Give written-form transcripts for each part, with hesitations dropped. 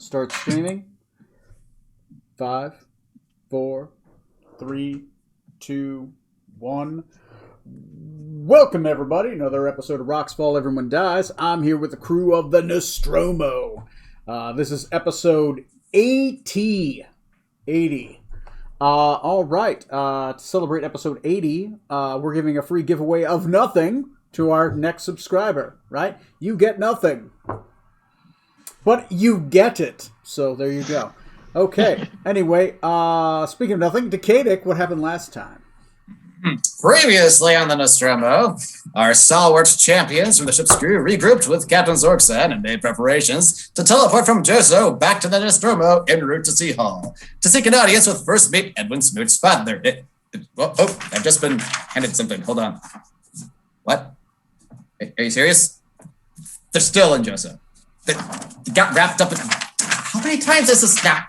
Start streaming. 5, 4, 3, 2, 1. Welcome, everybody. Another episode of Rocks Fall, Everyone Dies. I'm here with the crew of the Nostromo. This is episode 80. All right. To celebrate episode 80, we're giving a free giveaway of nothing to our next subscriber, right? You get nothing. But you get it. So there you go. Okay. Anyway, speaking of nothing, Decadic, what happened last time? Previously on the Nostromo, our stalwart champions from the ship's crew regrouped with Captain Zorksan and made preparations to teleport from Joso back to the Nostromo en route to Sea Hall to seek an audience with First Mate Edwin Smoot's father. I've just been handed something. Hold on. What? Are you serious? They're still in Joso. They got wrapped up in... How many times is this now?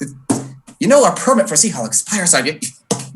You know our permit for Sea Hall expires on you.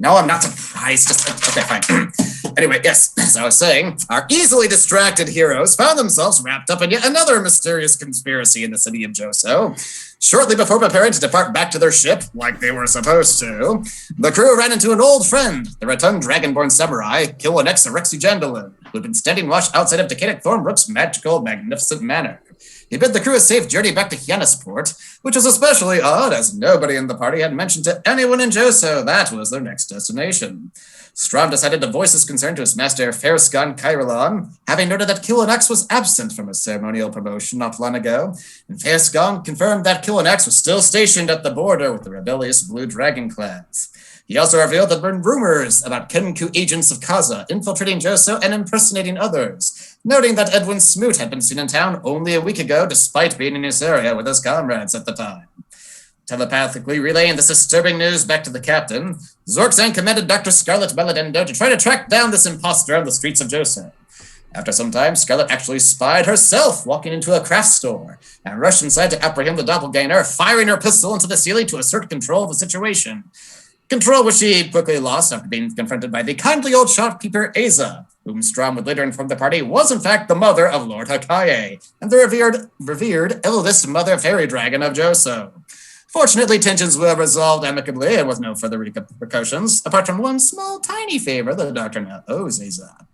No, I'm not surprised. Okay, fine. Anyway, yes, as I was saying, our easily distracted heroes found themselves wrapped up in yet another mysterious conspiracy in the city of Joso. Shortly before preparing to depart back to their ship, like they were supposed to, the crew ran into an old friend, the rotund dragonborn samurai, Kilonex Arexu Jandalin, who had been standing watch outside of Decadic Thornbrook's magical, magnificent manor. He bid the crew a safe journey back to Hyannisport, which was especially odd as nobody in the party had mentioned to anyone in Joso that was their next destination. Strom decided to voice his concern to his master, Farskan Kairalon, having noted that Kilonex was absent from his ceremonial promotion not long ago, and Farskan confirmed that Kilonex was still stationed at the border with the rebellious Blue Dragon clans. He also revealed that there had been rumors about Kenku agents of Kaza infiltrating Joso and impersonating others, noting that Edwin Smoot had been seen in town only a week ago despite being in his area with his comrades at the time. Telepathically relaying this disturbing news back to the captain, Zorksan commanded Dr. Scarlet Meladendo to try to track down this imposter on the streets of Joso. After some time, Scarlet actually spied herself walking into a craft store and rushed inside to apprehend the doppelganger, firing her pistol into the ceiling to assert control of the situation. Control which she quickly lost after being confronted by the kindly old shopkeeper Aza, whom Strom would later inform the party was in fact the mother of Lord Hakaye, and the revered eldest mother fairy dragon of Joso. Fortunately, tensions were resolved amicably and with no further repercussions, apart from one small tiny favor the doctor now owes Aza.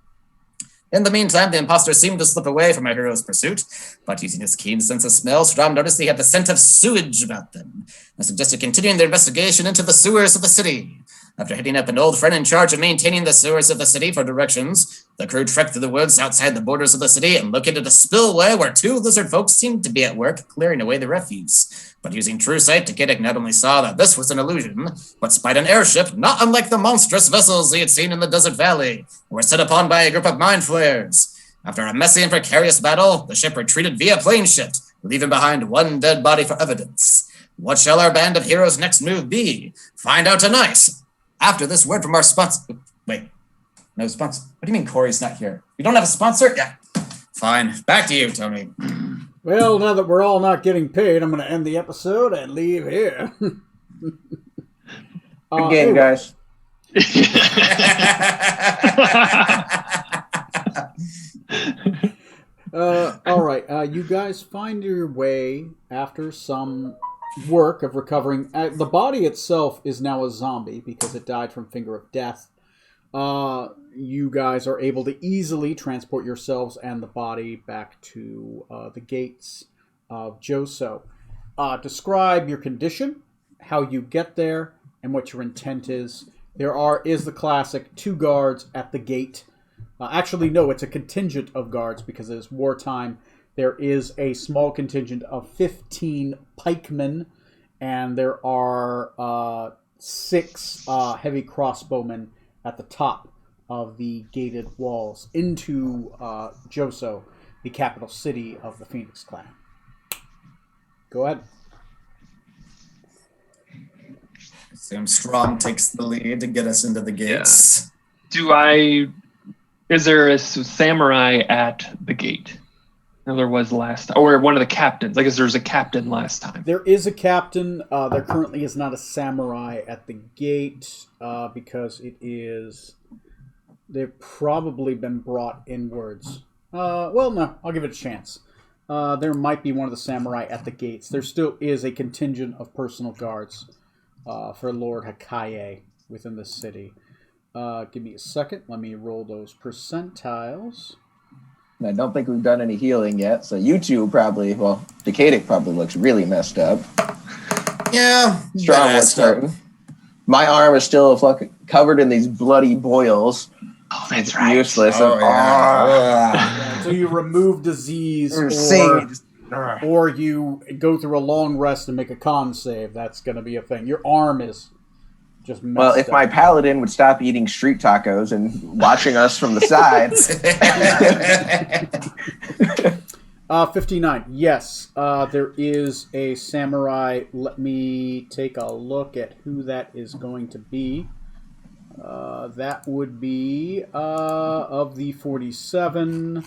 In the meantime, the imposter seemed to slip away from our hero's pursuit, but using his keen sense of smell, Strom noticed he had the scent of sewage about them, and suggested continuing their investigation into the sewers of the city. After hitting up an old friend in charge of maintaining the sewers of the city for directions, the crew trekked through the woods outside the borders of the city and located a spillway where two lizard folks seemed to be at work clearing away the refuse. But using true sight, Decadic not only saw that this was an illusion, but spied an airship not unlike the monstrous vessels he had seen in the desert valley, and were set upon by a group of Mind Flayers. After a messy and precarious battle, the ship retreated via plane shift, leaving behind one dead body for evidence. What shall our band of heroes' next move be? Find out tonight. After this word from our sponsor... Wait, no sponsor? What do you mean Corey's not here? You don't have a sponsor? Yeah. Fine. Back to you, Tony. Well, now that we're all not getting paid, I'm going to end the episode and leave here. Good game, guys. All right. You guys find your way after some work of recovering. The body itself is now a zombie because it died from Finger of Death. You guys are able to easily transport yourselves and the body back to the gates of Joso. Describe your condition, how you get there, and what your intent is. There is the classic 2 guards at the gate. Actually, no, it's a contingent of guards because it is wartime. There is a small contingent of 15 pikemen, and there are 6 heavy crossbowmen at the top of the gated walls into Joso, the capital city of the Phoenix clan. Go ahead. Sam Strong takes the lead to get us into the gates. Yeah. Is there a samurai at the gate? No, there was last time. Or one of the captains. I guess there's a captain last time. There is a captain. There currently is not a samurai at the gate because they've probably been brought inwards. Well, no, I'll give it a chance. There might be one of the samurai at the gates. There still is a contingent of personal guards for Lord Hakaye within the city. Give me a second. Let me roll those percentiles. I don't think we've done any healing yet, so you two probably, well, Decadic probably looks really messed up. Yeah. Strong was hurting. My arm is still fucking covered in these bloody boils. Oh, that's right. Useless. Oh, yeah. So you remove disease or you go through a long rest and make a con save. That's going to be a thing. Your arm is just messed Well, if up. my paladin would stop eating street tacos and watching us from the side. 59. Yes, there is a samurai. Let me take a look at who that is going to be. That would be of the 47.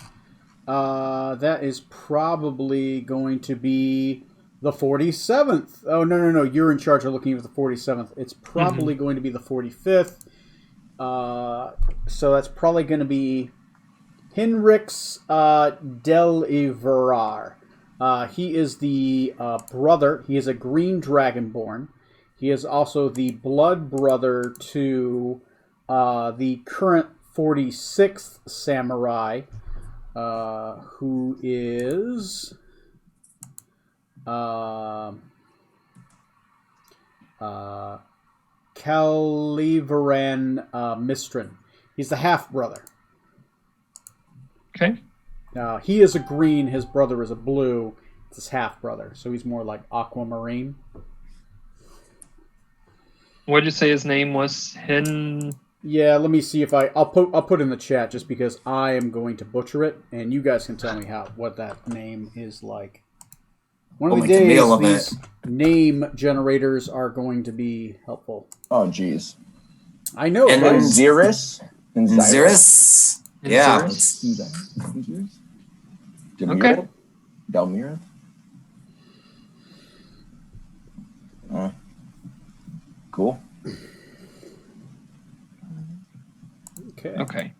That is probably going to be the 47th. Oh, no. You're in charge of looking at the 47th. It's probably going to be the 45th. So that's probably going to be Hinrix Del Iverar. He is the brother. He is a green dragonborn. He is also the blood brother to the current 46th samurai, who is Caliveran Mistrin. He's the half-brother. Okay. He is a green, his brother is a blue. It's his half-brother, so he's more like aquamarine. What did you say his name was? Yeah, let me see if I'll put in the chat just because I am going to butcher it, and you guys can tell me what that name is like. One of the days, these name generators are going to be helpful. Oh, jeez. I know, And right? Xeris? Xeris? Yeah. Okay. Delmira? Cool. Okay.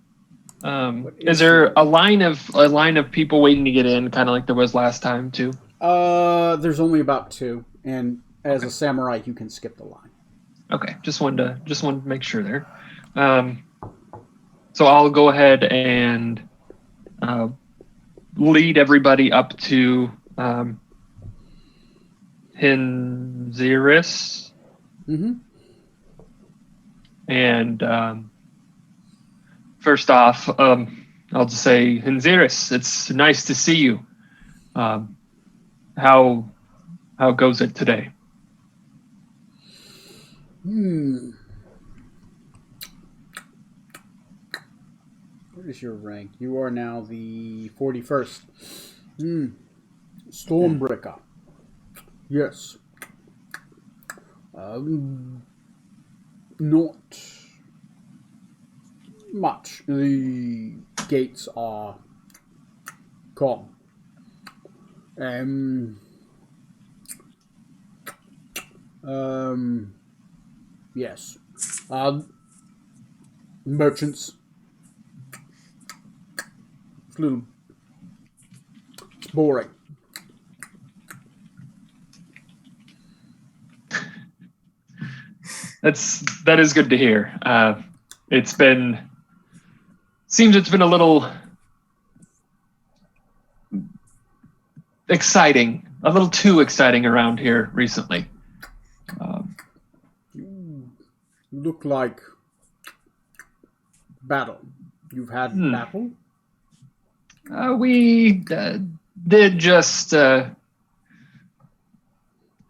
Is there a line of people waiting to get in, kind of like there was last time too? There's only about 2, and as a samurai, you can skip the line. Okay, just wanted to make sure there. So I'll go ahead and lead everybody up to Hinziris. Mm-hmm. And first off, I'll just say, Hinziris, it's nice to see you. How goes it today? What is your rank? You are now the 41st. Stormbreaker. Yes. Not much. The gates are calm. Yes. Merchants. It's boring. That is good to hear. It's been a little exciting, a little too exciting around here recently. You look like battle. You've had battle? We did just have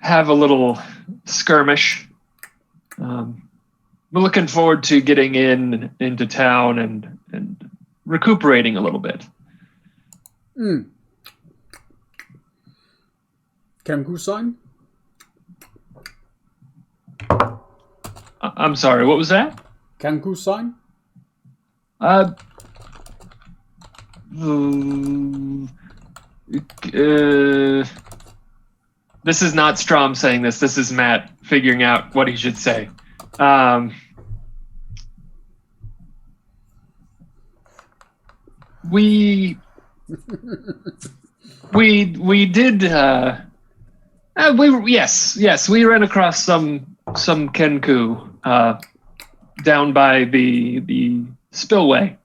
a little skirmish. We're looking forward to getting into town and recuperating a little bit. Kanku-san? I'm sorry, what was that? Kanku-san? This is not Strom saying this. This is Matt figuring out what he should say. We We did. We ran across some Kenku down by the spillway.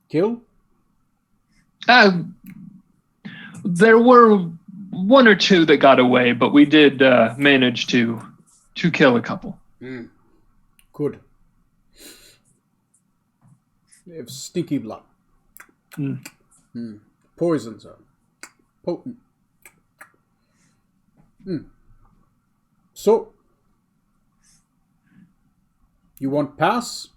Kill? There were one or two that got away, but we did manage to kill a couple. Good. They have stinky blood. Poisons are potent. So, you want pass?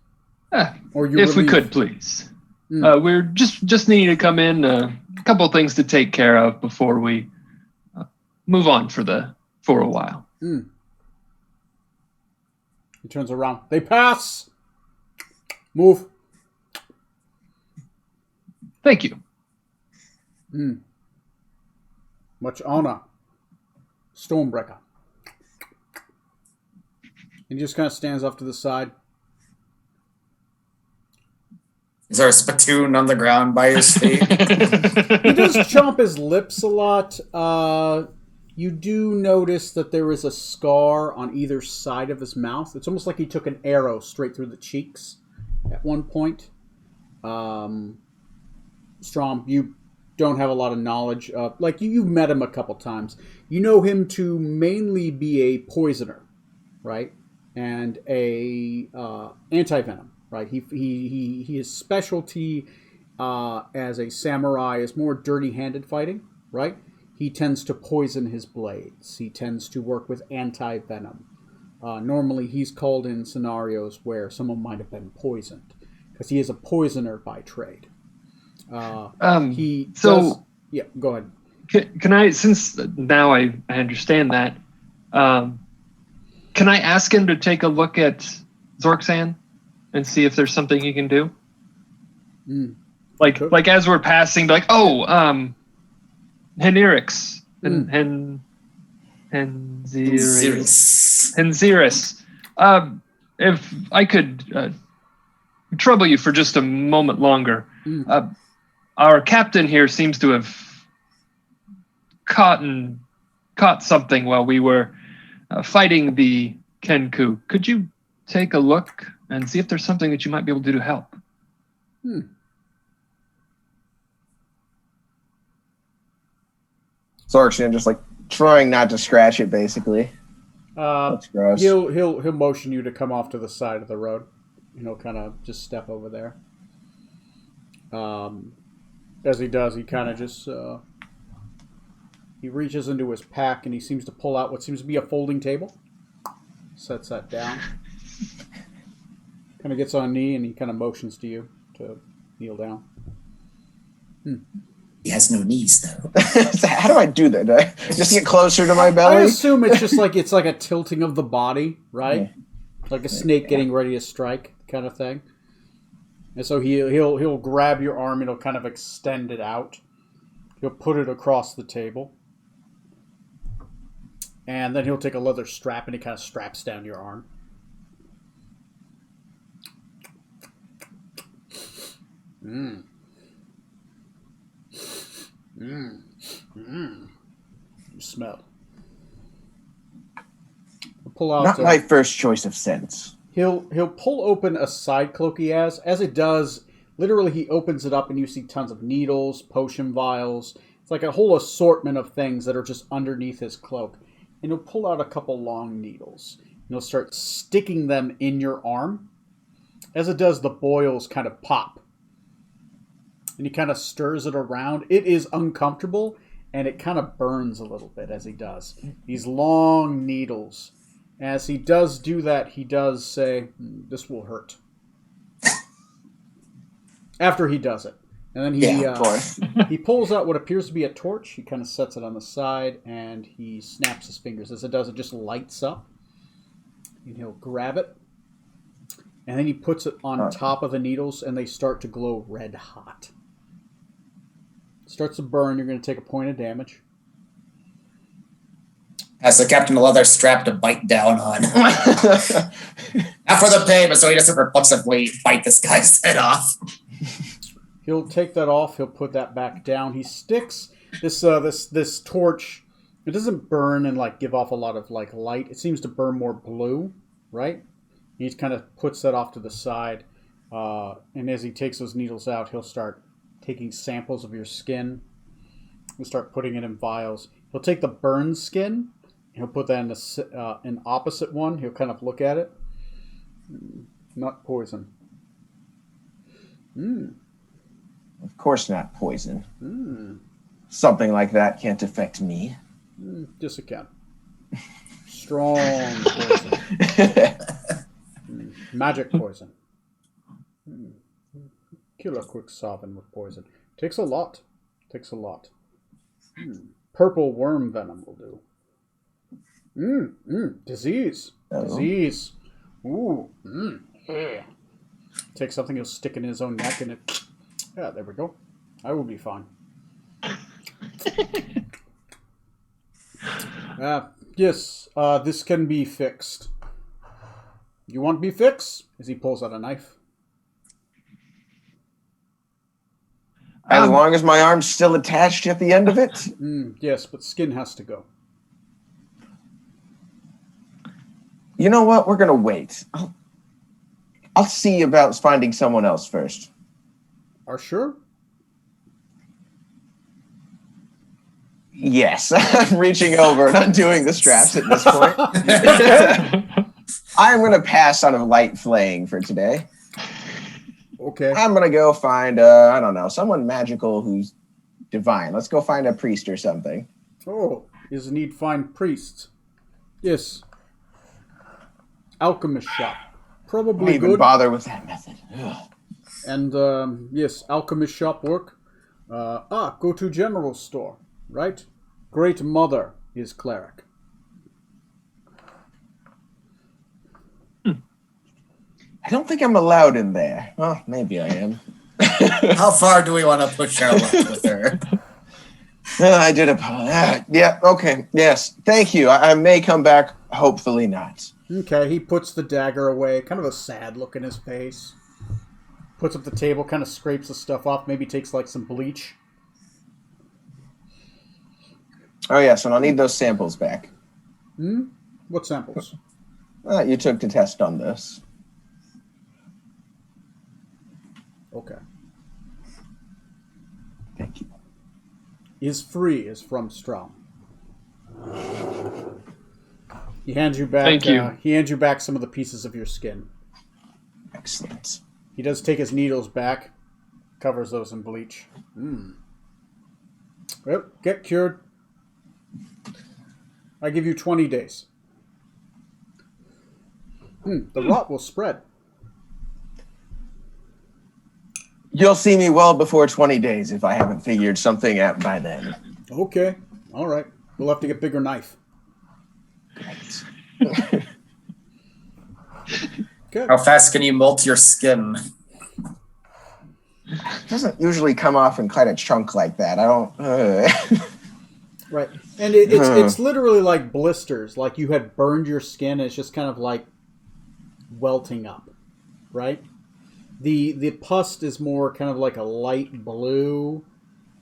Or you If we relieve? could, please. We're just needing to come in. A couple things to take care of before we move on for a while. He turns around. They pass. Move. Thank you. Much honor. Stormbreaker. And he just kind of stands off to the side. Is there a spittoon on the ground by his feet? He does chomp his lips a lot. You do notice that there is a scar on either side of his mouth. It's almost like he took an arrow straight through the cheeks at one point. Strom, you don't have a lot of knowledge of... Like, you've met him a couple times. You know him to mainly be a poisoner, right? And a anti-venom, right? His specialty as a samurai is more dirty-handed fighting, right? He tends to poison his blades. He tends to work with anti-venom. Normally, he's called in scenarios where someone might have been poisoned, because he is a poisoner by trade. Yeah, go ahead. Can I, since now I understand that, can I ask him to take a look at Zorksan and see if there's something he can do? Like as we're passing, like, Henirix and Henziris. If I could trouble you for just a moment longer. Our captain here seems to have caught something while we were fighting the Kenku. Could you take a look and see if there's something that you might be able to do to help? Sorkshan just like trying not to scratch it, basically. That's gross. He'll motion you to come off to the side of the road. Kind of just step over there. As he does, he kind of just he reaches into his pack and he seems to pull out what seems to be a folding table. Sets that down. Kind of gets on a knee and he kind of motions to you to kneel down. He has no knees, though. So how do I do that? Do I just get closer to my belly? I assume it's like a tilting of the body, right? Yeah. Like a snake getting ready to strike kind of thing. And so he'll grab your arm and he'll kind of extend it out. He'll put it across the table. And then he'll take a leather strap and he kind of straps down your arm. You smell. Pull out. Not my first choice of scents. He'll pull open a side cloak he has. As it does, literally he opens it up and you see tons of needles, potion vials. It's like a whole assortment of things that are just underneath his cloak. And he'll pull out a couple long needles. And he'll start sticking them in your arm. As it does, the boils kind of pop. And he kind of stirs it around. It is uncomfortable, and it kind of burns a little bit as he does. These long needles. As he does do that, he does say, "This will hurt." After he does it. And then he pulls out what appears to be a torch. He kind of sets it on the side, and he snaps his fingers. As it does, it just lights up. And he'll grab it. And then he puts it on top of the needles, and they start to glow red hot. Starts to burn. You're going to take a point of damage. Has the captain a leather strap to bite down on. Not for the pay, but so he doesn't reflexively bite this guy's head off. He'll take that off. He'll put that back down. He sticks this torch. It doesn't burn and like give off a lot of like light. It seems to burn more blue, right? He kind of puts that off to the side, and as he takes those needles out, he'll start taking samples of your skin. He'll start putting it in vials. He'll take the burned skin. He'll put that in an opposite one. He'll kind of look at it. Not poison. Of course not poison. Something like that can't affect me. Just a count. Strong poison. Magic poison. Kill a quick sovereign with poison. Takes a lot. Purple worm venom will do. Disease. Disease. Ooh. Take something, he'll stick in his own neck and it... Yeah, there we go. I will be fine. Yes, this can be fixed. You want me fixed? As he pulls out a knife. As long as my arm's still attached at the end of it? Yes, but skin has to go. You know what? We're going to wait. I'll see about finding someone else first. Are sure? Yes. I'm reaching over and undoing the straps at this point. I'm going to pass on a light flaying for today. Okay. I'm going to go find, I don't know, someone magical who's divine. Let's go find a priest or something. Oh, is need find priests. Yes. Alchemist shop. Probably Don't even good. bother with that method. Ugh. And, yes, alchemist shop work. Go to general store, right? Great Mother is cleric. I don't think I'm allowed in there. Well, maybe I am. How far do we want to push our luck with her? I did yeah, okay. Yes, thank you. I may come back, hopefully not. Okay, he puts the dagger away. Kind of a sad look in his face. Puts up the table, kind of scrapes the stuff off. Maybe takes like some bleach. Oh, yes, and I'll need those samples back. What samples? You took to test on this. Okay. Thank you. Is free is from Strom. He hands you back. Thank you. He hands you back some of the pieces of your skin. Excellent. He does take his needles back, covers those in bleach. Well, get cured. I give you 20 days. The rot will spread. You'll see me well before 20 days if I haven't figured something out by then. Okay. All right. We'll have to get bigger knife. Okay. How fast can you molt your skin? It doesn't usually come off in quite a chunk like that. I don't... Right. And it's literally like blisters. Like you had burned your skin and it's just kind of like welting up. Right? The pus is more kind of like a light blue,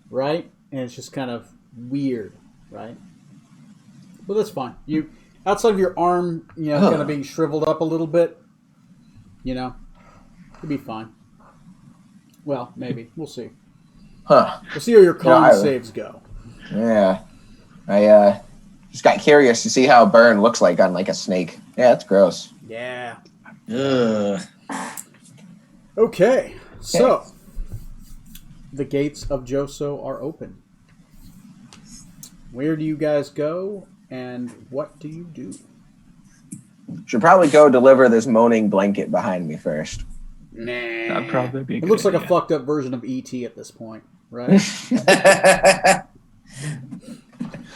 right? And it's just kind of weird, right? But that's fine. You outside of your arm, kind of being shriveled up a little bit, it'll be fine. Well, maybe. We'll see. We'll see how your con saves go. Yeah. I just got curious to see how a burn looks like on like a snake. Yeah, that's gross. Yeah. Ugh. Okay, so the gates of Joso are open. Where do you guys go, and what do you do? Should probably go deliver this moaning blanket behind me first. Nah. That'd probably be a It good looks like a idea. fucked up version of E.T. at this point, right?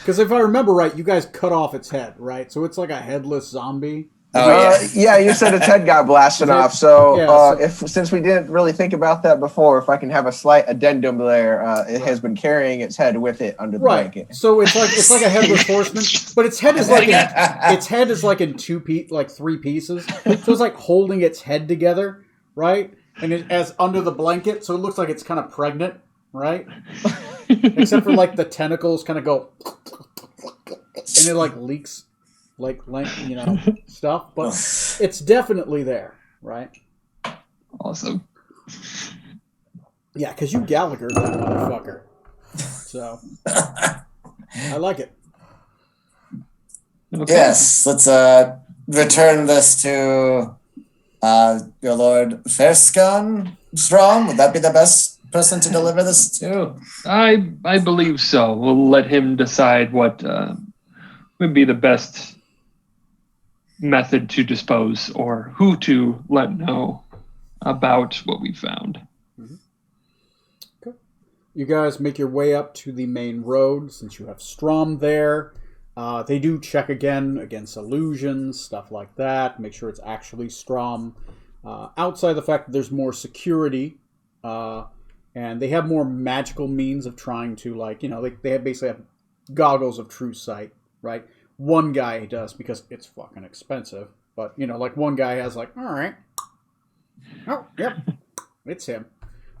Because if I remember right, you guys cut off its head, right? So it's like a headless zombie, Yeah, you said its head got blasted off. So, Yeah, since we didn't really think about that before, if I can have a slight addendum there, it has been carrying its head with it under the blanket. So it's like a headless horseman, but its head is like in three pieces. So it's like holding its head together, right? And it as under the blanket, so it looks like it's kind of pregnant, right? Except for like the tentacles kind of go, and it like leaks. Like stuff, but it's definitely there, right? Awesome. Yeah, because you Gallagher that motherfucker. So I like it. Okay. Yes, let's return this to your Lord Fairskon Strong. Would that be the best person to deliver this to? I believe so. We'll let him decide what would be the best method to dispose or who to let know about what we found. Okay. You guys make your way up to the main road since you have Strom there. They do check again against illusions, stuff like that. Make sure it's actually Strom. Outside the fact that there's more security, and they have more magical means of trying to, they basically have goggles of true sight, right? One guy does because it's fucking expensive. But, one guy has all right. Oh, yep. It's him.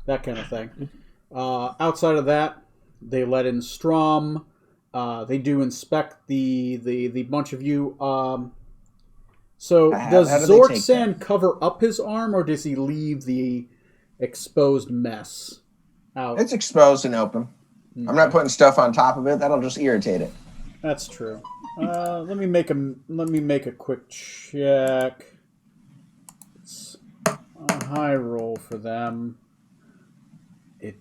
That kind of thing. Outside of that, they let in Strom. They do inspect the bunch of you. So does Zorksan cover up his arm, or does he leave the exposed mess out? It's exposed and open. I'm not putting stuff on top of it. That'll just irritate it. That's true. Let me make a quick check. It's a high roll for them.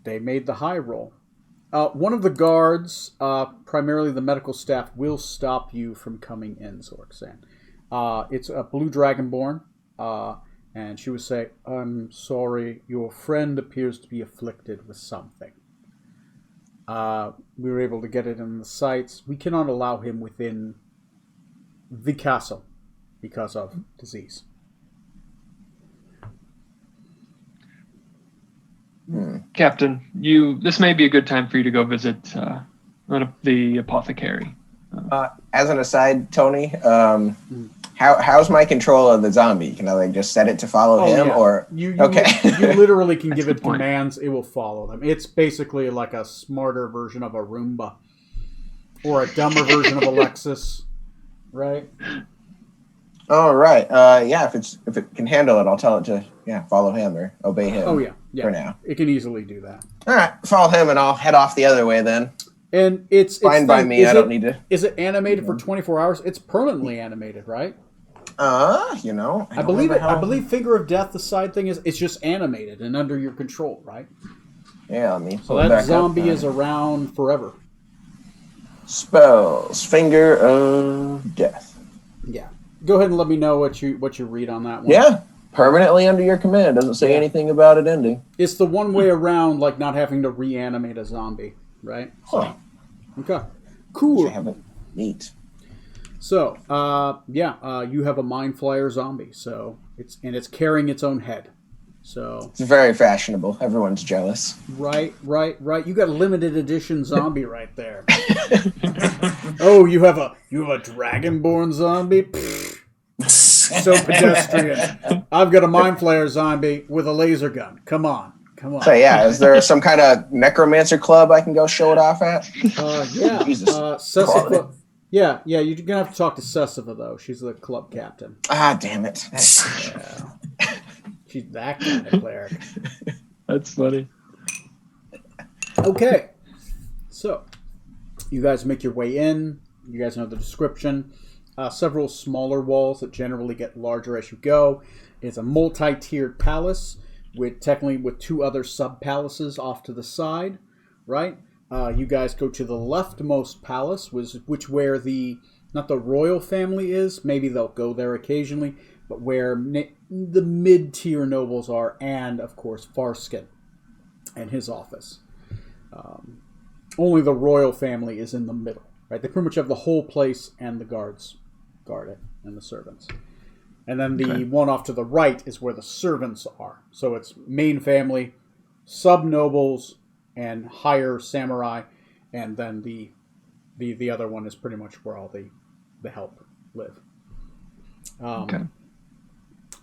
They made the high roll. One of the guards, primarily the medical staff, will stop you from coming in, Zorksan. It's a blue dragonborn, and she would say, "I'm sorry, your friend appears to be afflicted with something. We were able to get it in the sights. We cannot allow him within the castle because of disease." Captain, this may be a good time for you to go visit the apothecary. As an aside, Tony, how's my control of the zombie? Can I just set it to follow him, or you okay? You literally can give it commands; it will follow them. It's basically like a smarter version of a Roomba, or a dumber version of Alexis, right? All right. If it can handle it, I'll tell it to follow him or obey him. Oh yeah. For now, it can easily do that. All right, follow him, and I'll head off the other way then. And it's fine by me. I don't need to. Is it animated for 24 hours? It's permanently animated, right? I believe it. I believe Finger of Death, the side thing it's just animated and under your control, right? Yeah, I mean. So that zombie is around forever. Spells, Finger of Death. Yeah. Go ahead and let me know what you read on that one. Yeah. Permanently under your command. Doesn't say anything about it ending. It's the one way around, not having to reanimate a zombie, right? Huh. Okay. Cool. Neat. So, you have a Mind Flyer zombie. So it's carrying its own head. So it's very fashionable. Everyone's jealous. Right. You got a limited edition zombie right there. Oh, you have a Dragonborn zombie. Pfft. So pedestrian. I've got a Mind Flayer zombie with a laser gun. Come on. So is there some kind of necromancer club I can go show it off at? Yeah. Jesus. Sessiva. Yeah. You're gonna have to talk to Sessiva though. She's the club captain. Ah, damn it. Yeah. She's that kind of cleric. That's funny. Okay. So, you guys make your way in. You guys know the description. Several smaller walls that generally get larger as you go. It's a multi-tiered palace with two other sub-palaces off to the side, right? You guys go to the leftmost palace, which where not the royal family is. Maybe they'll go there occasionally, but where the mid-tier nobles are, and of course Farskin and his office. Only the royal family is in the middle, right? They pretty much have the whole place, and the guards guard it, and the servants. And then the one off to the right is where the servants are. So it's main family, sub-nobles, and higher samurai. And then the other one is pretty much where all the help live.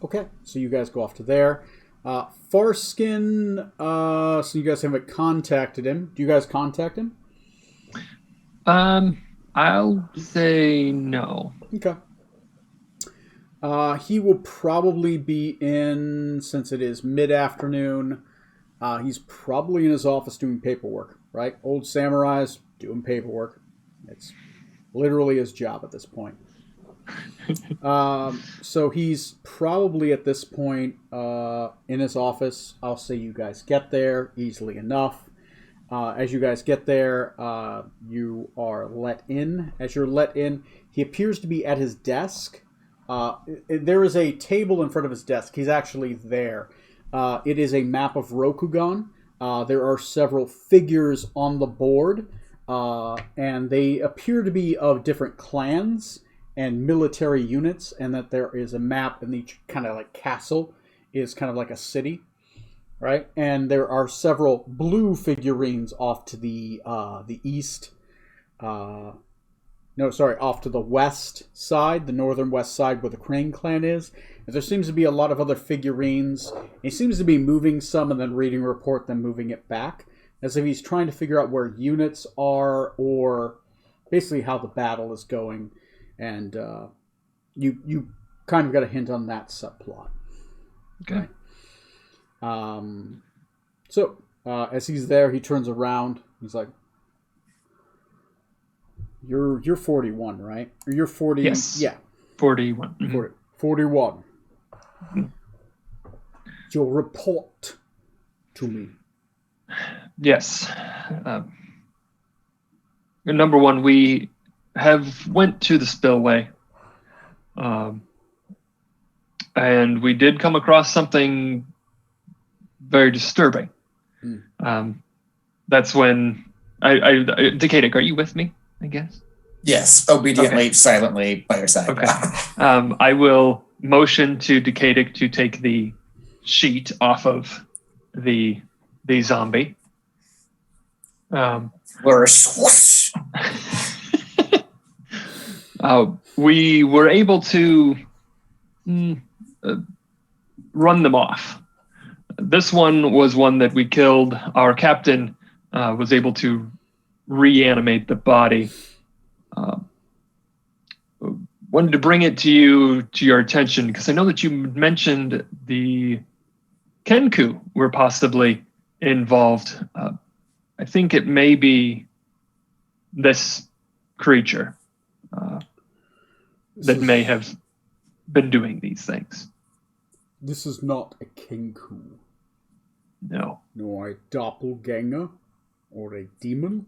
Okay, so you guys go off to there. Farskin, so you guys haven't contacted him. Do you guys contact him? I'll say no. Okay. He will probably be in, since it is mid-afternoon, he's probably in his office doing paperwork, right? Old samurais doing paperwork. It's literally his job at this point. So he's probably at this point in his office. I'll say you guys get there easily enough. As you guys get there, you are let in. As you're let in, he appears to be at his desk. There is a table in front of his desk. He's actually there. It is a map of Rokugan. There are several figures on the board, and they appear to be of different clans and military units, and that there is a map, and each kind of like castle is kind of like a city, right? And there are several blue figurines off to the east. Off to the west side, the northern west side where the Crane clan is. And there seems to be a lot of other figurines. He seems to be moving some and then reading a report, then moving it back, as if he's trying to figure out where units are or basically how the battle is going. And you kind of got a hint on that subplot. Okay. So as he's there, he turns around. He's like, You're 41, right? Or you're 40? Yes. Yeah. 41. Mm-hmm. 41. Mm-hmm. You'll report to me. Yes. Number one, we have went to the spillway. And we did come across something very disturbing. That's when Decadic, are you with me? I guess. Yes, obediently, silently by your side. Okay. I will motion to Decadic to take the sheet off of the zombie. Flourish. We were able to run them off. This one was one that we killed. Our captain was able to reanimate the body. Wanted to bring it to your attention because I know that you mentioned the Kenku were possibly involved. I think it may be this creature that may have been doing these things. This is not a Kenku. No. Nor a doppelganger or a demon.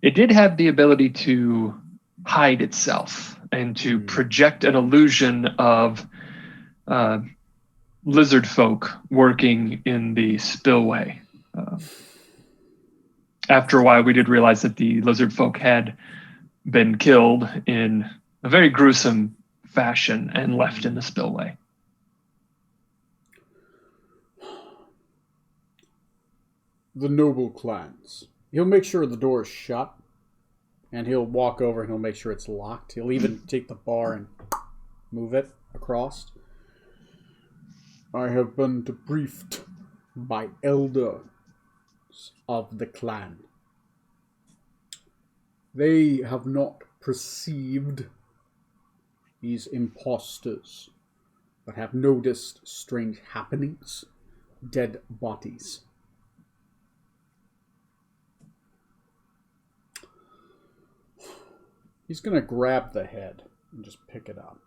It did have the ability to hide itself and to project an illusion of lizard folk working in the spillway. After a while, we did realize that the lizard folk had been killed in a very gruesome fashion and left in the spillway. The noble clans. He'll make sure the door is shut, and he'll walk over and he'll make sure it's locked. He'll even take the bar and move it across. I have been debriefed by elders of the clan. They have not perceived these impostors, but have noticed strange happenings, dead bodies. He's going to grab the head and just pick it up.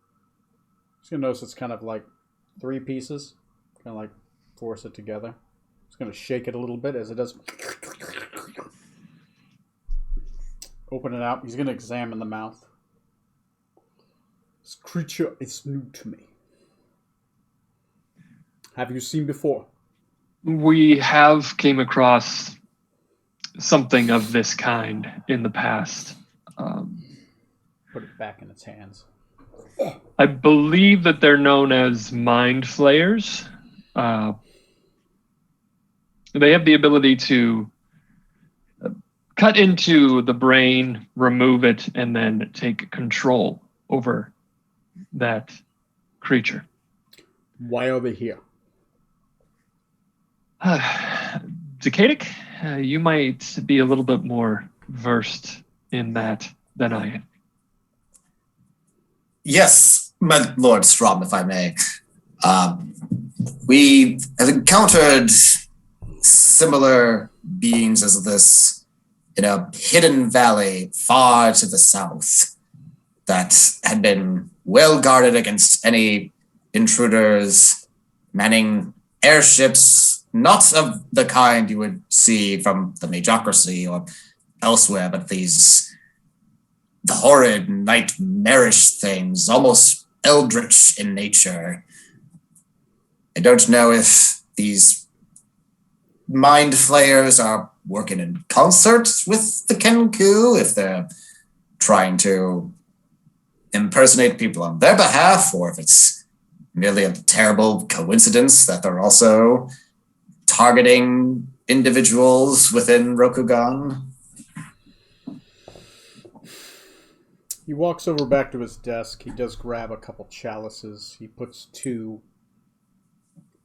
He's going to notice it's kind of like 3 pieces. Kind of like force it together. He's going to shake it a little bit as it does. Open it out. He's going to examine the mouth. This creature is new to me. Have you seen before? We have came across something of this kind in the past. Put it back in its hands. I believe that they're known as Mind Flayers. They have the ability to cut into the brain, remove it, and then take control over that creature. Why are they here? Decadic, you might be a little bit more versed in that than I am. Yes, my Lord Strom, if I may. We have encountered similar beings as this in a hidden valley far to the south that had been well guarded against any intruders, manning airships, not of the kind you would see from the Majocracy or elsewhere, but these horrid, nightmarish things, almost eldritch in nature. I don't know if these Mind Flayers are working in concert with the Kenku, if they're trying to impersonate people on their behalf, or if it's merely a terrible coincidence that they're also targeting individuals within Rokugan. He walks over back to his desk. He does grab a couple chalices. He puts 2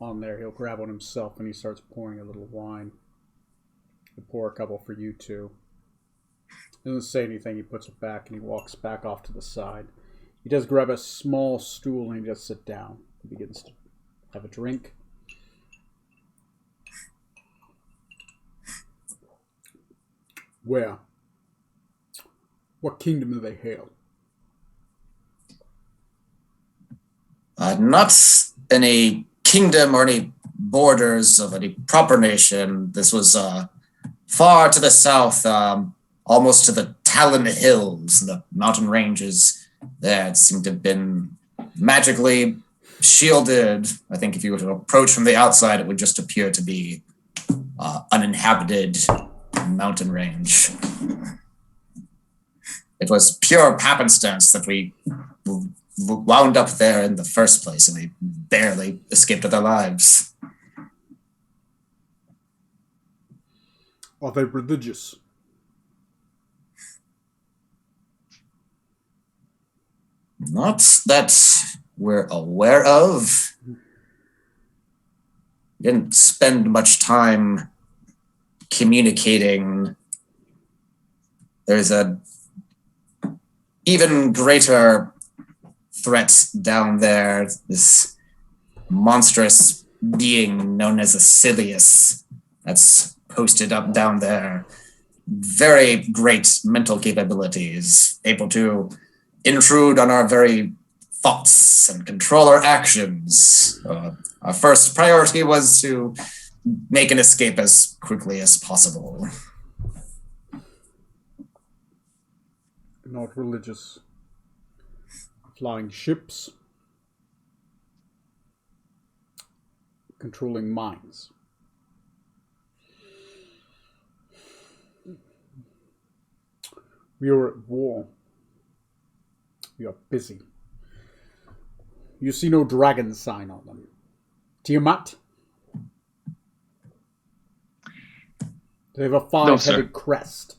on there. He'll grab one himself and he starts pouring a little wine. He'll pour a couple for you 2. He doesn't say anything. He puts it back and he walks back off to the side. He does grab a small stool and he just sits down. He begins to have a drink. Where? What kingdom do they hail? Not any kingdom or any borders of any proper nation. This was far to the south, almost to the Talon Hills, the mountain ranges there. It seemed to have been magically shielded. I think if you were to approach from the outside, it would just appear to be uninhabited mountain range. It was pure happenstance that we wound up there in the first place, and we barely escaped with our lives. Are they religious? Not that we're aware of. We didn't spend much time communicating. There's a even greater threat down there, this monstrous being known as a Silius that's posted up down there. Very great mental capabilities, able to intrude on our very thoughts and control our actions. Our first priority was to make an escape as quickly as possible. Not religious. Flying ships. Controlling minds. We are at war. We are busy. You see no dragon sign on them. Tiamat? They have a 5-headed crest.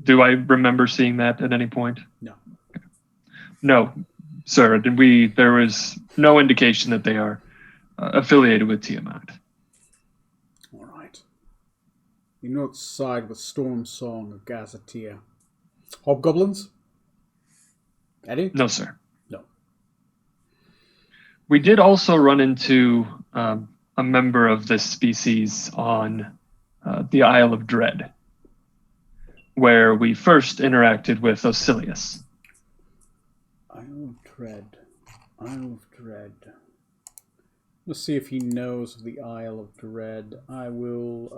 Do I remember seeing that at any point? No. No, sir. There was no indication that they are affiliated with Tiamat. All right. You not side with Storm Song of Gazetteer. Hobgoblins? Eddie? No, sir. No. We did also run into a member of this species on the Isle of Dread, where we first interacted with Osilius. Isle of Dread. Isle of Dread. Let's see if he knows of the Isle of Dread. I'll roll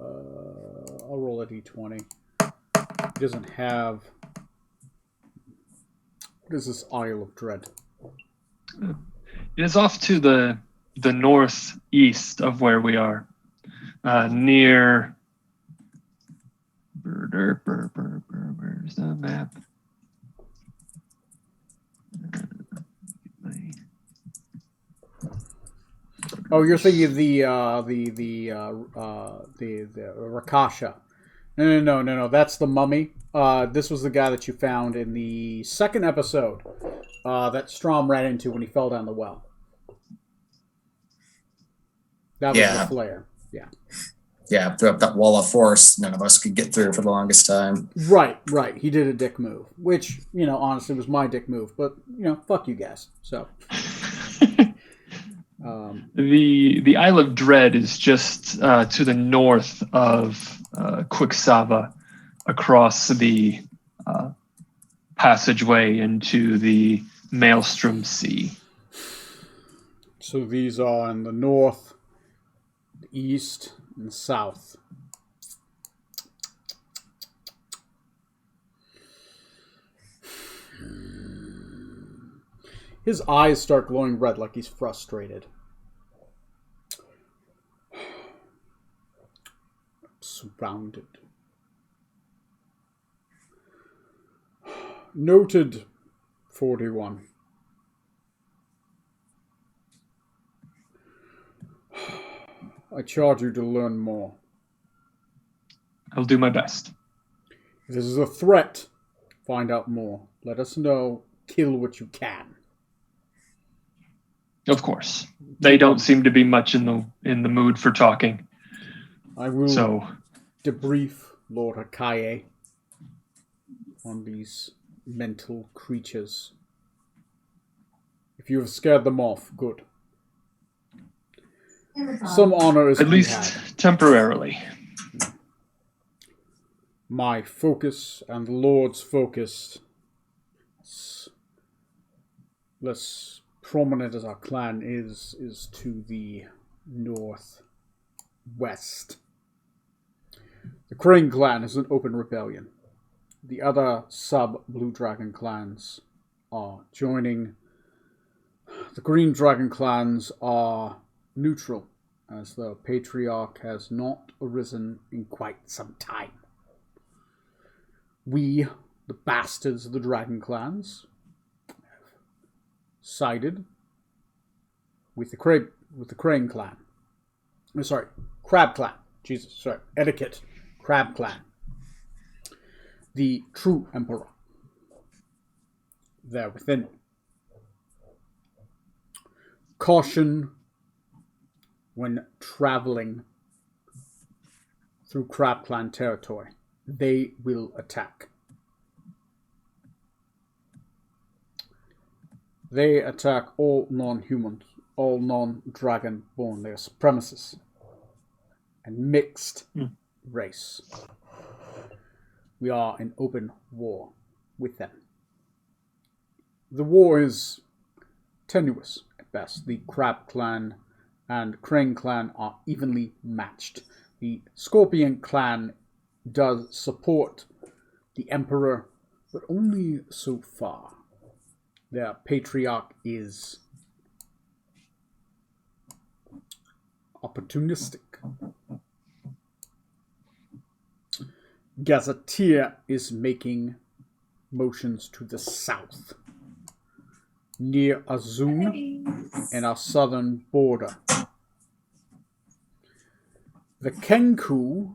a d20. He doesn't have... What is this Isle of Dread? It is off to the northeast of where we are, near... Where's the map? Oh, you're thinking of the Rakasha. No. That's the mummy. This was the guy that you found in the second episode that Strom ran into when he fell down the well. That was the flare. Yeah. Yeah, threw up that wall of force none of us could get through for the longest time. Right. He did a dick move, which, honestly was my dick move, but, fuck you guys. So. The Isle of Dread is just to the north of Quicksava, across the passageway into the Maelstrom Sea. So these are in the north, the east, and the south. His eyes start glowing red like he's frustrated. Surrounded. Noted 41. I charge you to learn more. I'll do my best. If this is a threat, find out more. Let us know. Kill what you can. Of course. They don't seem to be much in the mood for talking. I will debrief Lord Hakaye on these mental creatures. If you have scared them off, good. Some honor is at least temporarily. My focus and the Lord's focus, less prominent as our clan is to the northwest. The Crane clan is an open rebellion. The other sub-Blue Dragon clans are joining. The Green Dragon clans are neutral, as the Patriarch has not arisen in quite some time. We, the bastards of the Dragon clans, have sided with the Crane clan. Sorry, Crab clan. Jesus, sorry, etiquette. Crab clan. The true emperor. There within. Caution when traveling through Crab clan territory. They will attack. They attack all non-humans, all non-dragon born. They are supremacists and mixed race. We are in open war with them. The war is tenuous at best. The Crab clan and Crane clan are evenly matched. The Scorpion clan does support the Emperor, but only so far. Their Patriarch is opportunistic. Gazetteer is making motions to the south, near Azun and our southern border. The Kenku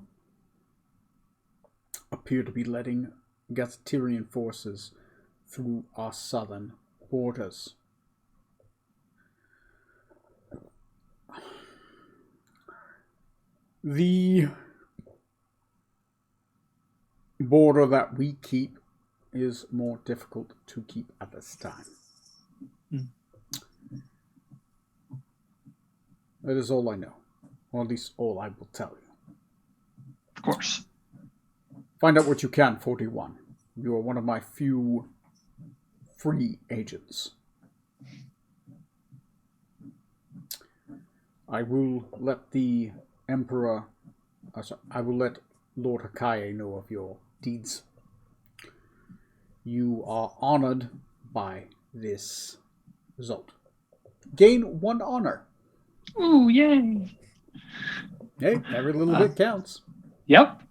appear to be letting Gazetteerian forces through our southern borders. The border that we keep is more difficult to keep at this time. That is all I know. Or at least all I will tell you. Of course. Find out what you can, 41. You are one of my few free agents. I will let the Emperor... I will let Lord Hakaye know of your deeds. You are honored by this result. Gain 1 honor. Ooh, yay. Hey, every little bit counts. Yep.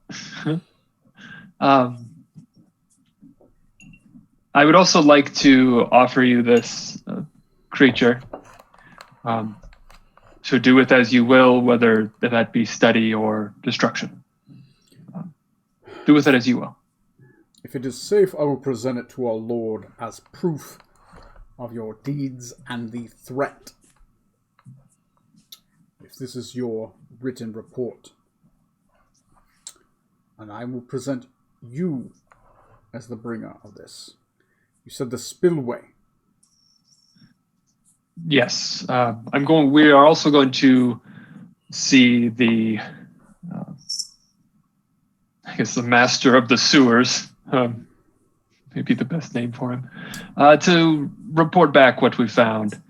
I would also like to offer you this creature. So do with as you will, whether that be study or destruction. Do with it as you will. If it is safe, I will present it to our Lord as proof of your deeds and the threat. If this is your written report. And I will present you as the bringer of this. You said the spillway. Yes. We are also going to see the I guess the master of the sewers, maybe the best name for him, to report back what we found,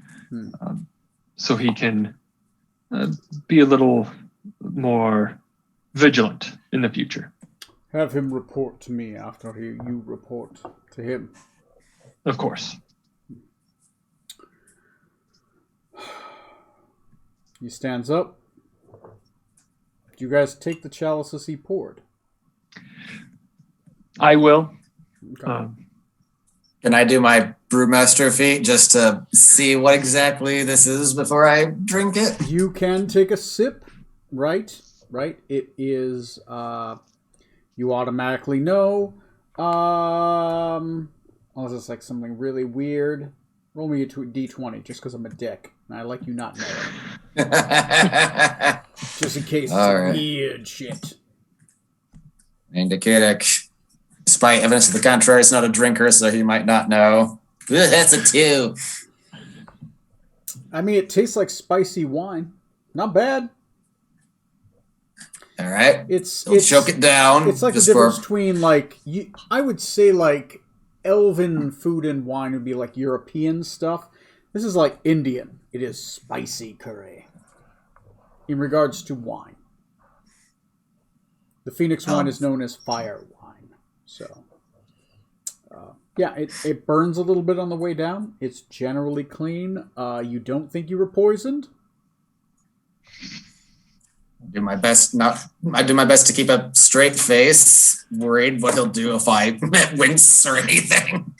so he can be a little more vigilant in the future. Have him report to me after you report to him. Of course. He stands up. Do you guys take the chalices he poured? I will. Okay. Can I do my brewmaster feat just to see what exactly this is before I drink it? You can take a sip, right? Right? It is, you automatically know. Unless it's like something really weird. Roll me a D20 just because I'm a dick. And I like you not knowing. Just in case it's weird shit. Indicator. Despite evidence to the contrary, it's not a drinker, so he might not know. That's a 2. I mean, it tastes like spicy wine. Not bad. All right. It's choke it down. It's like the difference between like I would say like elven food and wine would be like European stuff. This is like Indian. It is spicy curry. In regards to wine, the Phoenix wine is known as fire wine. So, yeah, it burns a little bit on the way down. It's generally clean. You don't think you were poisoned? I do my best to keep a straight face. Worried what he'll do if I wince or anything.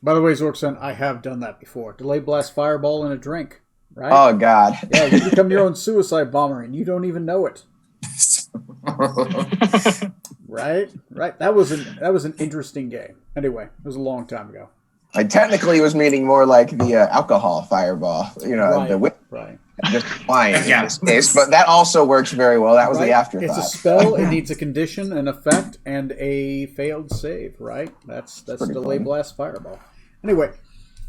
By the way, Zorkson, I have done that before. Delay blast fireball in a drink, right? Oh God! Yeah, you become your own suicide bomber, and you don't even know it. Right. That was an interesting game. Anyway, it was a long time ago. I technically was meaning more like the alcohol fireball. You know, right, the whip. Right. Just wine in this case, but that also works very well. That was the afterthought. It's a spell. It needs a condition, an effect, and a failed save. Right. That's delay blast fireball. Anyway,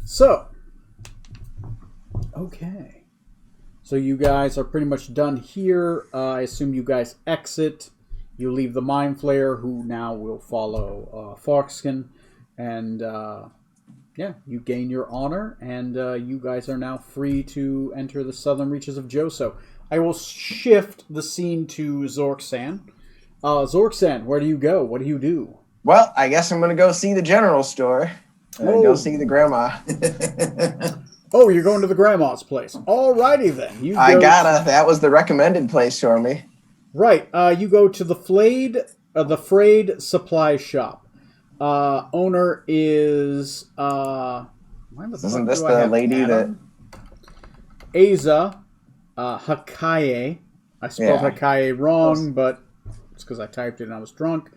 so okay. So you guys are pretty much done here. I assume you guys exit. You leave the Mind Flayer, who now will follow Foxkin, and you gain your honor, and you guys are now free to enter the southern reaches of Joso. I will shift the scene to Zorksan. Zorksan, where do you go? What do you do? Well, I guess I'm going to go see the general store. Go see the grandma. Oh, you're going to the grandma's place. Alrighty then. That was the recommended place for me. Right. You go to the Frayed Supply Shop. Owner is Isn't this the lady that Aza Hakaye. I spelled Hakaye wrong, but it's because I typed it and I was drunk.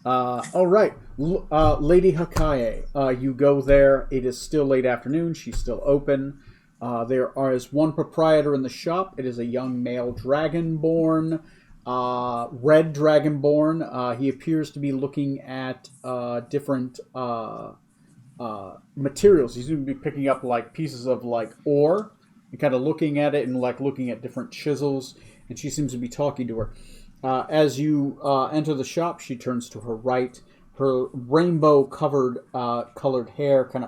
All right, Lady Hakaye. You go there. It is still late afternoon. She's still open. There is one proprietor in the shop. It is a young male dragonborn. Red Dragonborn. He appears to be looking at different materials. He's going to be picking up like pieces of like ore and kind of looking at it and like looking at different chisels. And she seems to be talking to her. As you enter the shop, she turns to her right. Her rainbow-covered colored hair kind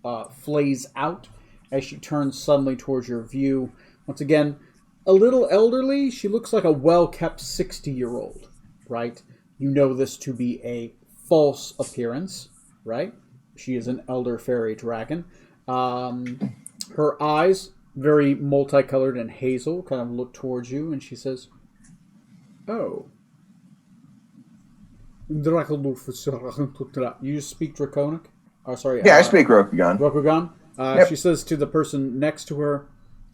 of flays out as she turns suddenly towards your view. Once again, a little elderly. She looks like a well-kept 60-year-old, right? You know this to be a false appearance, right? She is an elder fairy dragon. Her eyes, very multicolored and hazel, kind of look towards you, and she says, "Oh. You speak Draconic?" Oh, sorry. Yeah, I speak Rokugan. Rokugan. Yep. She says to the person next to her,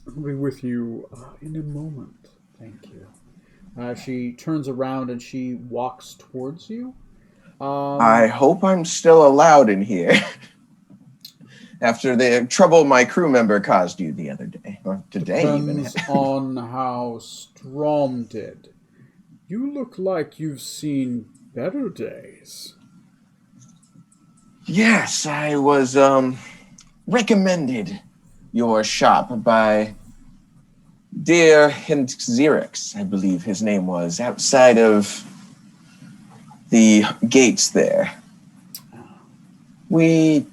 "I'll be with you in a moment. Thank you." She turns around and she walks towards you. I hope I'm still allowed in here. After the trouble my crew member caused you the other day. Or today, Depends even. on how Strom did. You look like you've seen better days. Yes, I was recommended your shop by dear Xerix, I believe his name was, outside of the gates there. We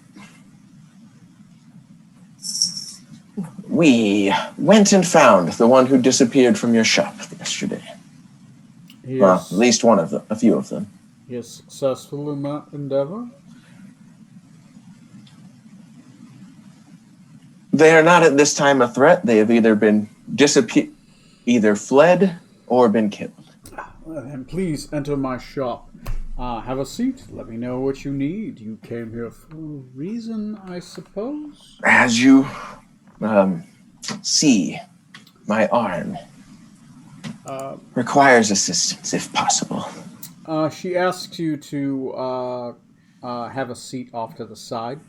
went and found the one who disappeared from your shop yesterday. Well, at least one of them, a few of them. He is successful in that endeavor? They are not at this time a threat. They have either been either fled or been killed. Well, then please enter my shop. Have a seat. Let me know what you need. You came here for a reason, I suppose? As you see, my arm requires assistance, if possible. She asks you to have a seat off to the side.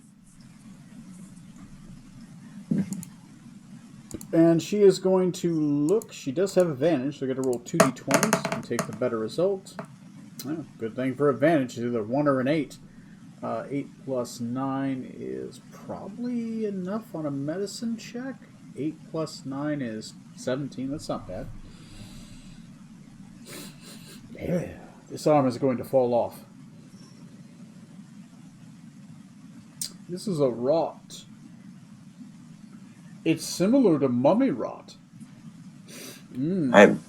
And she is going to look. She does have advantage. So they're going to roll 2d20s and take the better result. Oh, good thing for advantage. Either 1 or an 8. 8 plus 9 is probably enough on a medicine check. 8 plus 9 is 17. That's not bad. Yeah. This arm is going to fall off. This is a rot. It's similar to mummy rot. I'm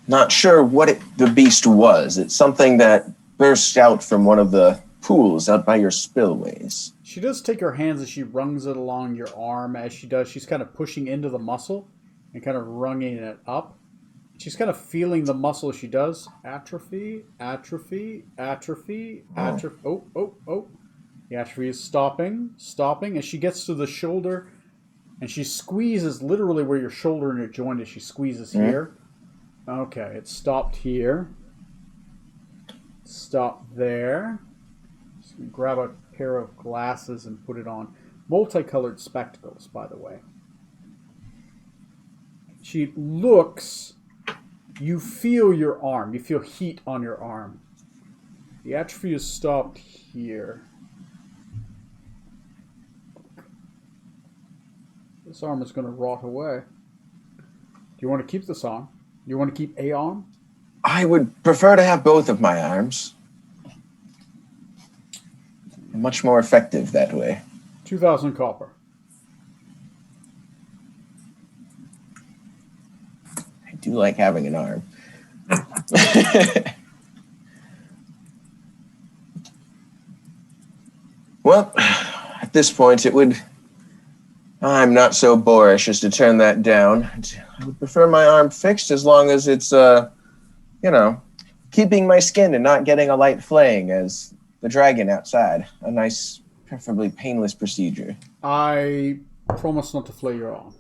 not sure what the beast was. It's something that burst out from one of the pools out by your spillways. She does take her hands and she rungs it along your arm. As she does, she's kind of pushing into the muscle and kind of wrunging it up. She's kind of feeling the muscle she does. Atrophy, atrophy, atrophy, atrophy. Oh. The atrophy is stopping. As she gets to the shoulder, and she squeezes literally where your shoulder and your joint is. She squeezes here. Okay, it stopped here. Stop there. Just grab a pair of glasses and put it on. Multicolored spectacles, by the way. She looks. You feel your arm. You feel heat on your arm. The atrophy is stopped here. This arm is going to rot away. Do you want to keep this arm? Do you want to keep a arm? I would prefer to have both of my arms. Much more effective that way. 2,000 copper. I do like having an arm. Well, at this point, I'm not so boorish as to turn that down. I would prefer my arm fixed as long as it's, keeping my skin and not getting a light flaying as the dragon outside. A nice, preferably painless procedure. I promise not to flay your arm.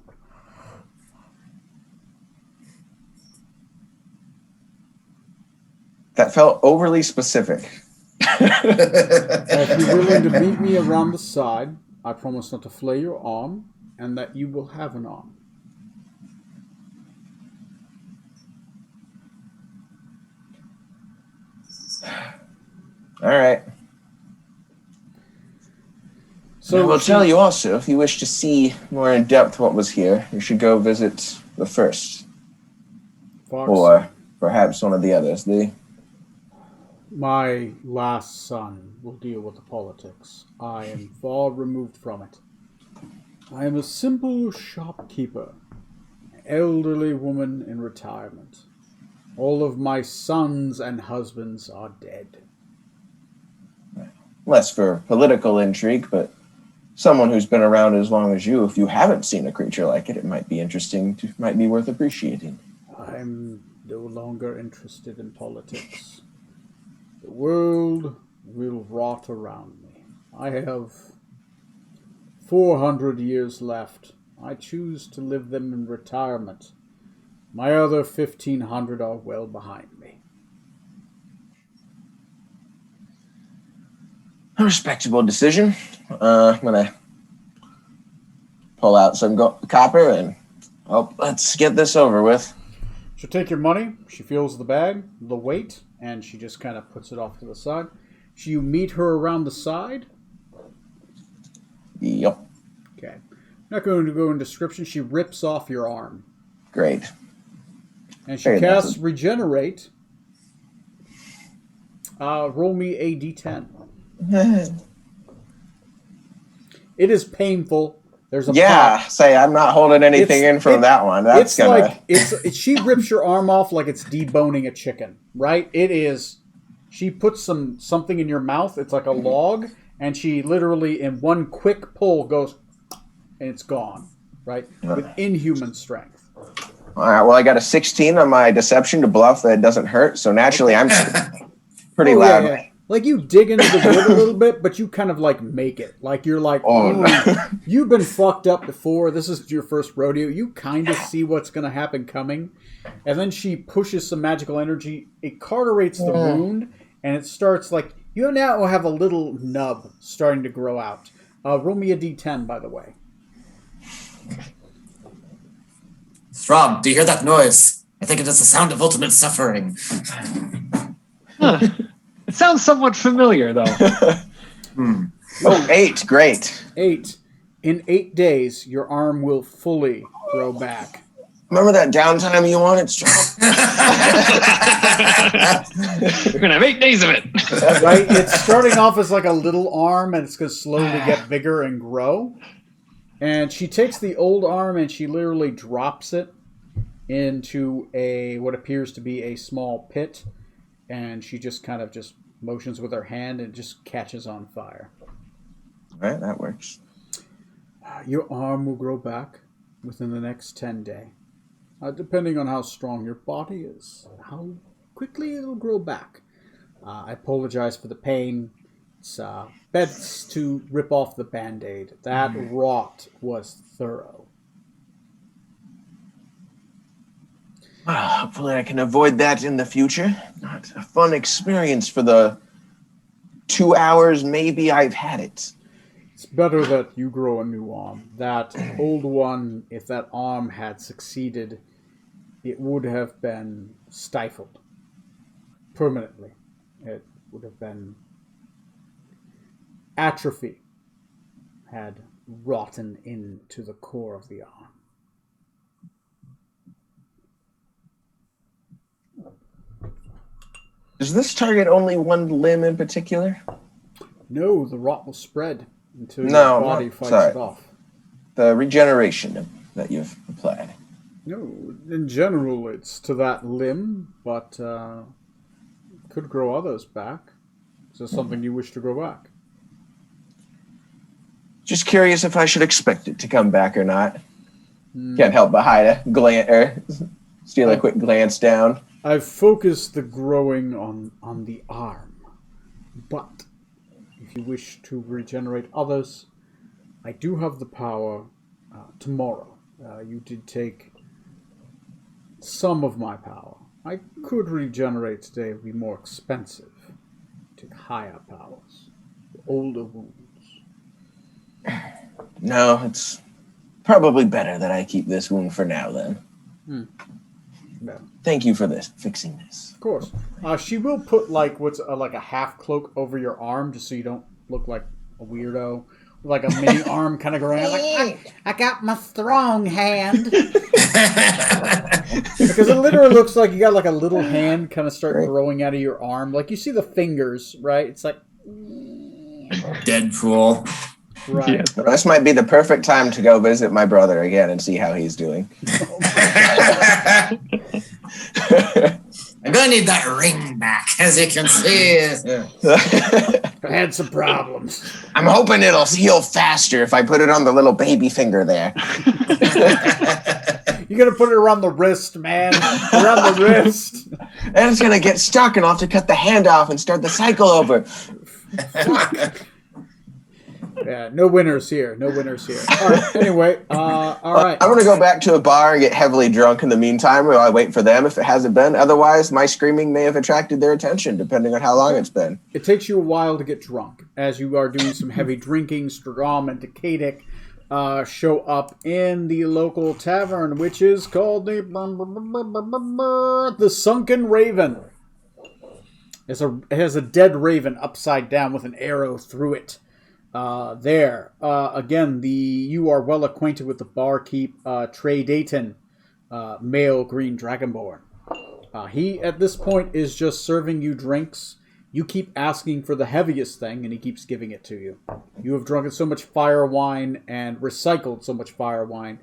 That felt overly specific. If you're willing to meet me around the side, I promise not to flay your arm, and that you will have an arm. All right. So I will tell you also, if you wish to see more in depth what was here, you should go visit the first. Fox, or perhaps one of the others. My last son will deal with the politics. I am far removed from it. I am a simple shopkeeper, an elderly woman in retirement. All of my sons and husbands are dead. Less for political intrigue, but someone who's been around as long as you, if you haven't seen a creature like it, it might be interesting, might be worth appreciating. I'm no longer interested in politics. The world will rot around me. I have 400 years left. I choose to live them in retirement. My other 1,500 are well behind me. A respectable decision. I'm gonna pull out some copper and let's get this over with. She'll take your money. She feels the bag, the weight, and she just kind of puts it off to the side. So you meet her around the side. Yep. Okay. Not going to go in description. She rips off your arm. Great. And she casts Regenerate. Roll me a d10. It is painful. There's a pop. Say I'm not holding anything in from that one. That's She rips your arm off like it's deboning a chicken, right? It is. She puts something in your mouth. It's like a log, and she literally in one quick pull goes, and it's gone, right? With inhuman strength. All right. Well, I got a 16 on my deception to bluff that it doesn't hurt. So naturally, I'm pretty loud. Yeah. Like you dig into the wood a little bit, but you kind of like make it. Like you're like, no. You've been fucked up before. This is your first rodeo. You kind of see what's going to happen coming. And then she pushes some magical energy. It carterates the wound, and it starts like, you now have a little nub starting to grow out. Roll me a d10, by the way. Throb, do you hear that noise? I think it is the sound of ultimate suffering. It sounds somewhat familiar, though. 8. Great. 8. In 8 days, your arm will fully grow back. Remember that downtime you wanted, Strong? You're going to have 8 days of it. Right? It's starting off as like a little arm, and it's going to slowly get bigger and grow. And she takes the old arm and she literally drops it into what appears to be a small pit. And she just kind of just motions with her hand and just catches on fire. All right, that works. Your arm will grow back within the next 10 days. Depending on how strong your body is, how quickly it'll grow back. I apologize for the pain. It's best to rip off the Band-Aid. That rot was thorough. Well, hopefully I can avoid that in the future. Not a fun experience for the 2 hours maybe I've had it. It's better that you grow a new arm. That old one, if that arm had succeeded, it would have been stifled permanently. It would have been atrophy, had rotten into the core of the arm. Does this target only one limb in particular? No, the rot will spread until your body fights it off. The regeneration that you've applied. No, in general it's to that limb, but could grow others back. Is there something you wish to grow back? Just curious if I should expect it to come back or not. Can't help but hide a glance or steal a quick glance down. I've focused the growing on the arm, but if you wish to regenerate others, I do have the power tomorrow. You did take some of my power. I could regenerate today. It would be more expensive. Take higher powers, older wounds. No, it's probably better that I keep this wound for now then. No. Thank you for fixing this. Of course. She will put like like a half cloak over your arm just so you don't look like a weirdo. Like a mini arm kind of going like, I got my strong hand. Because it literally looks like you got like a little hand kind of start growing out of your arm. Like you see the fingers, right? It's like Deadpool. Right. Yeah. Well, this might be the perfect time to go visit my brother again and see how he's doing. I'm going to need that ring back, as you can see. I had some problems. I'm hoping it'll heal faster if I put it on the little baby finger there. You're going to put it around the wrist, man. Around the wrist. And it's going to get stuck and I'll have to cut the hand off and start the cycle over. Yeah, no winners here. No winners here. All right. Anyway, all right. I'm going to go back to a bar and get heavily drunk in the meantime while I wait for them if it hasn't been. Otherwise, my screaming may have attracted their attention, depending on how long it's been. It takes you a while to get drunk. As you are doing some heavy drinking, Strom and Decadic show up in the local tavern, which is called the Sunken Raven. It has a dead raven upside down with an arrow through it. Again, you are well acquainted with the barkeep, Trey Dayton, male green dragonborn. He, at this point, is just serving you drinks. You keep asking for the heaviest thing, and he keeps giving it to you. You have drunken so much fire wine and recycled so much fire wine.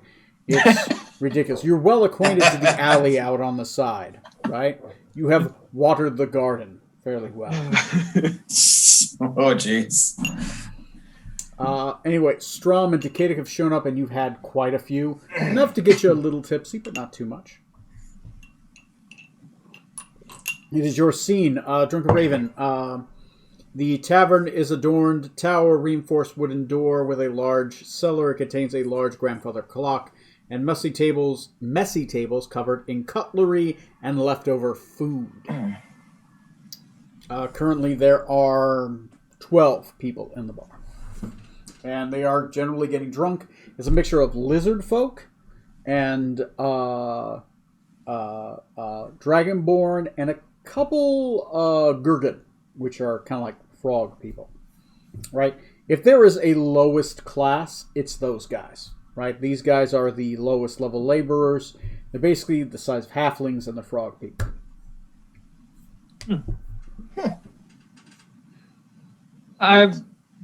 It's ridiculous. You're well acquainted to the alley out on the side, right? You have watered the garden fairly well. Oh, jeez. Anyway, Strom and Decadic have shown up, and you've had quite a few. Enough to get you a little tipsy, but not too much. It is your scene, Drunken Raven. The tavern is adorned, tower, reinforced wooden door with a large cellar. It contains a large grandfather clock and messy tables covered in cutlery and leftover food. Currently, there are 12 people in the bar. And they are generally getting drunk. It's a mixture of lizard folk and dragonborn and a couple Gurgan, which are kind of like frog people, right? If there is a lowest class, it's those guys, right? These guys are the lowest level laborers. They're basically the size of halflings and the frog people.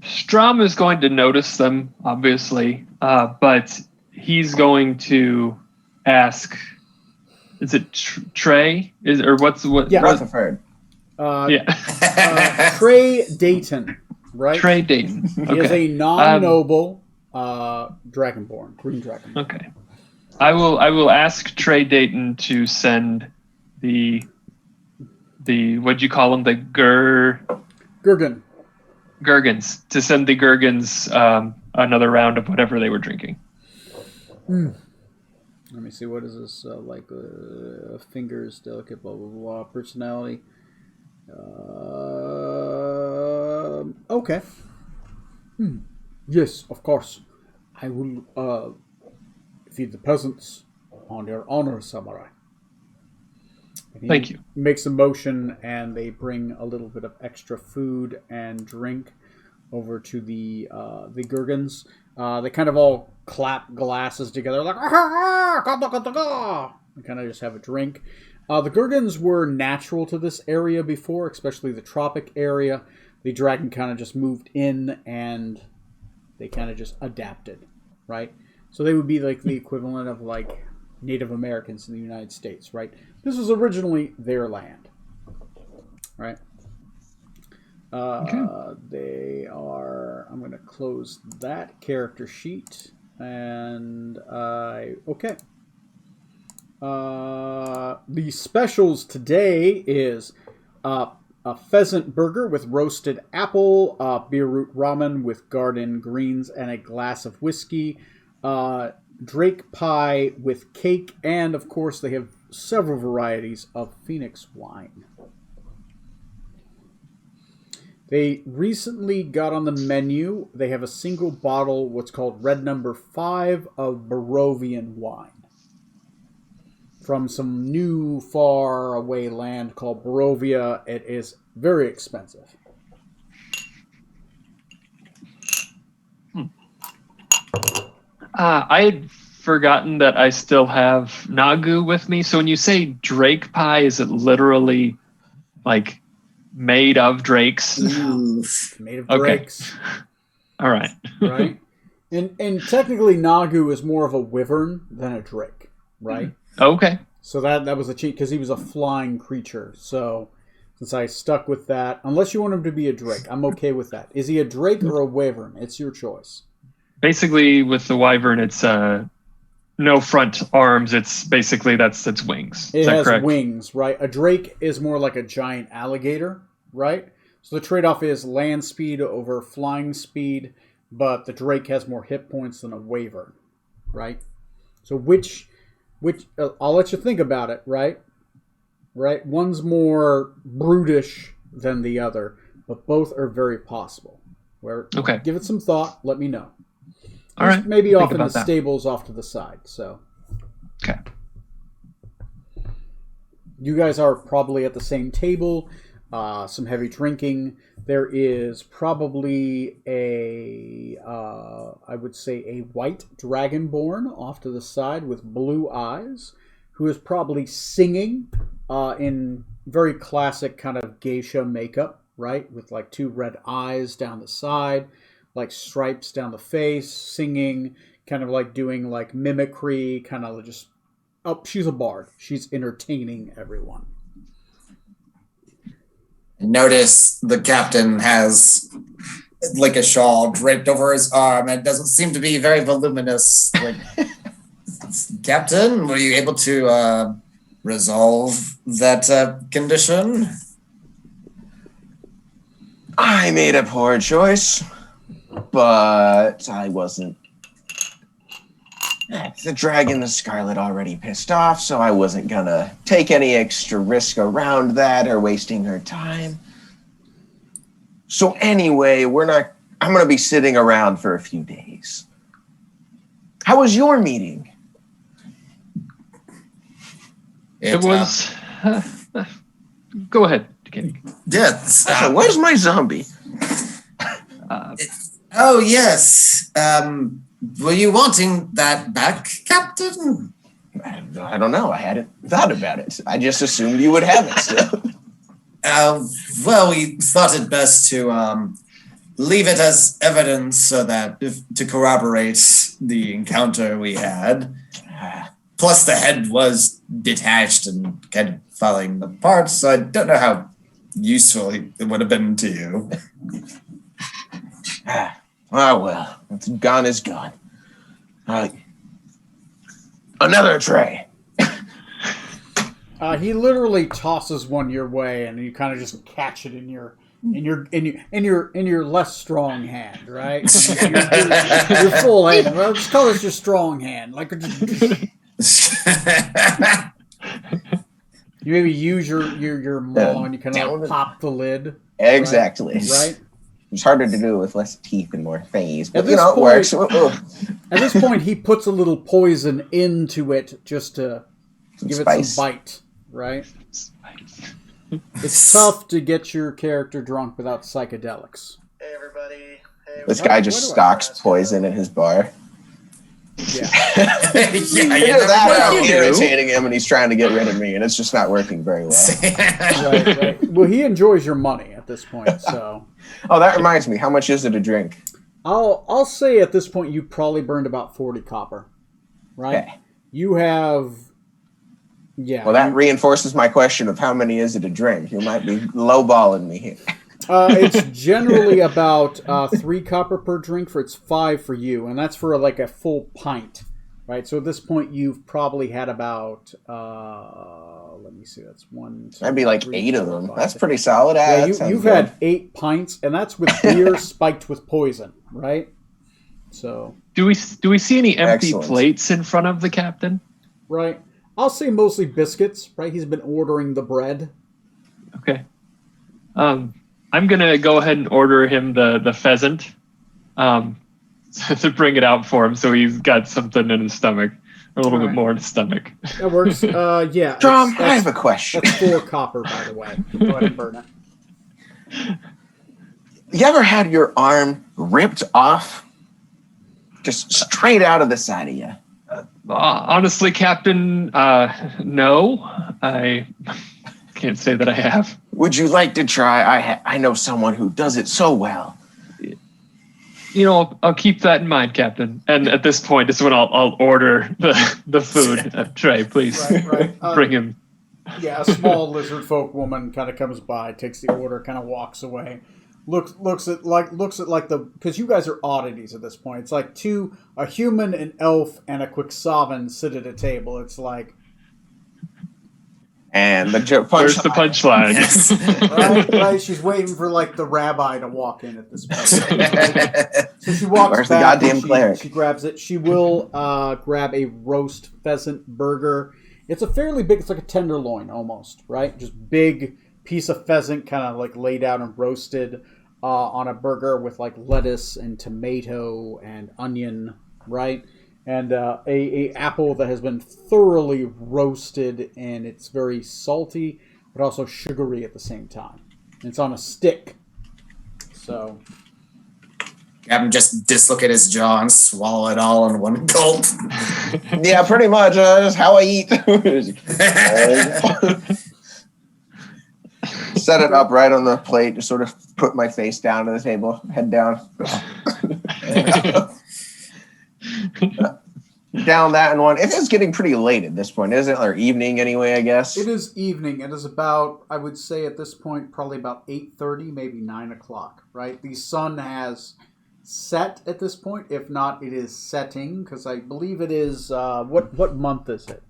Strom is going to notice them, obviously, but he's going to ask, is it Trey? Yeah. Rutherford. Trey Dayton, right? Trey Dayton. Okay. He is a non-noble dragonborn, green dragon. Okay. I will ask Trey Dayton to send the what'd you call them? The Gurgans, to send the Gurgans another round of whatever they were drinking. Let me see, what is this? Fingers, delicate, blah, blah, blah, personality. Okay. Yes, of course. I will feed the peasants on your honor, samurai. Thank you. Makes a motion, and they bring a little bit of extra food and drink over to the Gurgans. They kind of all clap glasses together, like, and kind of just have a drink. The Gurgans were natural to this area before, especially the tropic area. The dragon kind of just moved in, and they kind of just adapted, right? So they would be like the equivalent of like Native Americans in the United States, right? This was originally their land, right? Okay. They are... I'm going to close that character sheet. And okay. The specials today is a pheasant burger with roasted apple, beer root ramen with garden greens, and a glass of whiskey. Drake pie with cake, and of course they have several varieties of Phoenix wine. They recently got on the menu. They have a single bottle, what's called Red Number 5 of Barovian wine. From some new, far away land called Barovia. It is very expensive. I had forgotten that I still have Nagu with me. So when you say Drake pie, is it literally like made of drakes? Made of drakes. All right. Right? And technically Nagu is more of a wyvern than a drake, right? Okay. So that was a cheat because he was a flying creature. So since I stuck with that, unless you want him to be a drake, I'm okay with that. Is he a drake or a wyvern? It's your choice. Basically, with the wyvern, it's no front arms. It's basically that's its wings. It has correct? wings, right? A drake is more like a giant alligator, right? So the trade-off is land speed over flying speed. but the Drake has more hit points than a Wyvern, right? So which I'll let you think about it, right? Right? One's more brutish than the other, but both are very possible. Okay. Give it some thought. Let me know. All right. Maybe off in the that. stables off to the side. So. Okay. You guys are probably at the same table. Some heavy drinking. There is probably I would say a white dragonborn off to the side with blue eyes, who is probably singing in very classic kind of geisha makeup, right? With like 2 red eyes down the side, like stripes down the face, singing, kind of like doing like mimicry, kind of just... Oh, she's a bard. She's entertaining everyone. Notice the captain has like a shawl draped over his arm and it doesn't seem to be very voluminous. Like, Captain, were you able to resolve that condition? I made a poor choice, but I wasn't. The dragon, the Scarlet, already pissed off, so I wasn't gonna take any extra risk around that or wasting her time. So anyway, I'm gonna be sitting around for a few days. How was your meeting? It was... go ahead, Kenny. Yes. Where's my zombie? Oh, yes. Were you wanting that back, Captain? I don't know. I hadn't thought about it. I just assumed you would have it still. Well, we thought it best to leave it as evidence so that to corroborate the encounter we had. Plus, the head was detached and kind of falling apart, so I don't know how useful it would have been to you. Well, what's gone is gone. Another tray. He literally tosses one your way, and you kind of just catch it in your less strong hand, right? your full hand. Well, just call this your strong hand. Like you maybe use your maw and you kind of pop the lid. Exactly. Right. It's harder to do with less teeth and more fangs, but it works. At this point, he puts a little poison into it just to give it some bite, right? It's tough to get your character drunk without psychedelics. Hey, everybody. Hey, this guy just stocks poison in his bar. Yeah. I'm irritating him, and he's trying to get rid of me, and it's just not working very well. Right. Well, he enjoys your money at this point, so... Oh, that reminds me. How much is it a drink? I'll say at this point you probably burned about 40 copper, right? Okay. You have, Well, that reinforces my question of how many is it a drink. You might be lowballing me here. It's generally about 3 copper per drink. It's 5 for you, and that's for like a full pint, right? So at this point you've probably had about let me see, that's 1, 2, that'd be like 3, 8 of 4, them. 5, That's 6. pretty solid. Yeah, you've had 8 pints, and that's with beer spiked with poison, right? So Do we see any empty Excellent. plates in front of the captain? right, I'll say mostly biscuits, right? He's been ordering the bread. Okay. I'm gonna go ahead and order him the pheasant, to bring it out for him, so he's got something in his stomach, a little bit more in his stomach. That works. Yeah. Tom, I have a question. That's 4 copper, by the way. Go ahead and burn it. You ever had your arm ripped off? Just straight out of the side of you? Honestly, Captain, no. I can't say that I have. Would you like to try? I know someone who does it so well. I'll keep that in mind, Captain. And at this point is when I'll order the food. Trey, please Right. bring him. Yeah, a small lizard folk woman kind of comes by, takes the order, kind of walks away. Looks at because you guys are oddities at this point. It's like a human, an elf, and a Quixavan sit at a table. It's like, And the Where's the punchline. punchline? Right. She's waiting for like the rabbi to walk in at this point. So she walks Where's the back. goddamn cleric? She grabs it. She will grab a roast pheasant burger. It's a fairly big. It's like a tenderloin almost, right? Just big piece of pheasant, kind of like laid out and roasted on a burger with like lettuce and tomato and onion, right? And a apple that has been thoroughly roasted, and it's very salty, but also sugary at the same time. And it's on a stick. So Captain just dislocate his jaw and swallow it all in one gulp. Yeah, pretty much. That's how I eat. Set it up right on the plate, just sort of put my face down to the table, head down. Down that and one. It is getting pretty late at this point, isn't it? Or evening anyway, I guess. it is evening. It is about, I would say at this point, probably about 8:30, maybe 9 o'clock, right? The sun has set at this point. If not, it is setting, because I believe it is, what month is it?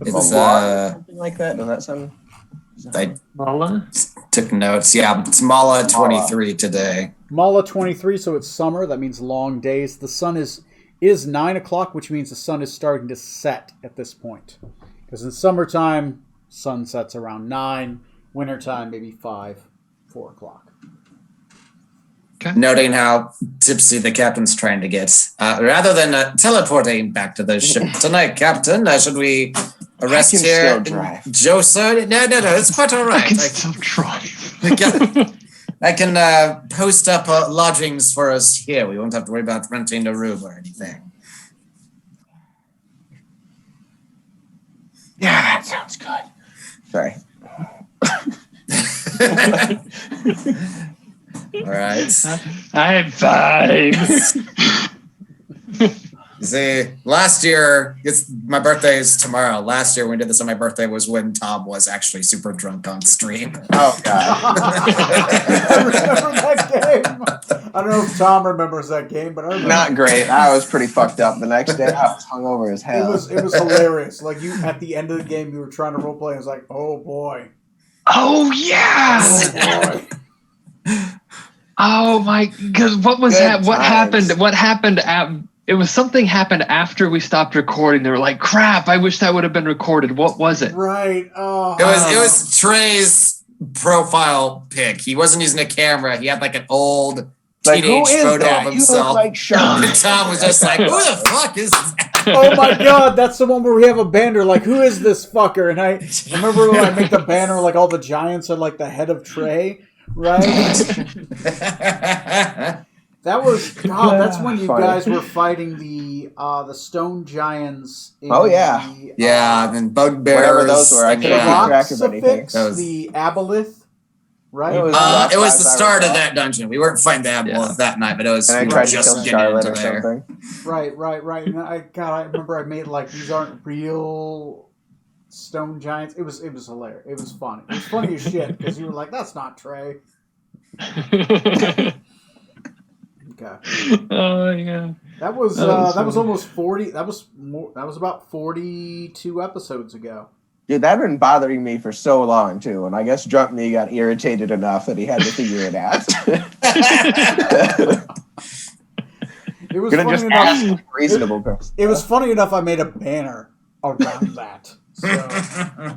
It's something like that. Does that sound? I Mala? took notes. Yeah, it's Mala 23 today. Mala 23, so it's summer. That means long days. The sun is 9 o'clock, which means the sun is starting to set at this point. Because in summertime, sun sets around 9. Wintertime, maybe 5, 4 o'clock. Okay. Noting how tipsy the captain's trying to get. Rather than teleporting back to the ship tonight, Captain, should we rest I can here? still drive. Joso? No, it's quite all right. I can still drive. I can post up lodgings for us here. We won't have to worry about renting a room or anything. Yeah, that sounds good. Sorry. All right. High fives. See, last year, my birthday is tomorrow. Last year when we did this on my birthday was when Tom was actually super drunk on stream. Oh, God. I remember that game. I don't know if Tom remembers that game, but I remember. Not great. I was pretty fucked up. The next day, I was hungover as hell. It was hilarious. Like, you at the end of the game, you were trying to roleplay. I was like, oh boy. Oh, yeah. Oh boy. Oh, my. Because what was Good what times. happened? What happened it was something happened after we stopped recording. They were like, crap, I wish that would have been recorded. What was it? Right. Oh. It was Trey's profile pic. He wasn't using a camera. He had like an old Like, who teenage is photo that? of You look himself. like Sean. And Tom was just like, who the fuck is that? Oh my god, that's the one where we have a banner like, who is this fucker? And I remember when I make the banner like all the giants are like the head of Trey, right? That was that's when you Funny. guys were fighting the stone giants. In Oh, yeah. the, Yeah, and bugbears. Whatever those were, I and, can't the keep yeah. track of anything. Roxifix, That was- the aboleth, right? It was- It was the Last start I of recall. that dungeon. We weren't fighting the Aboleth that night, but it was And I we were tried to just kill getting Scarlet into or there. something. Right. And I remember I made like these aren't real stone giants. It was hilarious. It was funny. It was funny as shit because you were like, that's not Trey. Okay. Oh, yeah. That was That was almost 40. That was about 42 episodes ago. Dude, that had been bothering me for so long, too. And I guess Drunk Me got irritated enough that he had to figure it out. It was Gonna funny just enough. ask a reasonable person. It was funny enough. I made a banner around that. So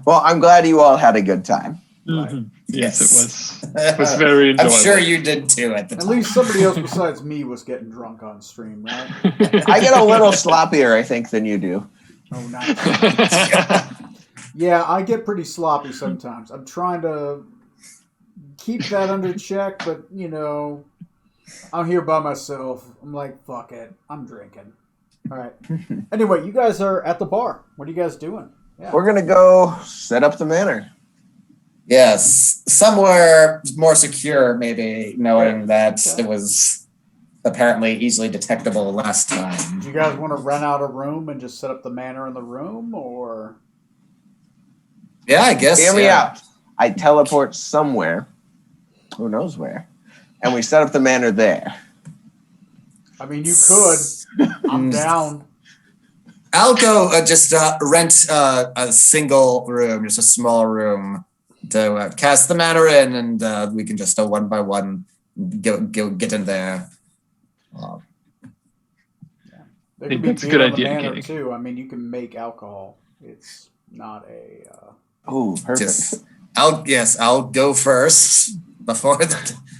Well, I'm glad you all had a good time. Mhm. Yes, Yes. it was very I'm enjoyable. sure you did too at the at time. least somebody else besides me was getting drunk on stream, right? I get a little sloppier, I think, than you do. Oh, nice. Yeah, I get pretty sloppy sometimes. I'm trying to keep that under check, but I'm here by myself. I'm like, fuck it. I'm drinking. All right. Anyway, you guys are at the bar. What are you guys doing? Yeah. We're going to go set up the manor. Yes, somewhere more secure, maybe, knowing that Okay. it was apparently easily detectable last time. Do you guys want to rent out a room and just set up the manor in the room, or? Yeah, I guess. Hear me yeah. out. I teleport somewhere, who knows where, and we set up the manor there. I mean, you could. I'm down. I'll go just rent a single room, just a small room, to cast the mana in, and we can just one by one go get in there. There think could be that's a beer good on the idea, manor Kenny. too. I mean, you can make alcohol. It's not a. Oh, perfect. I'll go first before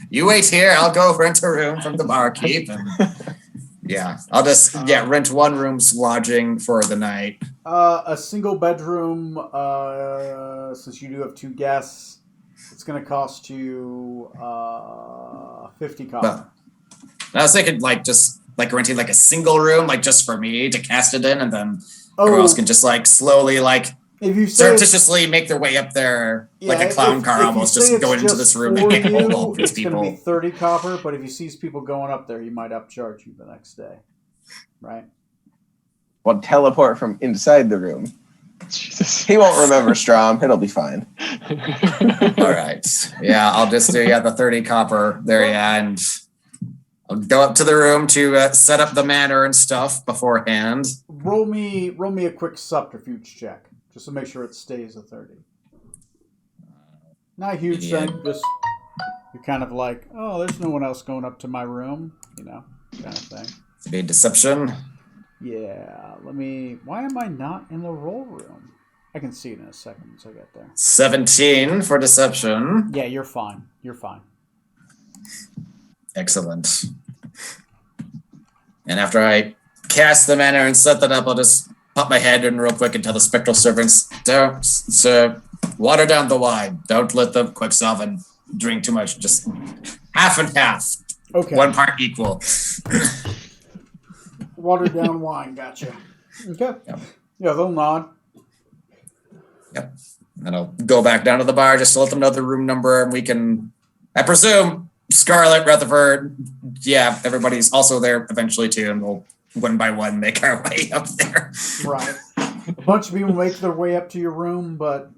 you wait here. I'll go rent a room from the barkeep, and I'll just rent one room's lodging for the night. A single bedroom. Since you do have 2 guests, it's going to cost you 50 copper. I was thinking just renting a single room, just for me to cast it in, and then everyone else can just slowly if you surreptitiously make their way up there like a clown car, almost just going into this room and hold all these people. It's going to be 30 copper, but if you see people going up there, he might upcharge you the next day, right? Well, teleport from inside the room. Jesus. He won't remember Strom. It'll be fine. All right. Yeah, I'll just do the 30 copper there, and I'll go up to the room to set up the manor and stuff beforehand. Roll me a quick subterfuge check, just to make sure it stays a 30. Not a huge thing, just you're kind of there's no one else going up to my room, kind of thing. Be deception. Yeah, why am I not in the roll room? I can see it in a second once I get there. 17 for deception. Yeah, you're fine. You're fine. Excellent. And after I cast the manor and set that up, I'll just pop my head in real quick and tell the spectral servants, don't, sir, water down the wine. Don't let the Quicksilver drink too much. Just half and half. Okay. 1 part equal. Watered down wine, gotcha. Okay. Yep. Yeah, they'll nod. Yep. And I'll go back down to the bar just to let them know the room number, and we can, I presume, Scarlet, Rutherford, everybody's also there eventually too, and we'll one by one make our way up there. Right. A bunch of people make their way up to your room, but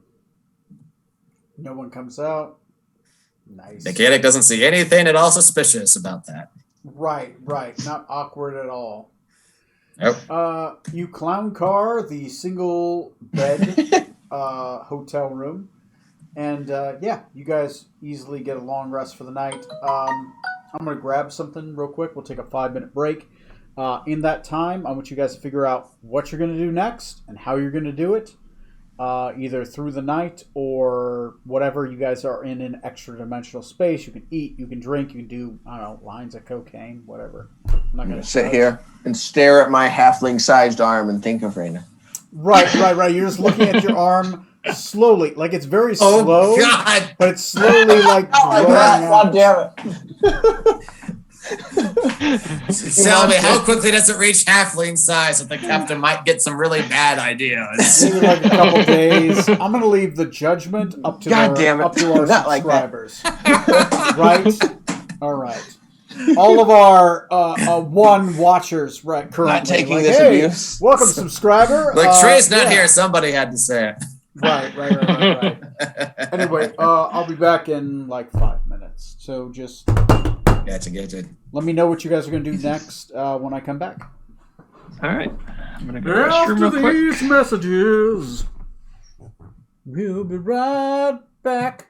no one comes out. Nice. Mechanic doesn't see anything at all suspicious about that. Right. Not awkward at all. Nope. You clown car the single bed hotel room, and you guys easily get a long rest for the night. I'm going to grab something real quick. We'll take a 5-minute break. In that time, I want you guys to figure out what you're going to do next and how you're going to do it, either through the night or whatever. You guys are in an extra dimensional space. You can eat, you can drink, you can do, lines of cocaine, whatever. I'm not going to sit here and stare at my halfling-sized arm and think of Raina. Right. You're just looking at your arm slowly, it's very slow. Oh God! But it's slowly growing God damn it! Tell me, how quickly does it reach halfling size that the captain might get some really bad ideas? Maybe a couple days. I'm going to leave the judgment up to our subscribers. Right? All right. All of our one watchers currently. Not taking this abuse. Welcome, subscriber. Trey's not here. Somebody had to say it. Right. Anyway, I'll be back in 5 minutes. So just... Gotcha. Let me know what you guys are going to do next when I come back. All right. I'm going to go to the restroom real quick. After these messages, we'll be right back.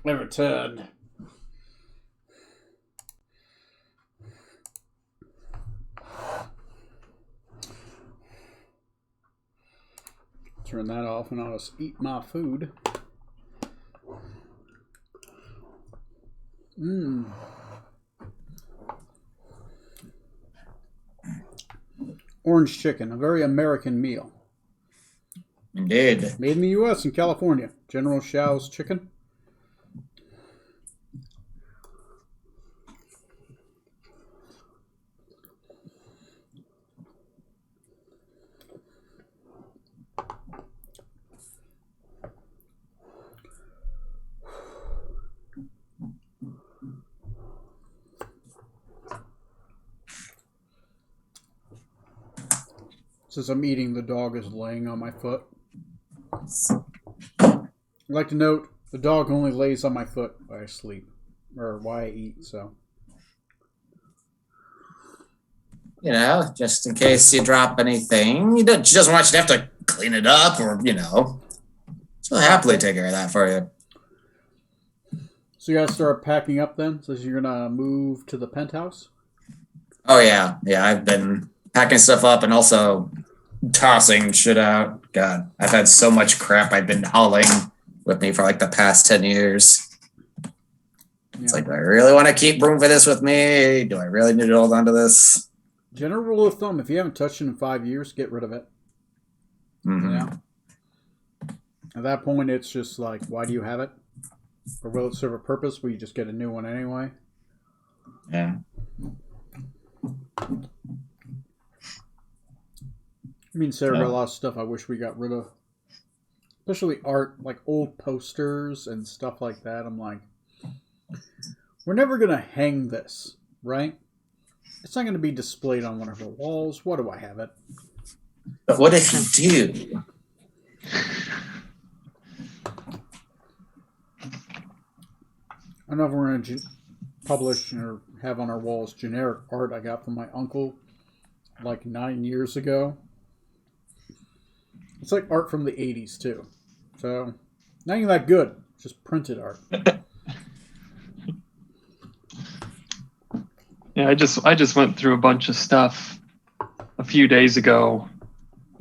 Never turned. Turn that off and I'll just eat my food. Orange chicken, a very American meal. Indeed. Made in the U.S. in California. General Tso's chicken. Since I'm eating, the dog is laying on my foot. I'd like to note, the dog only lays on my foot while I sleep. Or while I eat, so. You know, just in case you drop anything. She doesn't want you to have to clean it up or, you know. She'll happily take care of that for you. So you guys start packing up then? So you're going to move to the penthouse? Oh, yeah. Yeah, I've been packing stuff up and also tossing shit out. God, I've had so much crap I've been hauling with me for like the past 10 years. Yeah. It's like, do I really want to keep room for this with me? Do I really need to hold on to this? General rule of thumb, if you haven't touched it in 5 years, get rid of it. Mm-hmm. You know? At that point, it's just like, why do you have it? Or will it serve a purpose? Will you just get a new one anyway? Yeah. I mean, Sarah got a lot of stuff I wish we got rid of. Especially art, like old posters and stuff like that. I'm like, we're never going to hang this, right? It's not going to be displayed on one of our walls. What do I have it? But what if you do? I don't know if we're going to publish or have on our walls generic art I got from my uncle like 9 years ago. It's like art from the 80s, too. So, not even that good. Just printed art. Yeah, I just went through a bunch of stuff a few days ago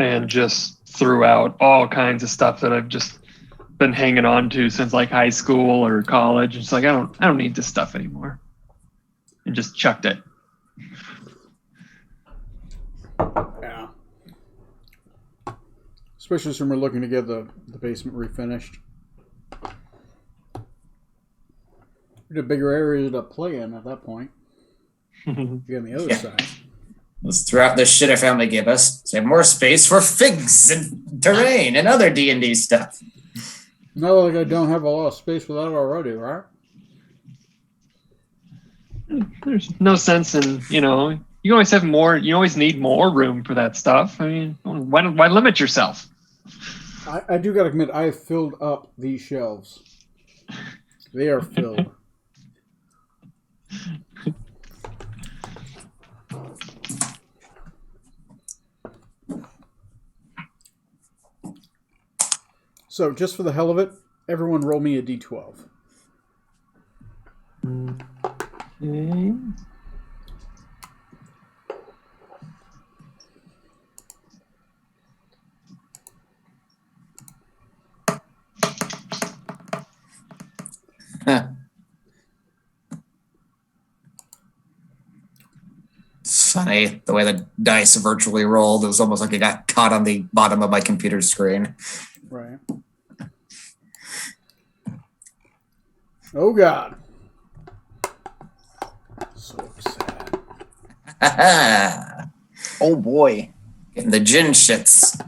and just threw out all kinds of stuff that I've just been hanging on to since like high school or college. It's like I don't need this stuff anymore. And just chucked it. Yeah. Especially when we're looking to get the basement refinished. We need a bigger area to play in at that point. Be on the other side. Let's throw out the shit our family gave us. Save more space for figs and terrain and other D&D stuff. Not like I don't have a lot of space for that already, right? There's no sense in, you always have more, you always need more room for that stuff. I mean, why limit yourself? I do got to admit, I have filled up these shelves. They are filled. So, just for the hell of it, everyone roll me a d12. Okay. It's funny the way the dice virtually rolled. It was almost like it got caught on the bottom of my computer screen. Right. Oh, God. So sad. Oh, boy. Getting the gin shits.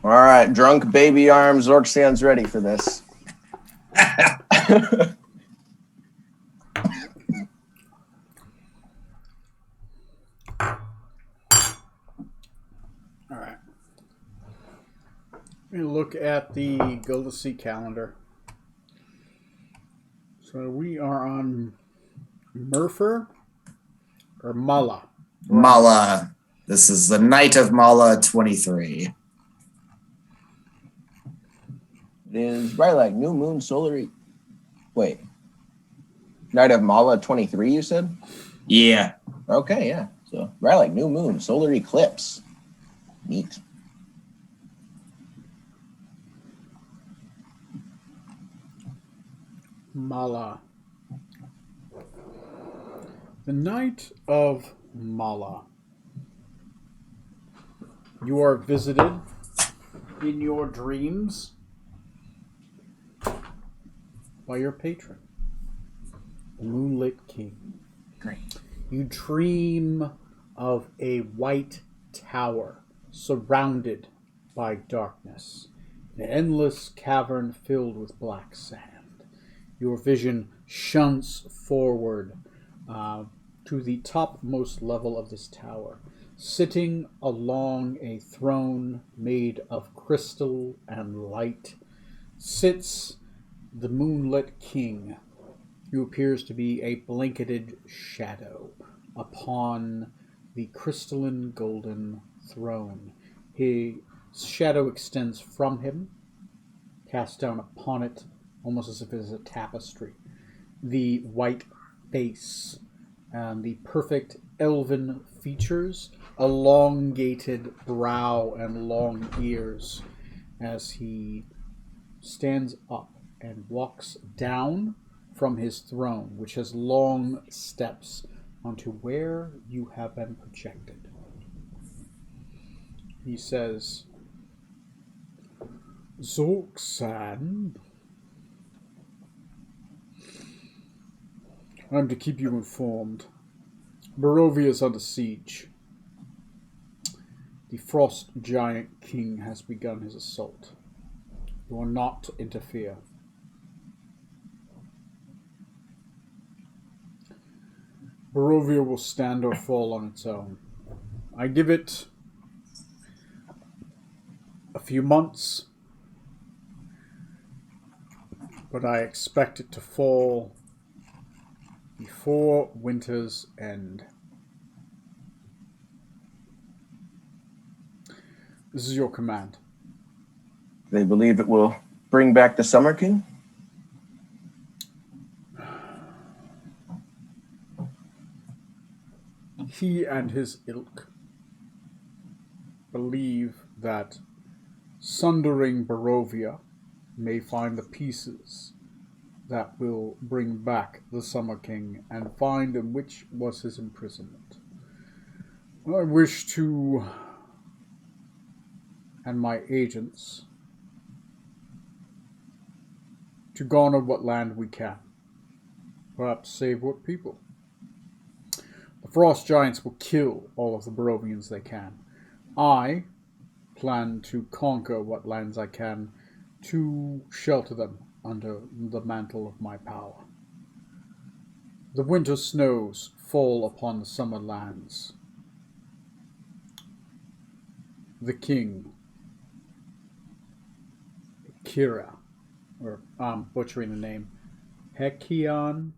All right, drunk baby arms. Zorxian's ready for this. All right. Let me look at the Go to See calendar. So we are on Murfer or Mala. Mala. This is the night of Mala 23. It is Rylag, New Moon, Solar. Wait. Night of Mala 23, you said? Yeah. Okay, yeah. So Rylag, New Moon, Solar Eclipse. Neat. Mala. The night of Mala. You are visited in your dreams by your patron, the Moonlit King. Great. You dream of a white tower surrounded by darkness, an endless cavern filled with black sand. Your vision shunts forward to the topmost level of this tower. Sitting along a throne made of crystal and light sits the Moonlit King, who appears to be a blanketed shadow upon the crystalline golden throne. His shadow extends from him, cast down upon it, almost as if it is a tapestry. The white face and the perfect elven features, elongated brow and long ears, as he stands up and walks down from his throne, which has long steps onto where you have been projected. He says, Zorksan, I'm to keep you informed. Barovia is under siege. The Frost Giant King has begun his assault. You are not to interfere. Barovia will stand or fall on its own. I give it a few months, but I expect it to fall before winter's end. This is your command. They believe it will bring back the Summer King? He and his ilk believe that sundering Barovia may find the pieces that will bring back the Summer King and find in which was his imprisonment. I wish to, and my agents, to garner what land we can. Perhaps save what people. The Frost Giants will kill all of the Barovians they can. I plan to conquer what lands I can to shelter them under the mantle of my power. The winter snows fall upon the summer lands. The king, Kira, or I'm butchering the name, Hekion.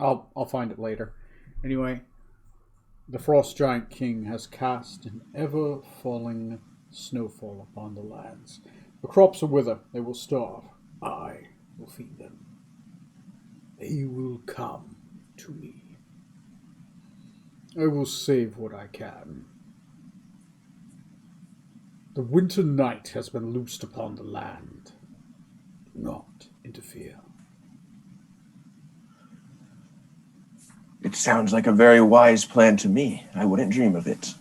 I'll find it later. Anyway, the Frost Giant King has cast an ever-falling snowfall upon the lands. The crops will wither, they will starve. I will feed them. They will come to me. I will save what I can. The winter night has been loosed upon the land. Do not interfere. It sounds like a very wise plan to me. I wouldn't dream of it.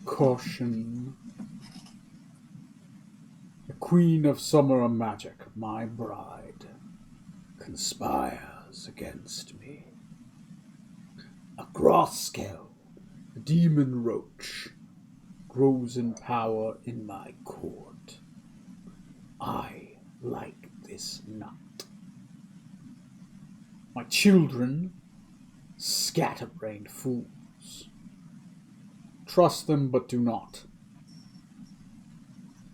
Caution. The Queen of Summer and Magic, my bride, conspires against me. A Groskel, a demon roach, grows in power in my court. I like this nut. My children, scatterbrained fools. Trust them, but do not.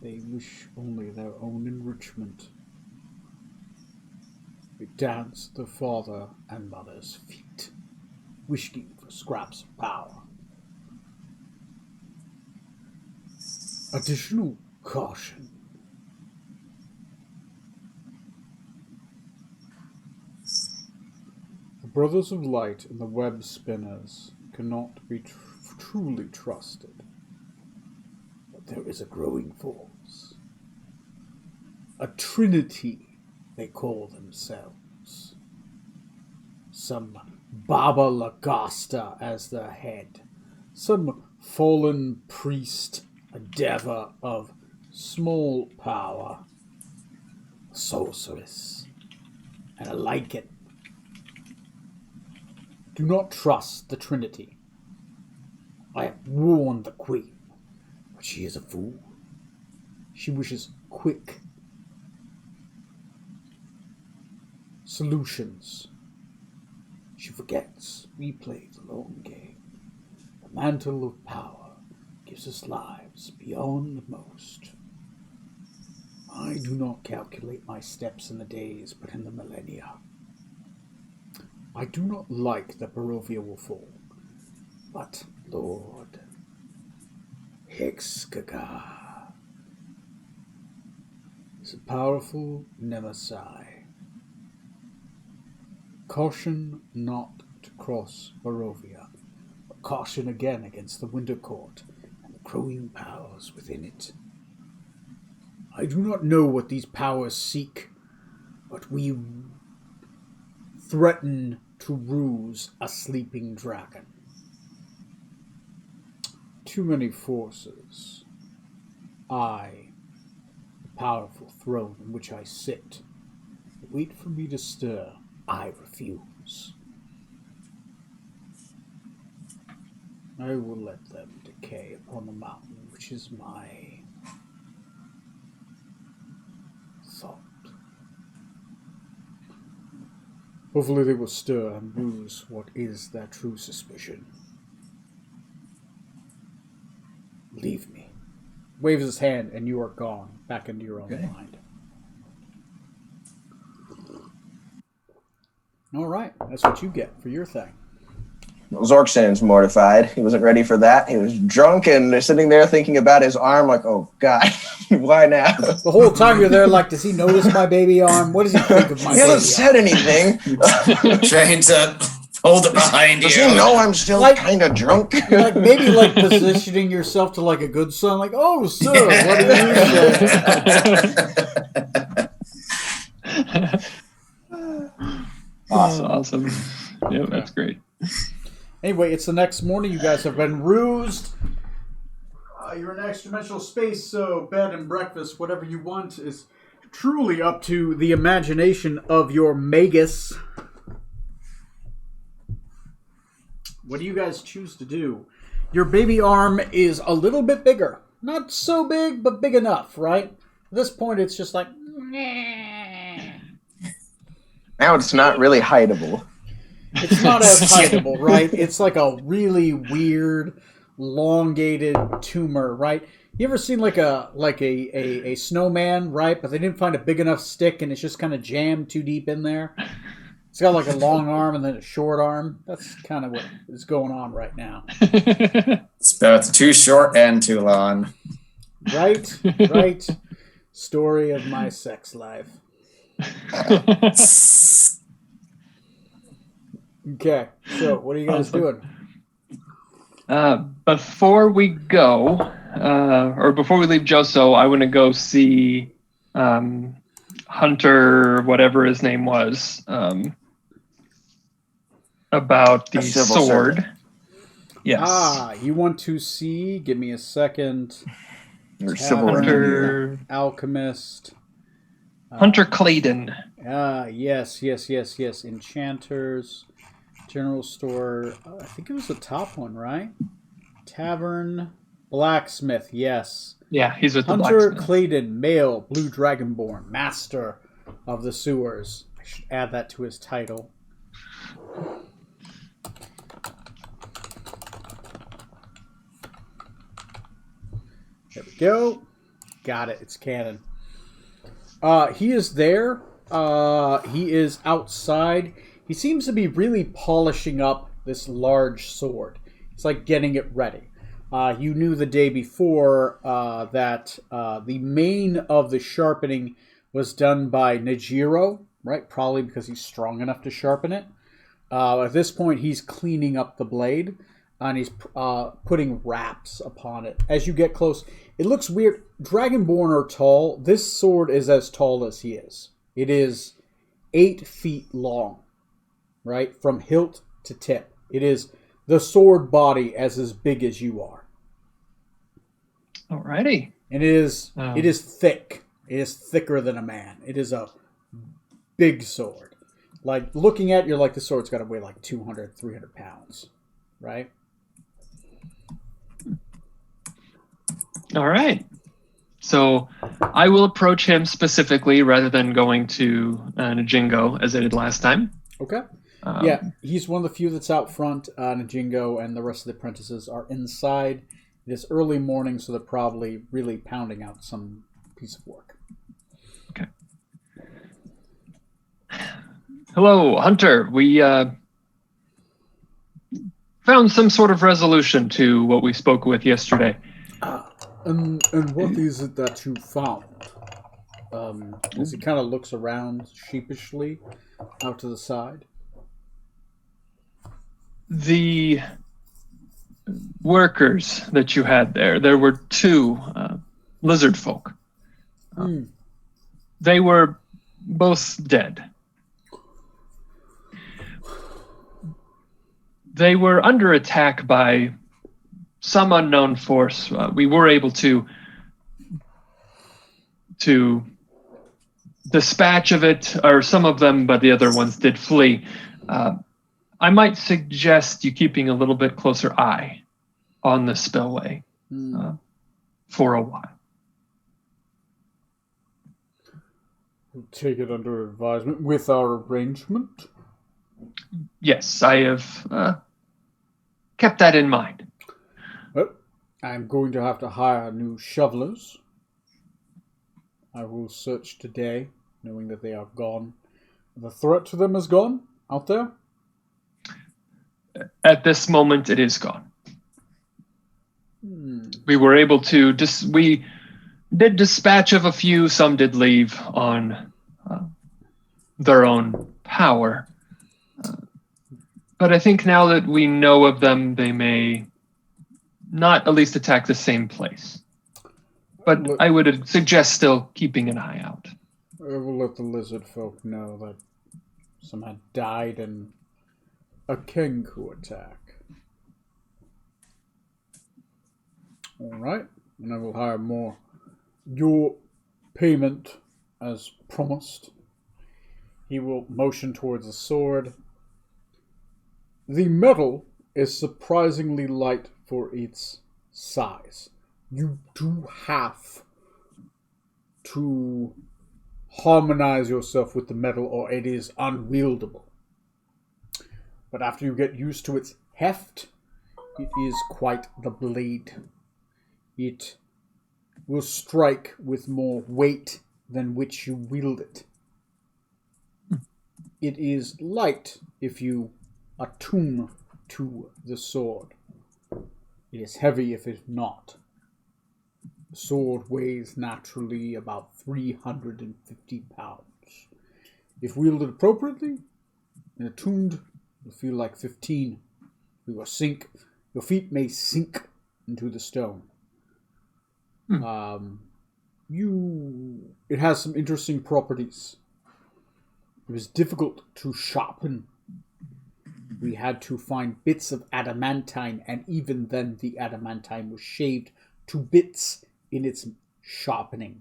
They wish only their own enrichment. They dance at their father and mother's feet, wishing for scraps of power. Additional caution. Brothers of Light and the web spinners cannot be truly trusted. But there is a growing force. A trinity, they call themselves. Some Baba Lagasta as their head. Some fallen priest, a deva of small power. A sorceress. And a lichen. Do not trust the Trinity. I have warned the Queen, but she is a fool. She wishes quick solutions. She forgets we play the long game. The mantle of power gives us lives beyond most. I do not calculate my steps in the days, but in the millennia. I do not like that Barovia will fall, but Lord Hexgaga is a powerful nemesis. Caution not to cross Barovia, but caution again against the Winter Court and the crowing powers within it. I do not know what these powers seek, but we threaten to ruse a sleeping dragon. Too many forces. I, the powerful throne in which I sit, wait for me to stir. I refuse. I will let them decay upon the mountain, which is my thought. Hopefully they will stir and lose what is their true suspicion. Leave me. Waves his hand, and you are gone, back into your own mind. All right, that's what you get for your thing. Zorksan's mortified. He wasn't ready for that. He was drunk and sitting there thinking about his arm like, oh, God, why now? The whole time you're there like, does he notice my baby arm? What does he think of my baby arm? He hasn't said anything. Trying to hold it behind you. Does he know I'm still kind of drunk? Like maybe like positioning yourself to like a good son, like, oh, sir, what do you say? Awesome. Yeah, that's great. Anyway, it's the next morning. You guys have been rused. You're in extra-dimensional space, so bed and breakfast, whatever you want, is truly up to the imagination of your magus. What do you guys choose to do? Your baby arm is a little bit bigger. Not so big, but big enough, right? At this point, it's just like... Now it's not really hideable. It's not as hideable, right? It's like a really weird, elongated tumor, right? You ever seen like a snowman, right? But they didn't find a big enough stick, and it's just kind of jammed too deep in there. It's got like a long arm and then a short arm. That's kind of what is going on right now. It's both too short and too long. Right, right. Story of my sex life. Okay, so what are you guys doing? Before we go, or before we leave Joso, I want to go see Hunter, whatever his name was, about the sword. Servant. Yes. You want to see? Give me a second. Your civil Hunter, Alchemist. Hunter Clayton. Yes. Enchanters. General store. I think it was the top one, right? Tavern. Blacksmith, yes. Yeah, he's with the Hunter blacksmith. Clayton, male, blue dragonborn, master of the sewers. I should add that to his title. There we go. Got it. It's canon. He is there. He is outside. He seems to be really polishing up this large sword. It's like getting it ready. You knew the day before that the main of the sharpening was done by Nejiro, right? Probably because he's strong enough to sharpen it. At this point, he's cleaning up the blade, and he's putting wraps upon it. As you get close, it looks weird. Dragonborn are tall. This sword is as tall as he is. It is 8 feet long, right? From hilt to tip. It is the sword body as big as you are. Alrighty. And it is thick. It is thicker than a man. It is a big sword. Like, looking at it, you're like, the sword's got to weigh like 200, 300 pounds, right? All right. So I will approach him specifically rather than going to Najingo as I did last time. Okay. Yeah, he's one of the few that's out front. Najingo and the rest of the apprentices are inside. It is early morning, so they're probably really pounding out some piece of work. Okay. Hello, Hunter. We found some sort of resolution to what we spoke with yesterday. And what is it that you found? As he kind of looks around sheepishly out to the side. The workers that you had there were 2 lizard folk. They were both dead. They were under attack by some unknown force. We were able to dispatch of it, or some of them, but the other ones did flee. I might suggest you keeping a little bit closer eye on the spillway for a while. We'll take it under advisement with our arrangement. Yes, I have kept that in mind. Well, I'm going to have to hire new shovelers. I will search today, knowing that they are gone. The threat to them is gone out there? At this moment, it is gone. We were able to... we did dispatch of a few. Some did leave on their own power. But I think now that we know of them, they may not at least attack the same place. But I would suggest still keeping an eye out. I will let the lizard folk know that some had died in a Kenku attack. Alright, and I will hire more. Your payment, as promised. He will motion towards the sword. The metal is surprisingly light for its size. You do have to harmonize yourself with the metal or it is unwieldable. But after you get used to its heft, it is quite the blade. It will strike with more weight than which you wield it. It is light if you attune to the sword. It is heavy if it's not. The sword weighs naturally about 350 pounds. If wielded appropriately and attuned, you'll feel like 15. You will sink. Your feet may sink into the stone. It has some interesting properties. It was difficult to sharpen. We had to find bits of adamantine, and even then the adamantine was shaved to bits in its sharpening.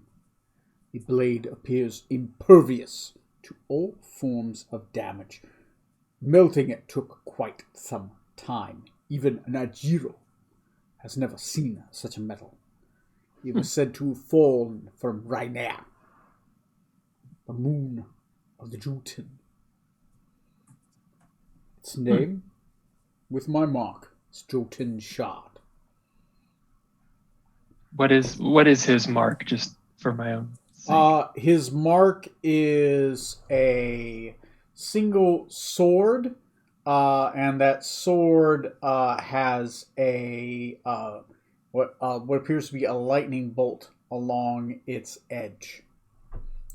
The blade appears impervious to all forms of damage. Melting it took quite some time. Even Najiro has never seen such a metal. It was said to have fallen from Rainer, the moon of the Jotun. Its name, with my mark, is Jotun Shard. What is his mark, just for my own sake? His mark is a single sword, and that sword has a what appears to be a lightning bolt along its edge.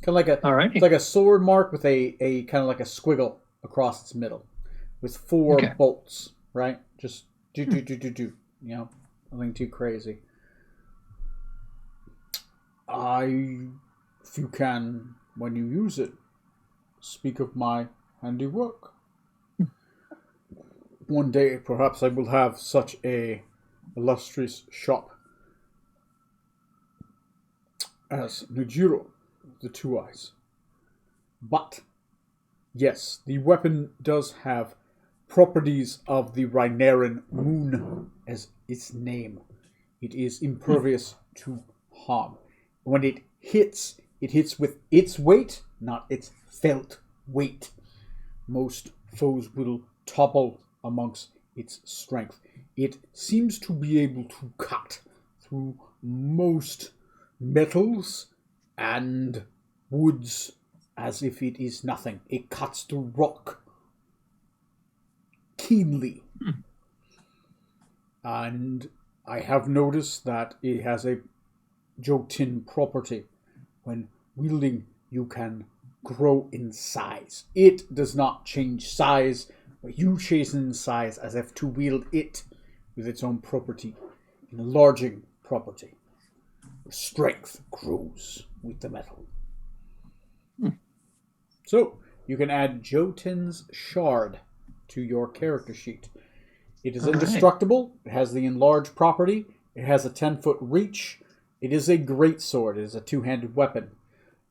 Kind of like a, Alrighty. it's like a sword mark with a kind of like a squiggle across its middle. with 4 Okay. bolts, right? Just do. Nothing too crazy. If you can, when you use it, speak of my handiwork. One day, perhaps I will have such a illustrious shop as Nujiro, the Two Eyes. But, yes, the weapon does have properties of the Rhineran moon as its name. It is impervious to harm. When it hits with its weight, not its felt weight. Most foes will topple amongst its strength. It seems to be able to cut through most metals and woods as if it is nothing. It cuts the rock keenly. And I have noticed that it has a Jotun property. When wielding, you can grow in size. It does not change size, but you change in size as if to wield it with its own property, enlarging property. Strength grows with the metal. So, you can add Jotun's Shard to your character sheet. It is indestructible. It has the enlarged property. It has a 10-foot reach. It is a great sword. It is a 2-handed weapon.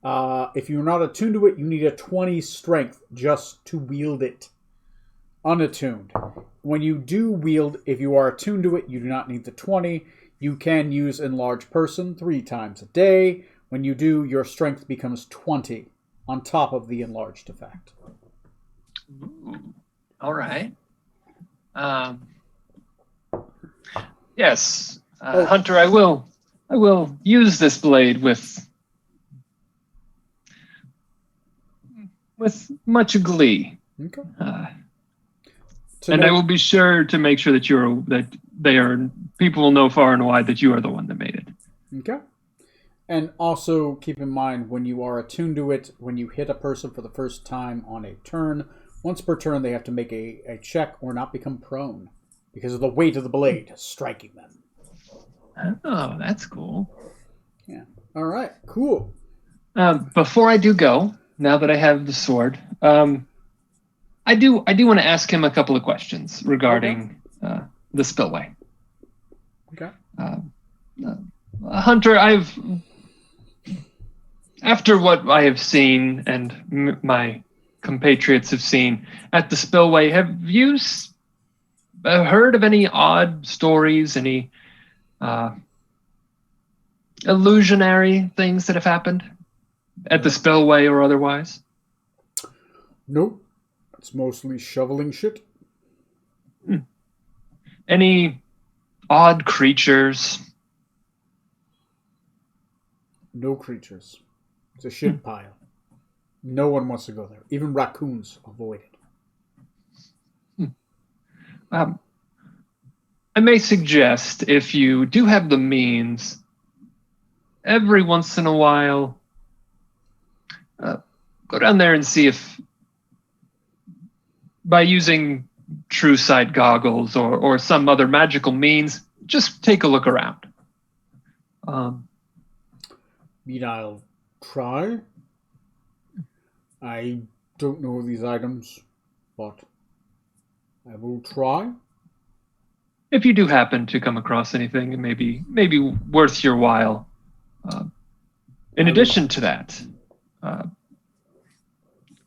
If you're not attuned to it, you need a 20 strength just to wield it. Unattuned. When you do wield, if you are attuned to it, you do not need the 20. You can use Enlarged Person 3 times a day. When you do, your strength becomes 20 on top of the enlarged effect. Ooh, all right. Yes, Hunter, I will use this blade with much glee. Okay. And I will be sure to make sure that people will know far and wide that you are the one that made it. Okay. And also keep in mind, when you are attuned to it, when you hit a person for the first time on a turn, once per turn they have to make a check or not become prone because of the weight of the blade striking them. Oh, that's cool. Yeah. All right. Cool. Before I do go, now that I have the sword, I do want to ask him a couple of questions regarding the spillway. Okay. Hunter, after what I have seen and my compatriots have seen at the spillway, have you heard of any odd stories, any illusionary things that have happened at the spillway or otherwise? Nope. It's mostly shoveling shit. Any odd creatures? No creatures. It's a shit pile. No one wants to go there. Even raccoons avoid it. I may suggest, if you do have the means, every once in a while, go down there and see if, by using true sight goggles or some other magical means, just take a look around. I'll try. I don't know these items, but I will try. If you do happen to come across anything, it may be worth your while. In addition to that,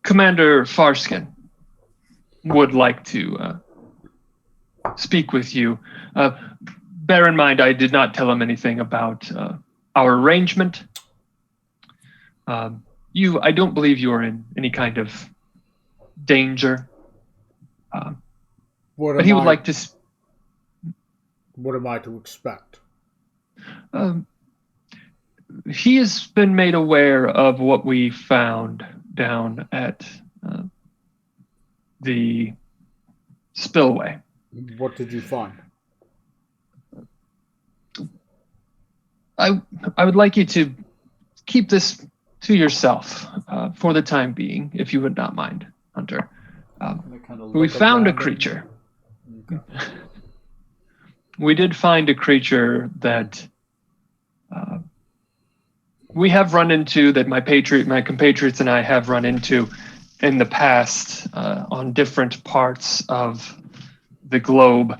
Commander Farskin would like to speak with you. Bear in mind, I did not tell him anything about our arrangement. I don't believe you are in any kind of danger. But he would like to... What am I to expect? He has been made aware of what we found down at the spillway. What did you find? I would like you to keep this to yourself for the time being, if you would not mind, Hunter. They kinda We look found a around it. creature. Okay. We did find a creature that we have run into, that my compatriots and I have run into in the past on different parts of the globe.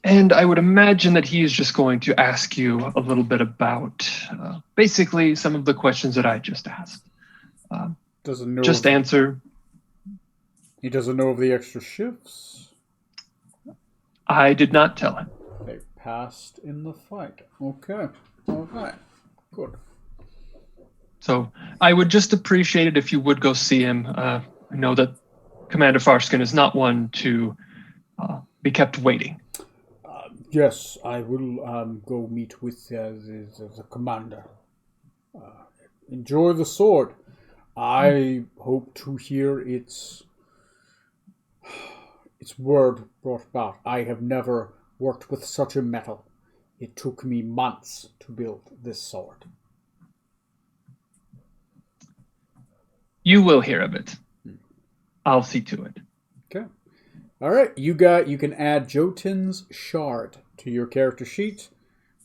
And I would imagine that he is just going to ask you a little bit about basically some of the questions that I just asked. Doesn't know. Just answer. He doesn't know of the extra shifts. I did not tell him. They passed in the fight. Okay. All right. Good. So I would just appreciate it if you would go see him. I know that Commander Farskin is not one to be kept waiting. Yes, I will go meet with the commander. Enjoy the sword. I hope to hear its word brought about. I have never worked with such a metal. It took me months to build this sword. You will hear of it. I'll see to it. Okay. All right. You can add Jotun's shard to your character sheet.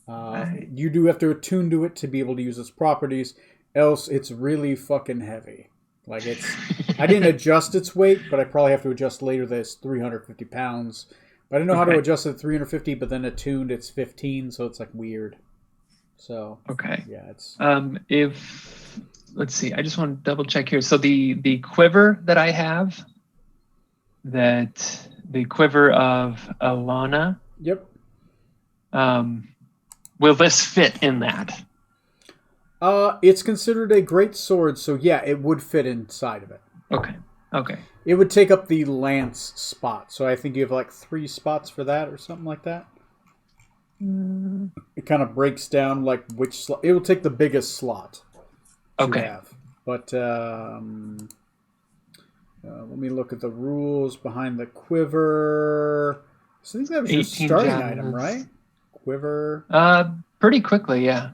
You do have to attune to it to be able to use its properties. Else, it's really fucking heavy. Like I didn't adjust its weight, but I probably have to adjust later that it's 350 pounds. But I didn't know how to adjust it at 350, but then attuned it's 15, so it's like weird. So Okay. yeah, it's Let's see, I just want to double check here. So the quiver that I have, the quiver of Alana, yep. Will this fit in that? It's considered a great sword, so yeah, it would fit inside of it. Okay. It would take up the lance spot, so I think you have like 3 spots for that or something like that. It kind of breaks down like which slot. It will take the biggest slot. Okay. Have. But let me look at the rules behind the quiver. So I think that was your 18 starting javelins. item, right? Quiver. Pretty quickly, yeah.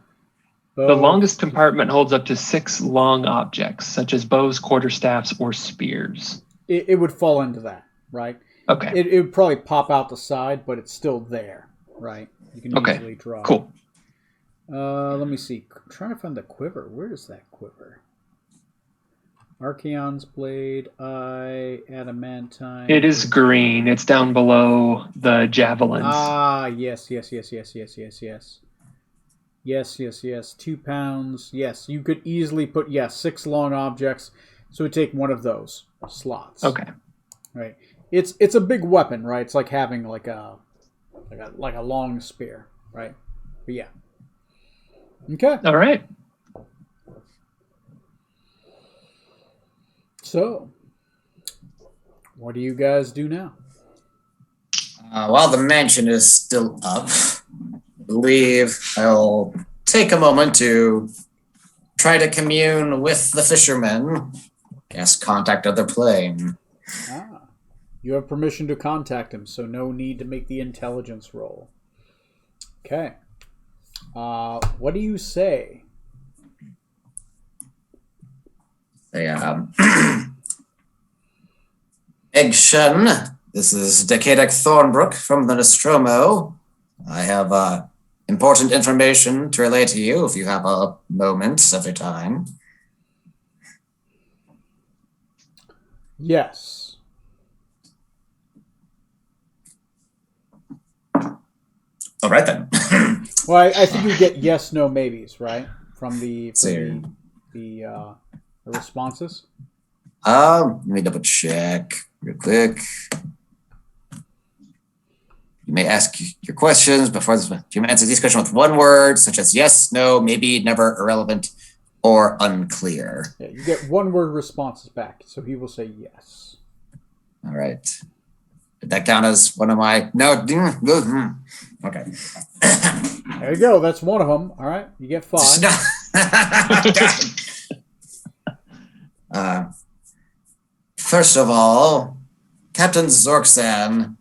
The longest compartment holds up to 6 long objects, such as bows, quarterstaffs, or spears. It would fall into that, right? Okay. It would probably pop out the side, but it's still there, right? You can easily draw. Cool. Let me see. I'm trying to find the quiver. Where is that quiver? Archaon's blade, eye, adamantine. It is green. It's down below the javelins. Ah, yes. Yes. 2 pounds. Yes, you could easily put 6 long objects. So it would take one of those slots. Okay. Right. It's a big weapon, right? It's like having like a long spear, right? But yeah. Okay. All right. So, what do you guys do now? While the mansion is still up, I believe I'll take a moment to try to commune with the fishermen. Guess contact other plane. You have permission to contact him, so no need to make the intelligence roll. Okay. What do you say? Eggshen, this is Decadic Thornbrook from the Nostromo. I have important information to relay to you if you have a moment of your time. Yes. All right then. Well, I think you get yes, no, maybes, right? From the responses. Let me double check real quick. You may ask your questions before this. You may answer these questions with one word, such as yes, no, maybe, never, irrelevant, or unclear. Yeah, you get one word responses back, so he will say yes. All right. Did that count as one of my? No. Okay. There you go. That's one of them. All right. You get 5. First of all, Captain Zorksan,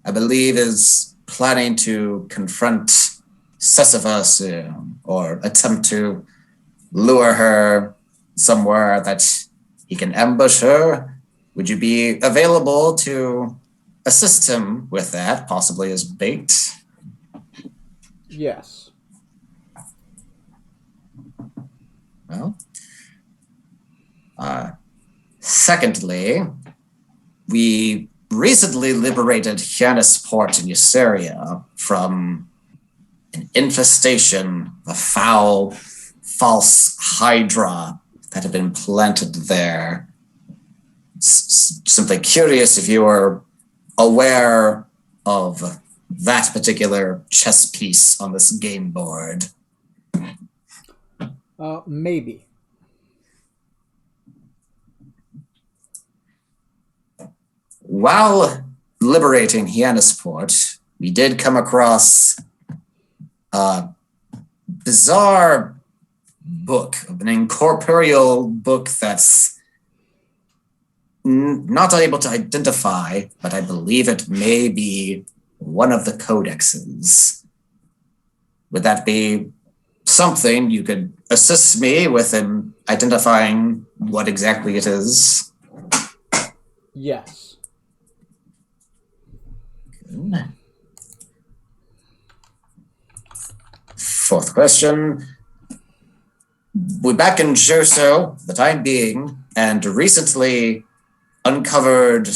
I believe, is planning to confront Sessiva soon, or attempt to lure her somewhere that he can ambush her Would you be available to assist him with that, possibly as bait? Yes. Well, secondly, we recently liberated Hyannisport in Euceria from an infestation of foul, false hydra that had been planted there. Simply curious if you were aware of that particular chess piece on this game board. Maybe. While liberating Hyannisport, we did come across a bizarre book, an incorporeal book that's not able to identify, but I believe it may be one of the codexes. Would that be something you could assist me with in identifying what exactly it is? Yes. Good. Fourth question. We're back in Joso for the time being, and recently uncovered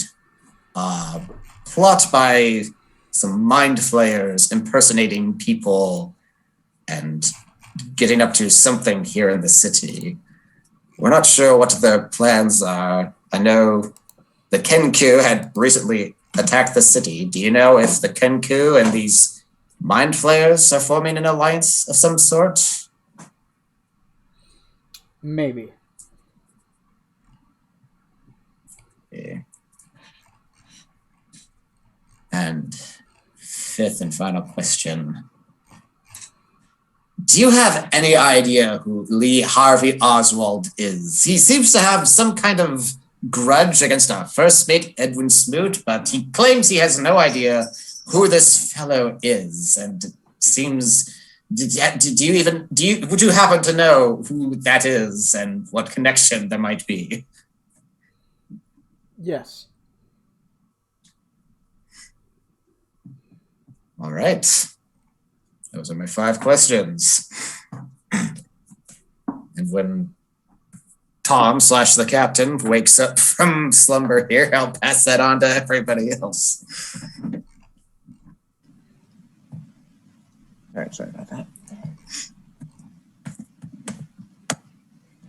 a plot by some Mind Flayers impersonating people and getting up to something here in the city. We're not sure what their plans are. I know the Kenku had recently attacked the city. Do you know if the Kenku and these Mind Flayers are forming an alliance of some sort? Maybe. Okay. And fifth and final question. Do you have any idea who Lee Harvey Oswald is? He seems to have some kind of grudge against our first mate, Edwin Smoot, but he claims he has no idea who this fellow is. And it seems, would you happen to know who that is and what connection there might be? Yes. All right. Those are my 5 questions. And when Tom / the captain wakes up from slumber here, I'll pass that on to everybody else. All right, sorry about that.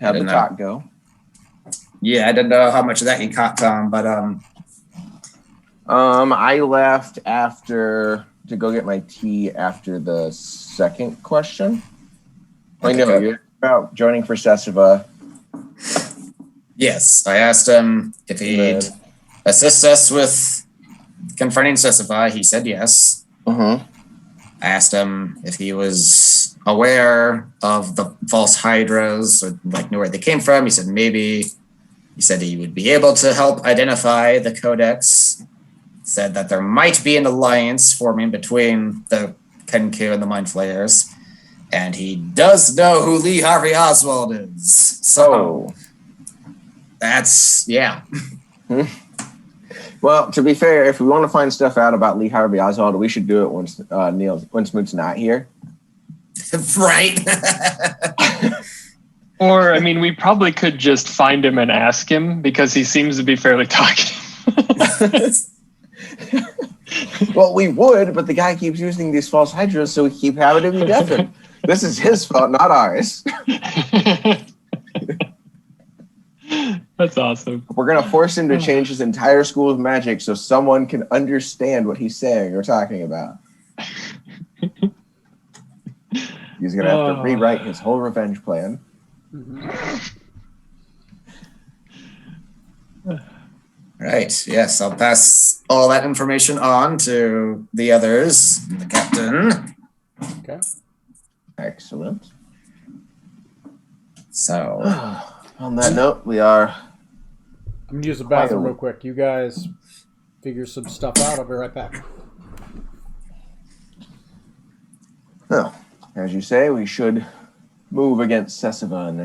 How'd the talk go? Yeah, I didn't know how much of that you caught, Tom, but I left to go get my tea after the second question. I know Okay. you're about joining for Sessiva. yes, I asked him if he'd assist us with confronting Sessify. He said yes. Mm-hmm. I asked him if he was aware of the false hydras or knew where they came from. He said maybe. He said he would be able to help identify the Codex. Said that there might be an alliance forming between the Kenku and the Mind Flayers. And he does know who Lee Harvey Oswald is. So that's, yeah. Well, to be fair, if we want to find stuff out about Lee Harvey Oswald, we should do it when Smoot's not here. Right. Or, I mean, we probably could just find him and ask him because he seems to be fairly talkative. Well, we would, but the guy keeps using these false hydras, so we keep having him be deafened. This is his fault, not ours. That's awesome. We're going to force him to change his entire school of magic so someone can understand what he's saying or talking about. He's going to have to rewrite his whole revenge plan. Right. Yes, I'll pass all that information on to the others, and the captain. Okay. Excellent. So, On that note, we are... I'm going to use the bathroom real quick. You guys figure some stuff out. I'll be right back. Well, as you say, we should move against Sessiva in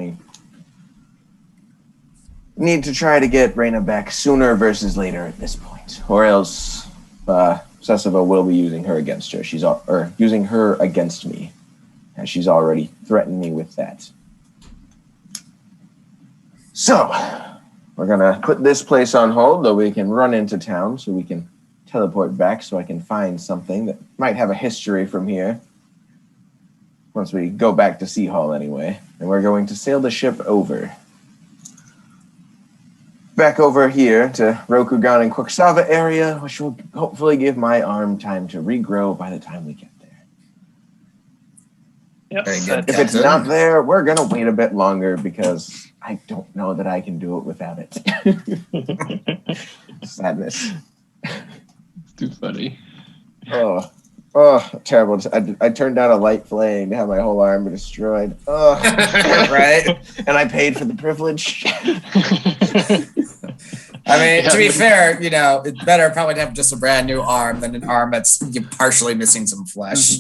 need to try to get Reyna back sooner versus later at this point, or else Sessiva will be using her against her. Using her against me, as she's already threatened me with that. So, we're gonna put this place on hold, though we can run into town, so we can teleport back, so I can find something that might have a history from here. Once we go back to Sea Hall, anyway, and we're going to sail the ship over. Back over here to Rokugan and Quixava area, which will hopefully give my arm time to regrow by the time we get there. Yep. Very good, If it's Captain. not there, we're going to wait a bit longer because I don't know that I can do it without it. Sadness. It's too funny. Oh, terrible. I turned down a light flame to have my whole arm destroyed. Oh, Right? and I paid for the privilege. I mean, to be fair, it's better probably to have just a brand new arm than an arm that's partially missing some flesh.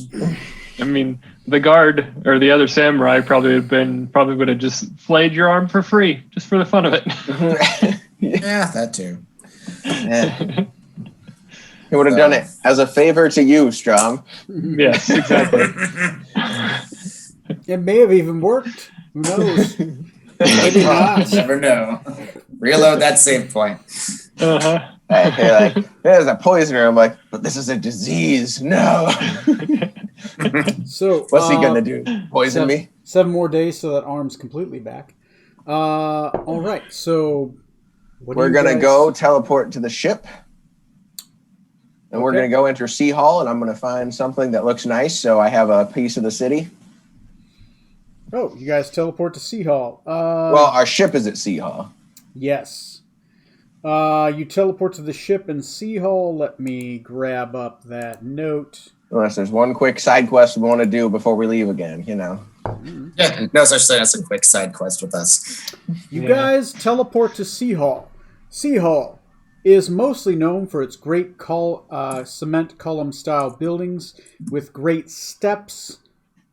I mean, the guard or the other samurai probably would have just flayed your arm for free, just for the fun of it. Yeah, that too. Yeah. He would have done it as a favor to you, Strom. Yes, exactly. It may have even worked. Who knows? Maybe not. Never know. Reload that save point. Uh-huh. You're like, there's a poisoner. I'm like, but this is a disease. No. So What's he gonna do? Poison me? 7 more days so that arm's completely back. All right. So We're gonna go teleport to the ship. And we're going to go enter Sea Hall, and I'm going to find something that looks nice, so I have a piece of the city. Oh, you guys teleport to Sea Hall. Well, our ship is at Sea Hall. Yes. You teleport to the ship in Sea Hall. Let me grab up that note. Unless there's one quick side quest we want to do before we leave again, Yeah, no such thing as a quick side quest with us. You guys teleport to Sea Hall. Sea Hall is mostly known for its great cement column-style buildings with great steps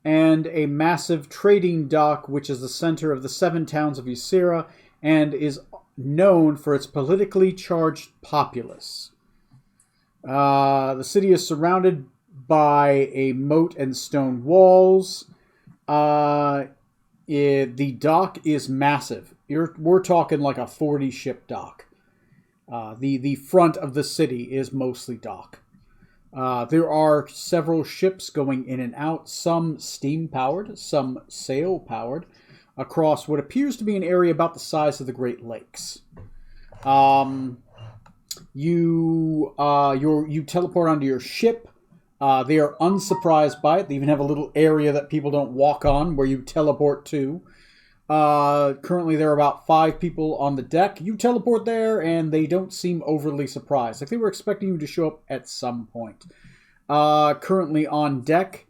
and a massive trading dock, which is the center of the 7 towns of Ysera and is known for its politically charged populace. The city is surrounded by a moat and stone walls. The dock is massive. We're talking like a 40-ship dock. The front of the city is mostly dock. There are several ships going in and out, some steam-powered, some sail-powered, across what appears to be an area about the size of the Great Lakes. You teleport onto your ship. They are unsurprised by it. They even have a little area that people don't walk on where you teleport to. Currently, there are about 5 people on the deck. You teleport there, and they don't seem overly surprised. Like they were expecting you to show up at some point. Currently on deck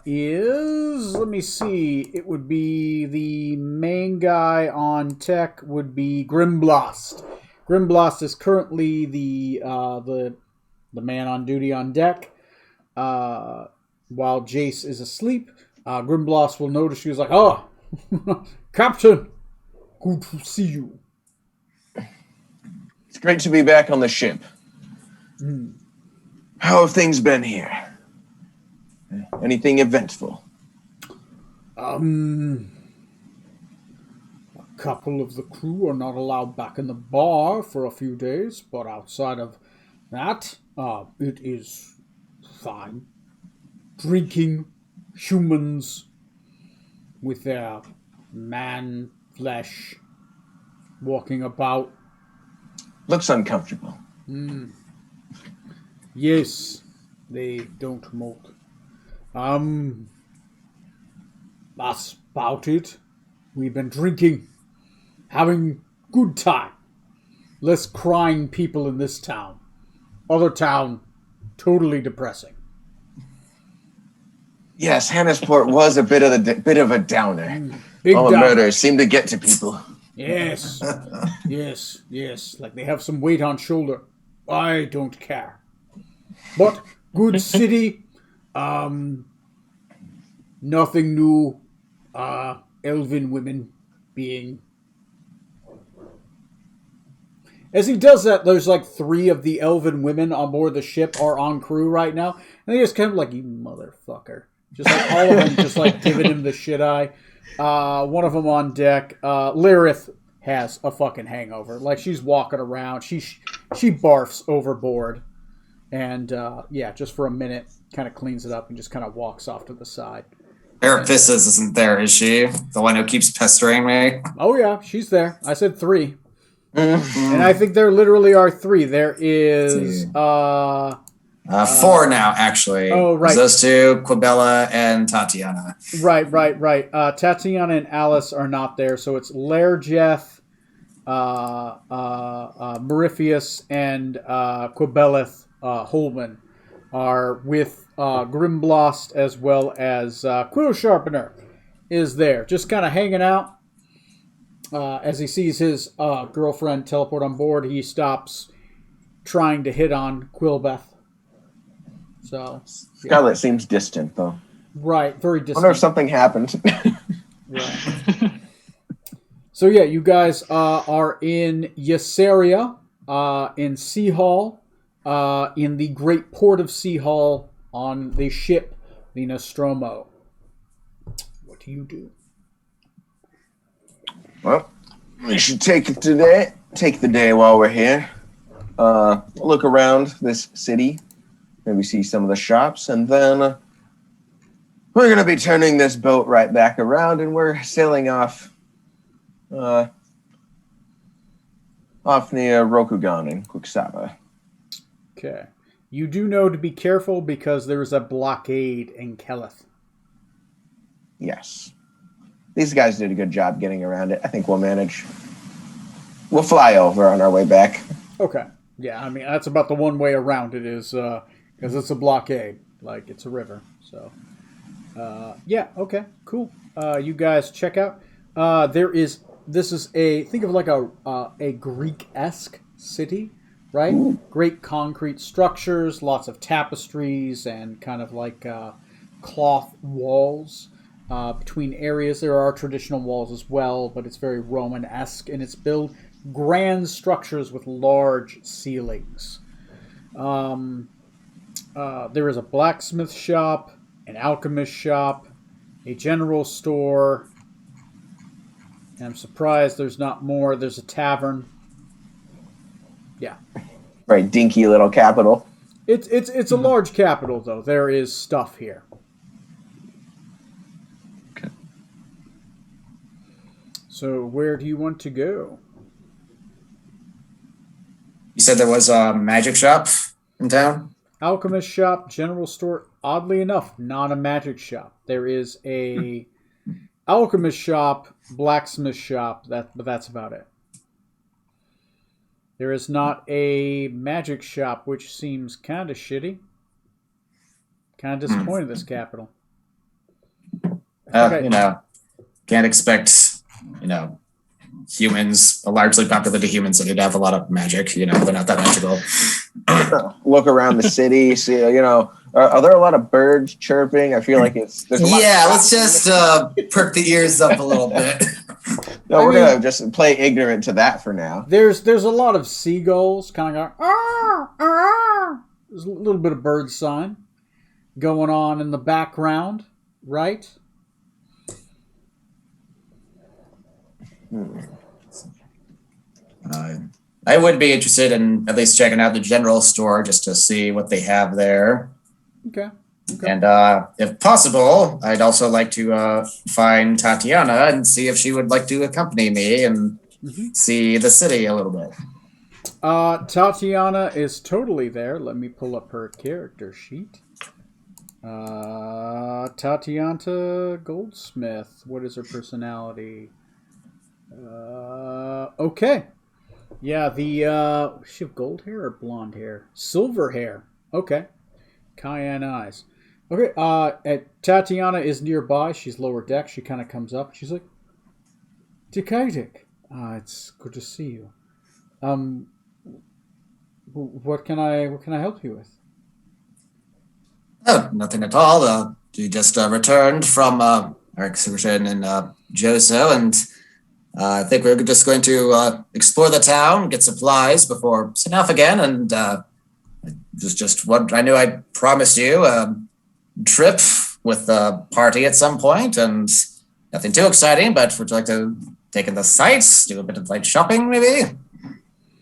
is... Let me see. It would be the main guy on deck would be Grimblast. Grimblast is currently the man on duty on deck. While Jace is asleep, Grimblast will notice you. He's like, oh, Captain, good to see you. It's great to be back on the ship. How have things been here? Anything eventful? A couple of the crew are not allowed back in the bar for a few days, but outside of that, it is fine. Drinking humans with their man flesh walking about. Looks uncomfortable. Yes, they don't mold. That's about it. We've been drinking, having good time. Less crying people in this town. Other town, totally depressing. Yes, Hannisport was a bit of a downer. Big All the downer. murders seem to get to people. Yes, yes. Like they have some weight on shoulder. I don't care. But good city. Nothing new. Elven women being As he does that, there's like 3 of the elven women on board the ship are on crew right now, and they just kind of like, you motherfucker. Just like all of them just like giving him the shit eye. One of them on deck. Lyrith has a fucking hangover. Like, she's walking around. She barfs overboard. And, just for a minute, kind of cleans it up and just kind of walks off to the side. Arapissus isn't there, is she? The one who keeps pestering me? Oh, yeah, she's there. I said 3. And I think there literally are 3. There is... 4 now, actually. Oh, right. Those 2, Quibella and Tatiana. Right. Tatiana and Alice are not there, so it's Lairjeth, Merifius, and Quibelleth Holman are with Grimblast, as well as Quill Sharpener is there, just kind of hanging out. As he sees his girlfriend teleport on board, he stops trying to hit on Quillbeth. So Scarlet seems distant, though. Right, very distant. I wonder if something happened. Right. So yeah, you guys are in Ysaria, in Sea Hall, in the great port of Sea Hall, on the ship, the Nostromo. What do you do? Well, we should take the day while we're here. Look around this city. Maybe see some of the shops, and then we're going to be turning this boat right back around, and we're sailing off near Rokugan in Quicksaba. Okay. You do know to be careful because there is a blockade in Keleth. Yes. These guys did a good job getting around it. I think we'll manage. We'll fly over on our way back. Okay. Yeah, I mean, that's about the one way around it is... because it's a blockade, like it's a river. So, okay, cool. You guys check out. This is think of like a Greek-esque city, right? Ooh. Great concrete structures, lots of tapestries, and kind of like cloth walls between areas. There are traditional walls as well, but it's very Roman-esque, and it's built grand structures with large ceilings. There is a blacksmith shop, an alchemist shop, a general store, and I'm surprised there's not more. There's a tavern. Yeah. Right, dinky little capital. It's a large capital, though. There is stuff here. Okay. So where do you want to go? You said there was a magic shop in town? Alchemist shop, general store. Oddly enough, not a magic shop. There is a alchemist shop, blacksmith shop. But that's about it. There is not a magic shop, which seems kind of shitty. Kind of disappointed in this capital. Can't expect, humans, a largely populated human city to have a lot of magic. They're not that magical. Look around the city, see, are there a lot of birds chirping? I feel like there's a lot. Yeah, let's just perk the ears up a little bit. No, we're going to just play ignorant to that for now. There's a lot of seagulls kind of going, ah, ah. There's a little bit of bird sign going on in the background, right? I would be interested in at least checking out the general store just to see what they have there. Okay. And if possible, I'd also like to find Tatiana and see if she would like to accompany me and see the city a little bit. Tatiana is totally there. Let me pull up her character sheet. Tatiana Goldsmith. What is her personality? Okay. Yeah, does she have gold hair or blonde hair? Silver hair. Okay. Cayenne eyes. Okay, Tatiana is nearby. She's lower deck. She kind of comes up. She's like, Dikaidik. It's good to see you. What can I help you with? Oh, nothing at all. We just returned from our excursion in Joso, and I think we're just going to explore the town, get supplies before setting off again, and just what I knew I promised you a trip with the party at some point, and nothing too exciting, but would you like to take in the sights, do a bit of light shopping, maybe?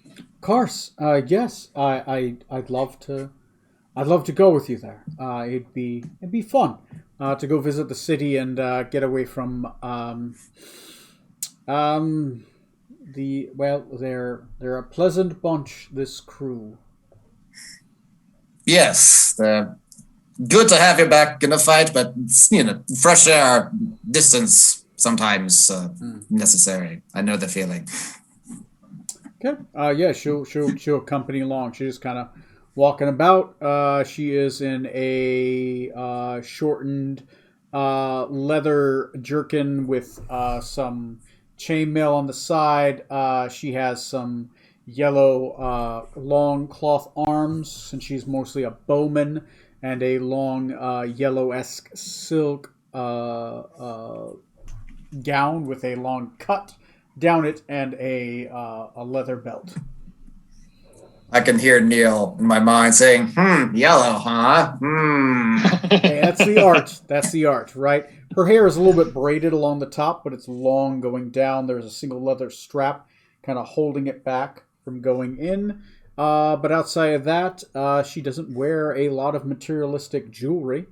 Of course, yes. I'd love to. I'd love to go with you there. It'd be fun to go visit the city and get away from they're a pleasant bunch. This crew. Yes, good to have you back in the fight, but fresh air, distance sometimes necessary. I know the feeling. Okay. Yeah, she'll accompany along. She's just kind of walking about. She is in a shortened leather jerkin with some chainmail on the side. She has some yellow long cloth arms, since she's mostly a bowman, and a long yellow-esque silk gown with a long cut down it and a leather belt. I can hear Neil in my mind saying, yellow, huh? Hey, that's the art. That's the art, right? Her hair is a little bit braided along the top, but it's long going down. There's a single leather strap kind of holding it back from going in. But outside of that, she doesn't wear a lot of materialistic jewelry,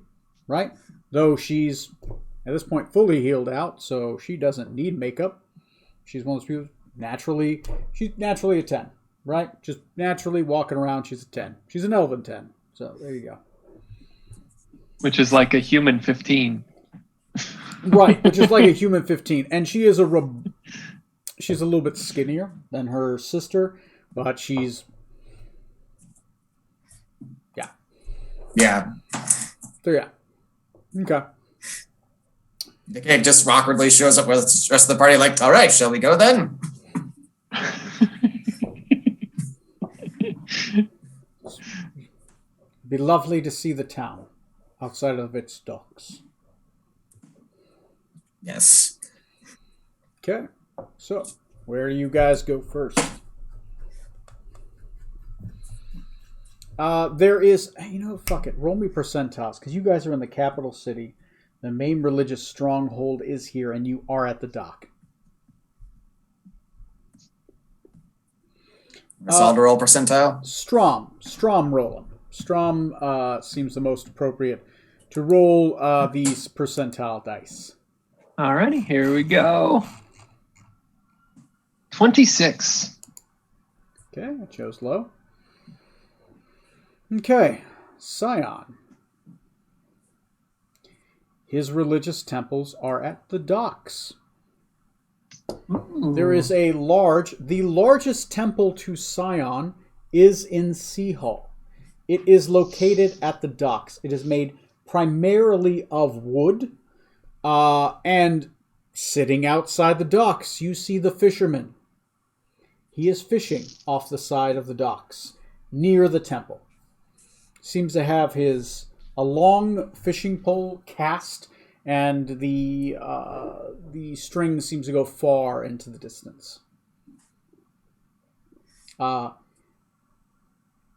right? Though she's, at this point, fully healed out, so she doesn't need makeup. She's one of those people, she's naturally a 10, right? Just naturally walking around, she's a 10. She's an elven 10, so there you go. Which is like a human 15. Right, which is like a human 15. And she is she's a little bit skinnier than her sister, but she's... Yeah. Yeah. So, yeah. Okay. The kid just awkwardly shows up with the rest of the party like, all right, shall we go then? It'd be lovely to see the town outside of its docks. Yes. Okay. So, where do you guys go first? There is, fuck it. Roll me percentiles, because you guys are in the capital city. The main religious stronghold is here, and you are at the dock. Solid roll percentile? Strom roll them. Strom seems the most appropriate to roll these percentile dice. Alrighty, here we go. 26. Okay, I chose low. Okay, Scion. His religious temples are at the docks. Ooh. There is the largest temple to Scion is in Sea Hall. It is located at the docks. It is made primarily of wood, and sitting outside the docks, you see the fisherman. He is fishing off the side of the docks, near the temple. Seems to have a long fishing pole cast, and the string seems to go far into the distance.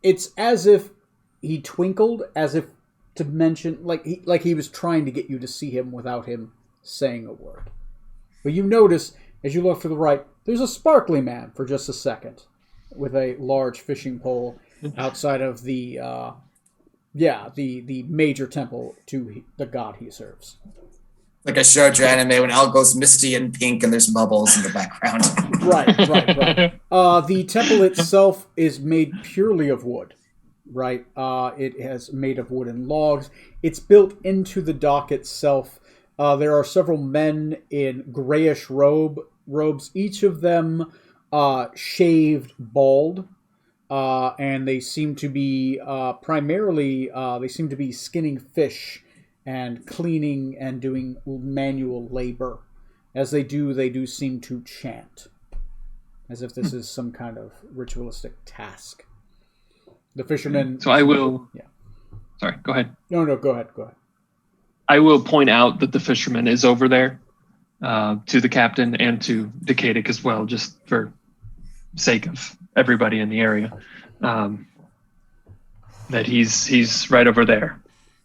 It's as if he twinkled, as if to mention, like he was trying to get you to see him without him saying a word. But you notice, as you look to the right, there's a sparkly man for just a second, with a large fishing pole outside of the major temple to the god he serves. Like a shoujo anime when all goes misty and pink and there's bubbles in the background. Right. The temple itself is made purely of wood, right? It has made of wood and logs. It's built into the dock itself. There are several men in grayish robes, each of them shaved bald. And they seem to be primarily skinning fish and cleaning and doing manual labor. As they do seem to chant, as if this is some kind of ritualistic task. The fishermen... So I will... Yeah. Sorry, go ahead. No, go ahead. I will point out that the fisherman is over there. to the captain and to Decadic as well, just for sake of everybody in the area, that he's right over there.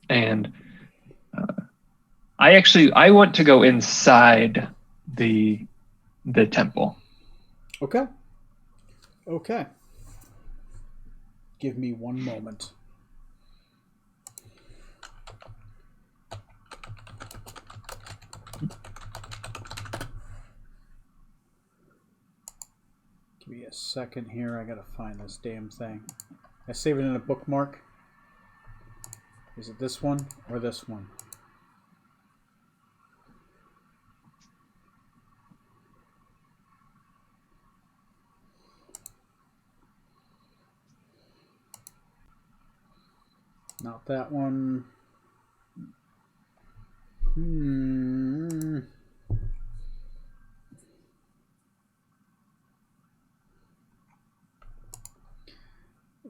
And I want to go inside the temple. Okay. Okay. Give me one moment. Give me a second here. I gotta find this damn thing. I save it in a bookmark. Is it this one or this one? Not that one.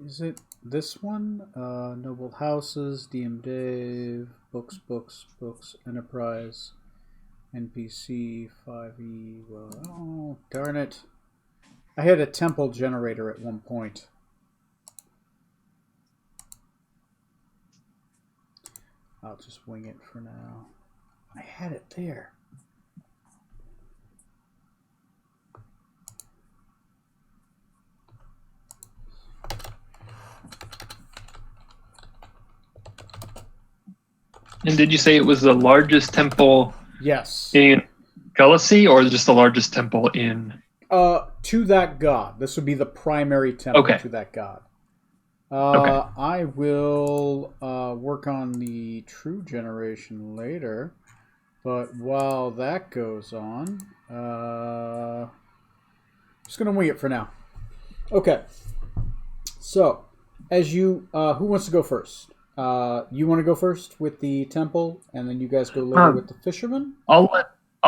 Is it this one? Noble Houses, DM Dave, Books, Enterprise, NPC, 5e. Well, oh, darn it. I had a temple generator at one point. I'll just wing it for now. I had it there. And did you say it was the largest temple Yes. in Galaxy, or just the largest temple in... To that god. This would be the primary temple Okay. to that god. Okay. I will work on the true generation later, but while that goes on, just gonna wing it for now. Okay. So, as you, who wants to go first? You want to go first with the temple, and then you guys go later with the fisherman? I'll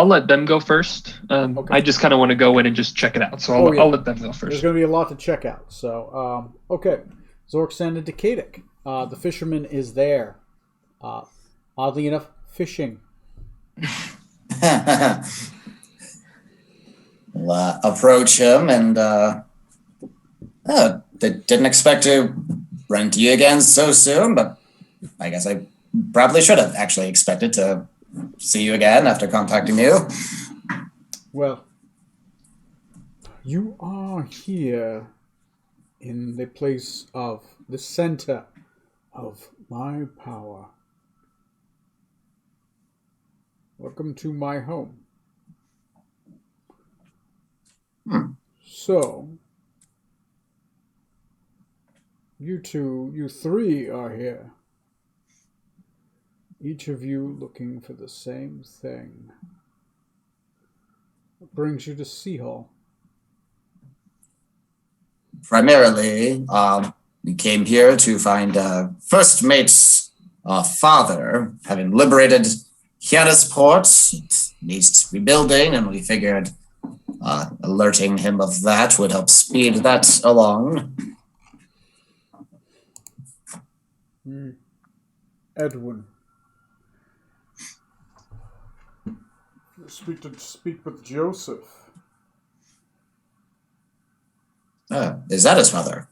let them go first. Okay. I just kind of want to go in and just check it out, so I'll let them go There's first. going to be a lot to check out. So, okay. Zorksan and Decadic. The fisherman is there. Oddly enough, fishing. We'll approach him and they didn't expect to run into you again so soon, but I guess I probably should have actually expected to see you again after contacting you. Well, you are here in the place of the center of my power. Welcome to my home. So, you three are here. Each of you looking for the same thing. What brings you to Sea Hall? Primarily, we came here to find First Mate's father, having liberated Kiana's port. It needs rebuilding, and we figured alerting him of that would help speed that along. Edwin. Speak with Joseph. Is that his father?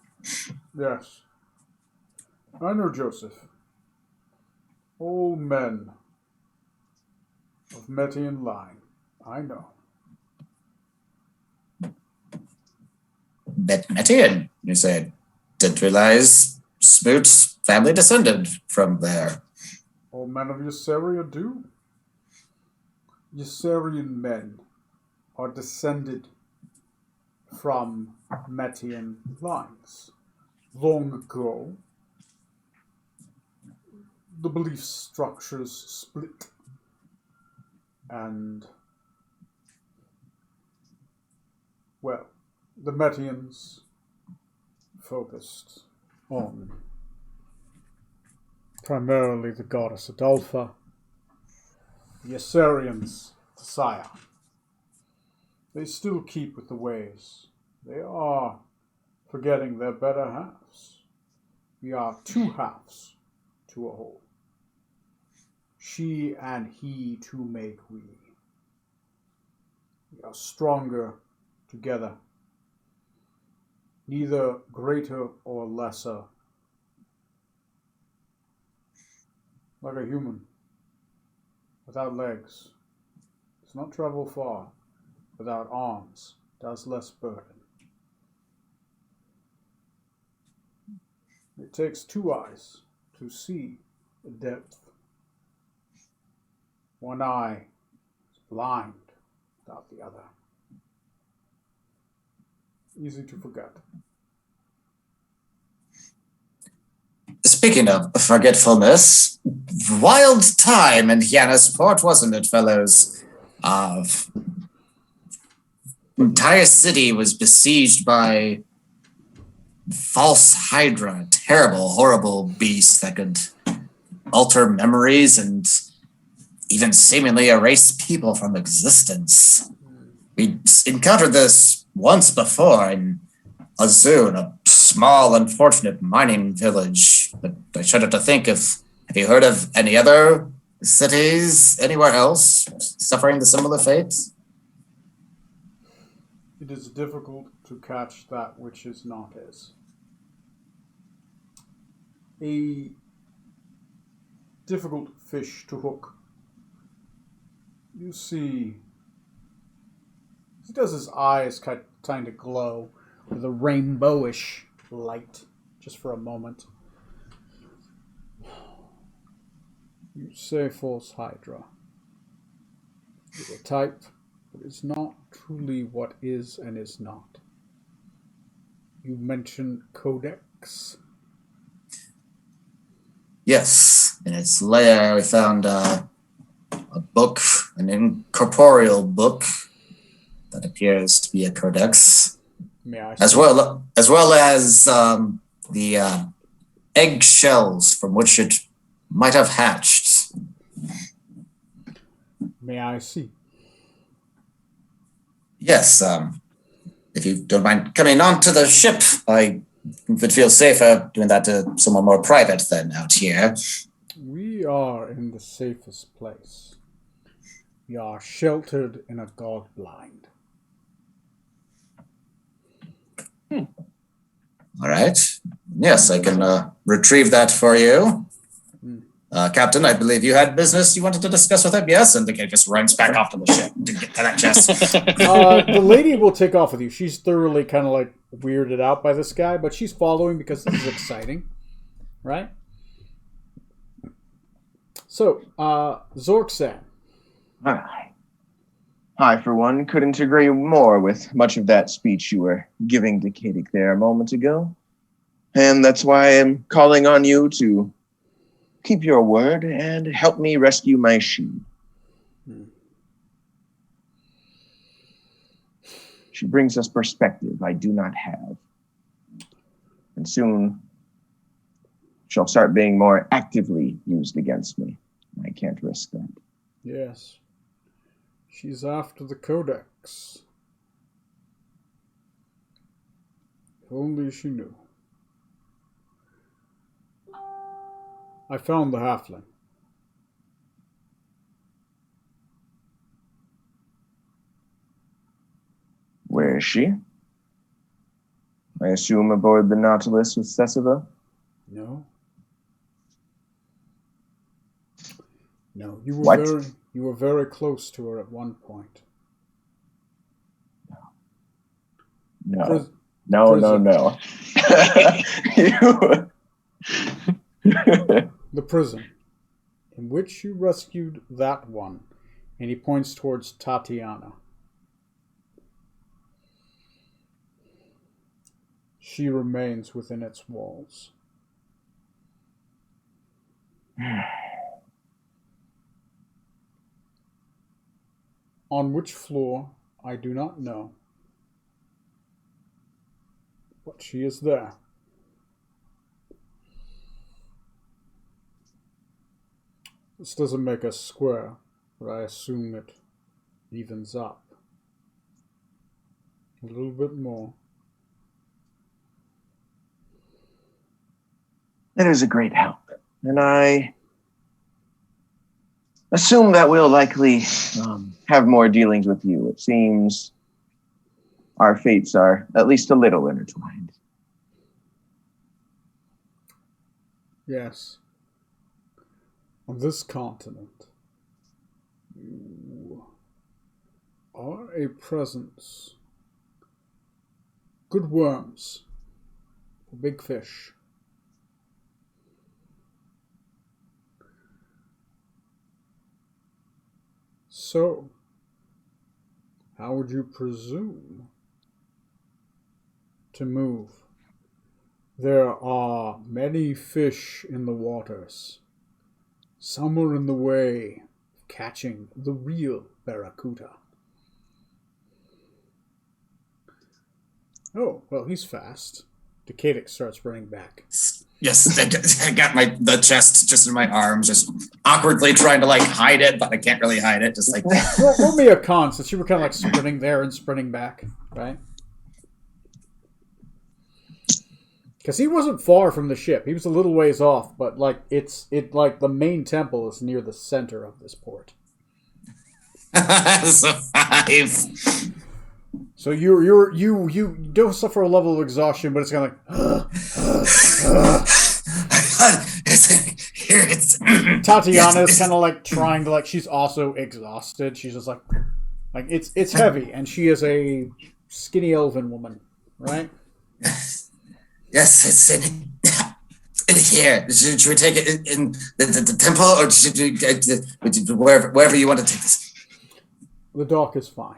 Yes. I know Joseph. All men of Metian line. I know. Metian, you said. Didn't realize Smoot's family descended from there. All men of Ysaria do. Ysarian men are descended from Metian lines. Long ago, the belief structures split, and, well, the Metians focused on primarily the goddess Adolpha, the Ysarians, the Sire. They still keep with the ways. They are forgetting their better halves. We are two halves to a whole. She and he to make we. We are stronger together. Neither greater or lesser. Like a human, without legs, does not travel far. Without arms, does less burden. It takes two eyes to see the depth. One eye is blind without the other. Easy to forget. Speaking of forgetfulness, wild time in Port, wasn't it, fellows? Entire city was besieged by false Hydra, terrible, horrible beasts that could alter memories and even seemingly erase people from existence. We encountered this once before in Azun, a small, unfortunate mining village. But I shudder to think have you heard of any other cities anywhere else suffering the similar fates? It is difficult to catch that which is not as. A difficult fish to hook. You see, he does his eyes kind of glow with a rainbowish light, just for a moment. You say false Hydra. You're a type, but it's not truly what is and is not. You mentioned Codex. Yes, in its lair we found a book, an incorporeal book that appears to be a codex, as well as the eggshells from which it might have hatched. May I see? Yes, if you don't mind coming onto the ship, I would feel safer doing that to someone more private than out here. We are in the safest place. We are sheltered in a god blind. All right. Yes, I can retrieve that for you. Captain, I believe you had business you wanted to discuss with him, yes? And the kid just runs back off to the ship to get to that chest. The lady will take off with you. She's thoroughly kind of like weirded out by this guy, but she's following because this is exciting, right? So, Zorksan. I, for one, couldn't agree more with much of that speech you were giving to Kadik there a moment ago. And that's why I'm calling on you to keep your word and help me rescue my she. She brings us perspective I do not have. And soon she'll start being more actively used against me. I can't risk that. Yes. She's after the Codex. If only she knew. I found the halfling. Where is she? I assume aboard the Nautilus with Ceciva? No. No, you were very close to her at one point. No. Prison. The prison in which you rescued that one. And he points towards Tatiana. She remains within its walls. On which floor, I do not know. But she is there. This doesn't make us square, but I assume it evens up. A little bit more. That is a great help. And I assume that we'll likely have more dealings with you. It seems our fates are at least a little intertwined. Yes. On this continent, you are a presence. Good worms for big fish. So, how would you presume to move? There are many fish in the waters. Some are in the way of catching the real barracuda. Oh, well, he's fast. Decadic starts running back. Yes, I got the chest just in my arms, just awkwardly trying to hide it, but I can't really hide it. Just roll me a con, since you were kind of sprinting there and sprinting back, right? Because he wasn't far from the ship. He was a little ways off, but the main temple is near the center of this port. So 5. So you don't suffer a level of exhaustion, but it's kind of Tatiana is kind of trying to she's also exhausted. She's just it's heavy, and she is a skinny elven woman, right? Yes, it's in here. Should we take it in the temple, or should we wherever you want to take this? The dock is fine.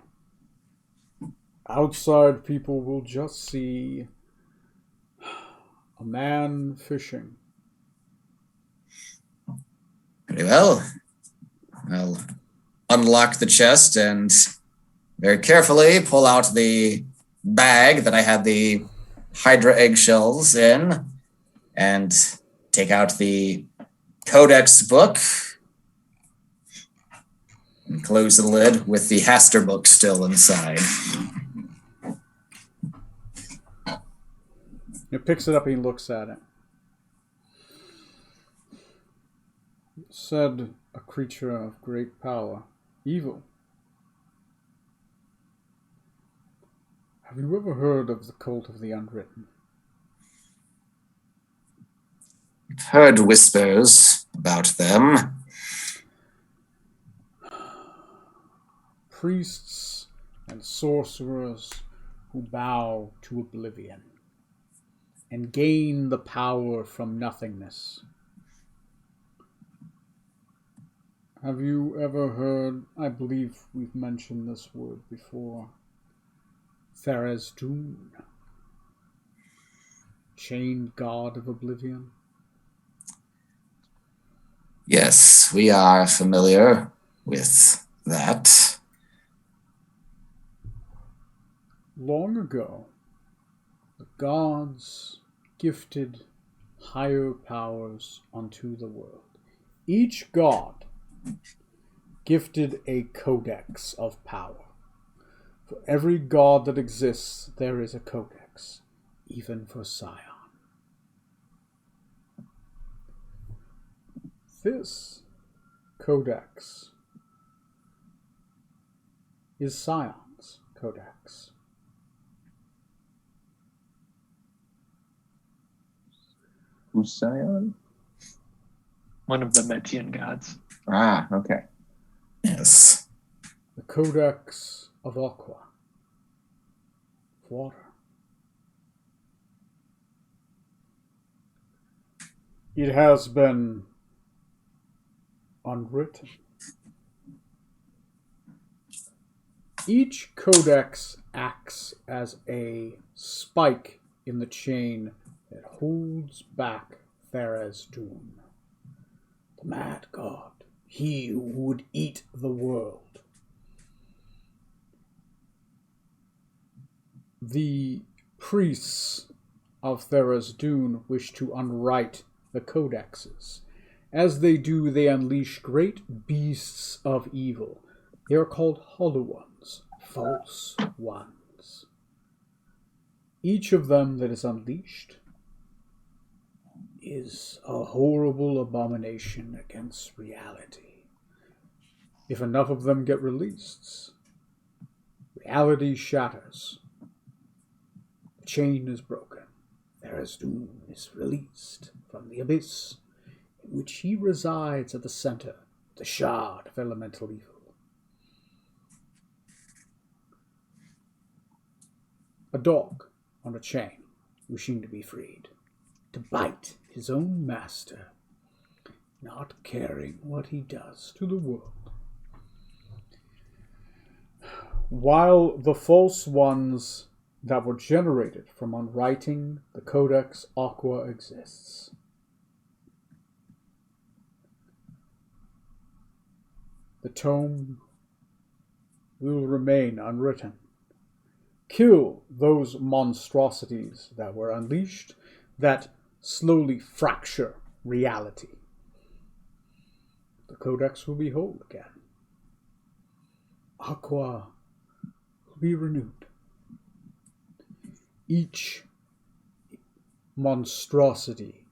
Outside, people will just see a man fishing. Pretty well. I'll unlock the chest and very carefully pull out the bag that I had the Hydra eggshells in and take out the Codex book and close the lid with the Haster book still inside. He picks it up and he looks at it. Said a creature of great power, evil. Have you ever heard of the cult of the Unwritten? I've heard whispers about them. Priests and sorcerers who bow to oblivion and gain the power from nothingness. Have you ever heard, I believe we've mentioned this word before, Tharizdun, chained god of oblivion? Yes, we are familiar with that. Long ago, the gods gifted higher powers unto the world. Each god gifted a codex of power. For every god that exists, there is a codex, even for Scion. This codex is Scion's codex. Who's Scion? One of the Metian gods. Ah, okay. Yes. The Codex of Aqua. Water. It has been unwritten. Each codex acts as a spike in the chain that holds back Tharizdun, the mad god, he who would eat the world. The priests of Tharizdun wish to unwrite the codexes. As they do, they unleash great beasts of evil. They are called hollow ones, false ones. Each of them that is unleashed is a horrible abomination against reality. If enough of them get released, reality shatters. The chain is broken. Tharizdun is released from the abyss in which he resides at the center, the shard of elemental evil. A dog on a chain, wishing to be freed, to bite his own master, not caring what he does to the world. While the false ones that were generated from unwriting the Codex Aqua exists, the tome will remain unwritten. Kill those monstrosities that were unleashed, that slowly fracture reality. The Codex will be whole again. Aqua will be renewed. Each monstrosity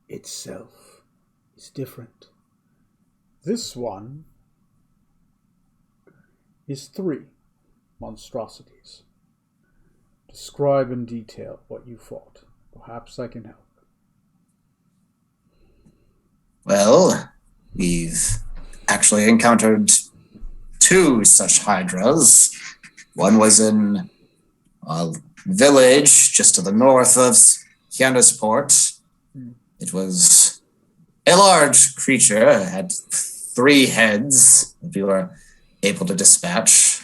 itself is different. This one is 3 monstrosities. Describe in detail what you fought. Perhaps I can help. Well, we've actually encountered 2 such hydras. One was in a village just to the north of Hyannisport. It was a large creature. It had 3 heads that we were able to dispatch.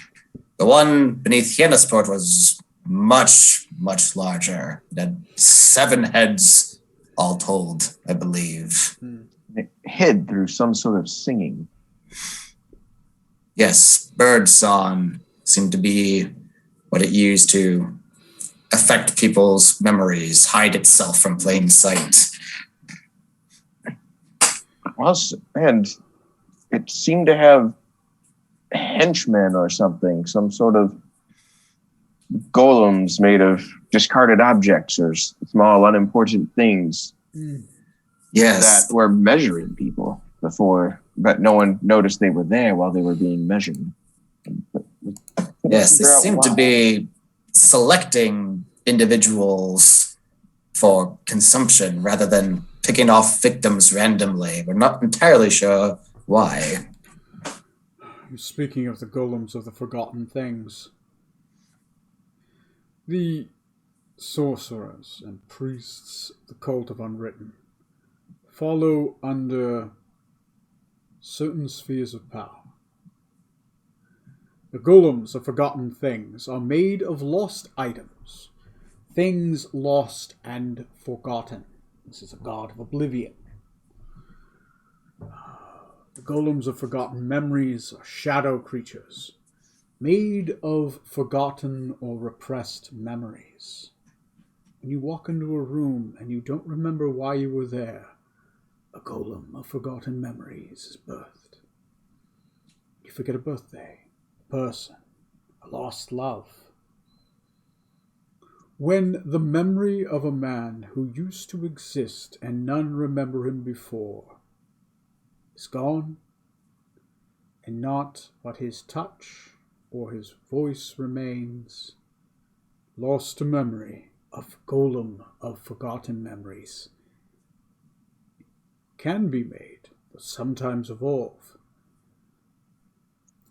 The one beneath Hyannisport was much, much larger. It had 7 heads all told, I believe. It hid through some sort of singing. Yes, bird song seemed to be what it used to affect people's memories, hide itself from plain sight. Well, and it seemed to have henchmen or something, some sort of golems made of discarded objects or small, unimportant things. Yes. That were measuring people before, but no one noticed they were there while they were being measured. Yes, they seem to be selecting individuals for consumption rather than picking off victims randomly. We're not entirely sure why. Speaking of the golems of the forgotten things, the sorcerers and priests of the cult of Unwritten follow under certain spheres of power. The golems of forgotten things are made of lost items, things lost and forgotten. This is a god of oblivion. The golems of forgotten memories are shadow creatures, made of forgotten or repressed memories. When you walk into a room and you don't remember why you were there, a golem of forgotten memories is birthed. You forget a birthday, a person, a lost love. When the memory of a man who used to exist and none remember him before is gone, and not but his touch or his voice remains, lost to memory of golem of forgotten memories, can be made, but sometimes evolve,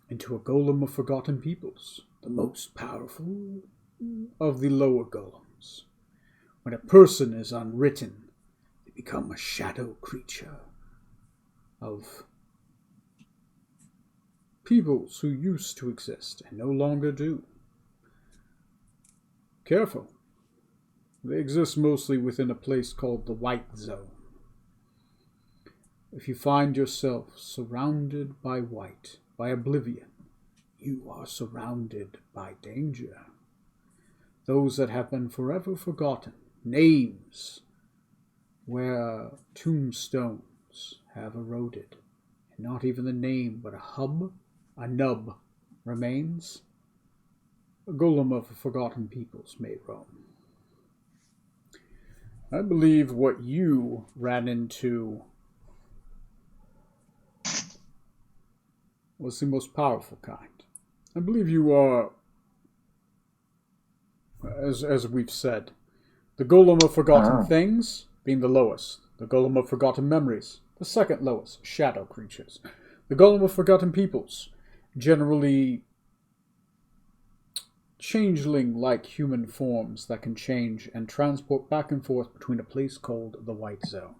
into a golem of forgotten peoples, the most powerful of the lower golems. When a person is unwritten, they become a shadow creature of peoples who used to exist and no longer do. Careful. They exist mostly within a place called the White Zone. If you find yourself surrounded by white, by oblivion, you are surrounded by danger. Those that have been forever forgotten, names where tombstones have eroded, and not even the name but a nub remains, a golem of forgotten peoples may roam. I believe what you ran into was the most powerful kind. I believe you are, as we've said, the Golem of Forgotten Things being the lowest, the Golem of Forgotten Memories, the second lowest, shadow creatures, the Golem of Forgotten Peoples, generally changeling-like human forms that can change and transport back and forth between a place called the White Zone.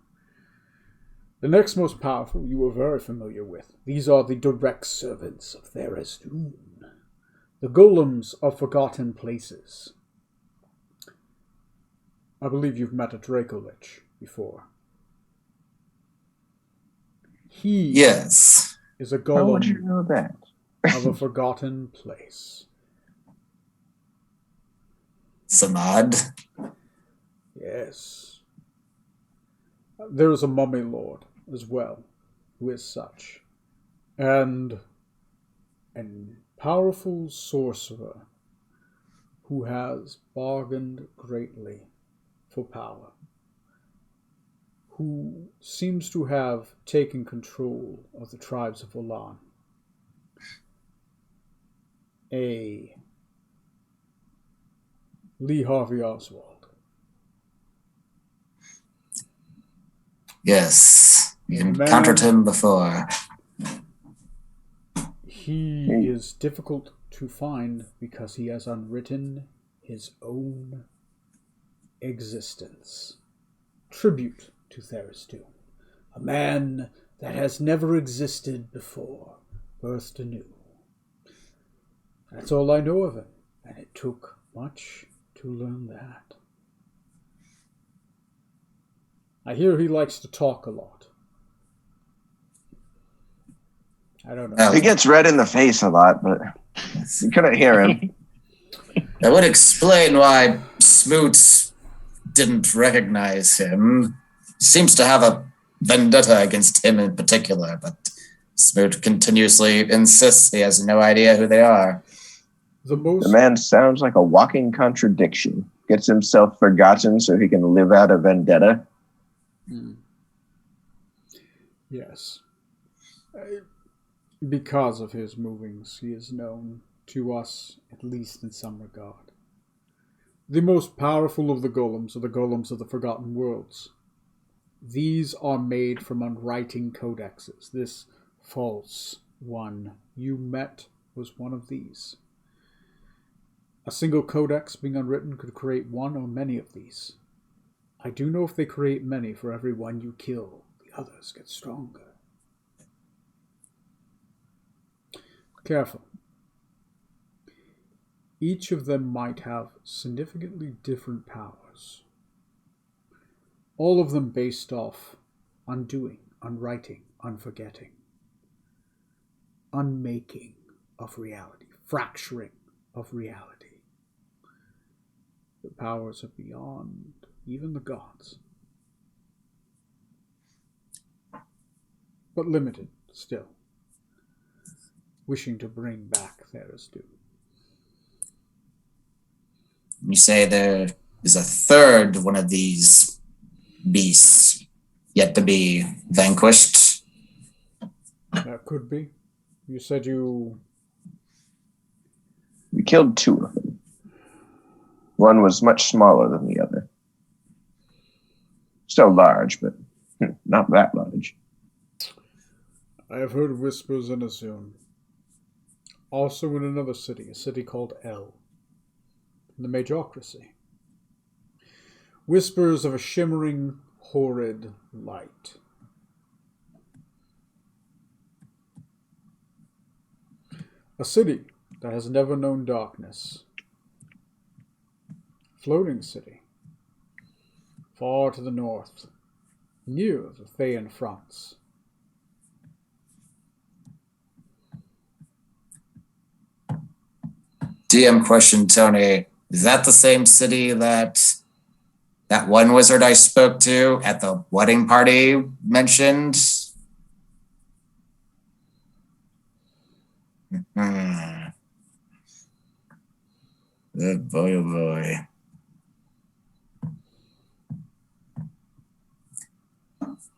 The next most powerful you are very familiar with. These are the direct servants of Tharizdun, the Golems of Forgotten Places. I believe you've met a Dracolich before. Yes. Is a How would you Golem know that? of a forgotten place. Samad. Yes. There is a Mummy Lord as well, who is such. And a powerful sorcerer who has bargained greatly for power, who seems to have taken control of the tribes of Ulan. A Lee Harvey Oswald. Yes. We encountered him before. He is difficult to find because he has unwritten his own existence. Tribute to Tharizdun. A man that has never existed before, birthed anew. That's all I know of him, and it took much to learn that. I hear he likes to talk a lot. I don't know. He gets red in the face a lot, but you couldn't hear him. That would explain why Smoot didn't recognize him. Seems to have a vendetta against him in particular, but Smoot continuously insists he has no idea who they are. The man sounds like a walking contradiction. Gets himself forgotten so he can live out a vendetta. Yes. Because of his movings, he is known to us, at least in some regard. The most powerful of the Golems are the Golems of the Forgotten Worlds. These are made from unwriting codexes. This false one you met was one of these. A single codex being unwritten could create one or many of these. I do know if they create many, for every one you kill, the others get stronger. Careful. Each of them might have significantly different powers. All of them based off undoing, unwriting, unforgetting, unmaking of reality, fracturing of reality. The powers are beyond even the gods. But limited still. Wishing to bring back Tharizdun. You say there is a third one of these beasts yet to be vanquished? That could be. You said We killed two of them. One was much smaller than the other. Still large, but not that large. I have heard whispers in Azun. Also in another city, a city called El. In the Majocracy. Whispers of a shimmering, horrid light. A city that has never known darkness. Floating city. Far to the north. Near the Thayan fronts. DM question, Tony. Is that the same city that one wizard I spoke to at the wedding party mentioned? Oh boy, oh boy.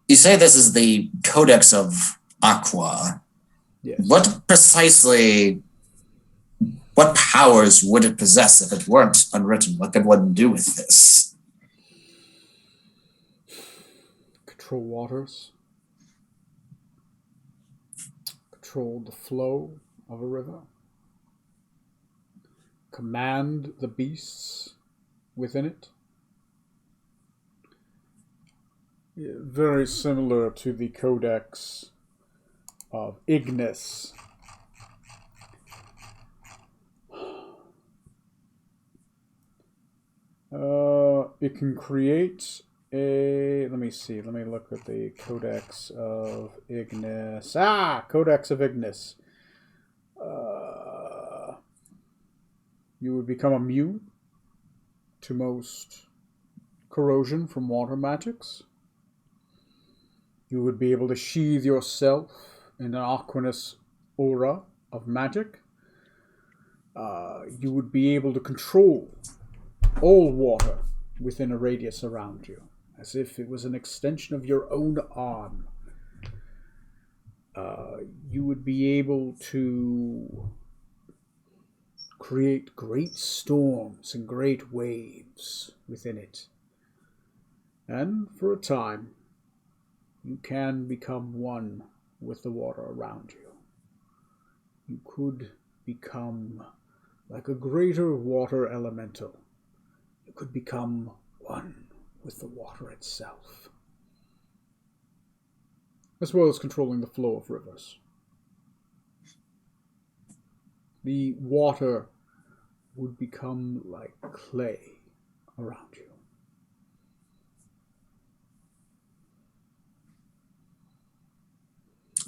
You say this is the Codex of Aqua. Yes. What powers would it possess if it weren't unwritten? What could one do with this? Control waters. Control the flow of a river. Command the beasts within it. Yeah, very similar to the Codex of Ignis. It can create a... Let me see. Let me look at the Codex of Ignis. Codex of Ignis. You would become immune to most corrosion from water magics. You would be able to sheathe yourself in an aqueous aura of magic. You would be able to control all water within a radius around you, as if it was an extension of your own arm. You would be able to create great storms and great waves within it. And for a time, you can become one with the water around you. You could become like a greater water elemental. You could become one with the water itself, as well as controlling the flow of rivers. The water would become like clay around you.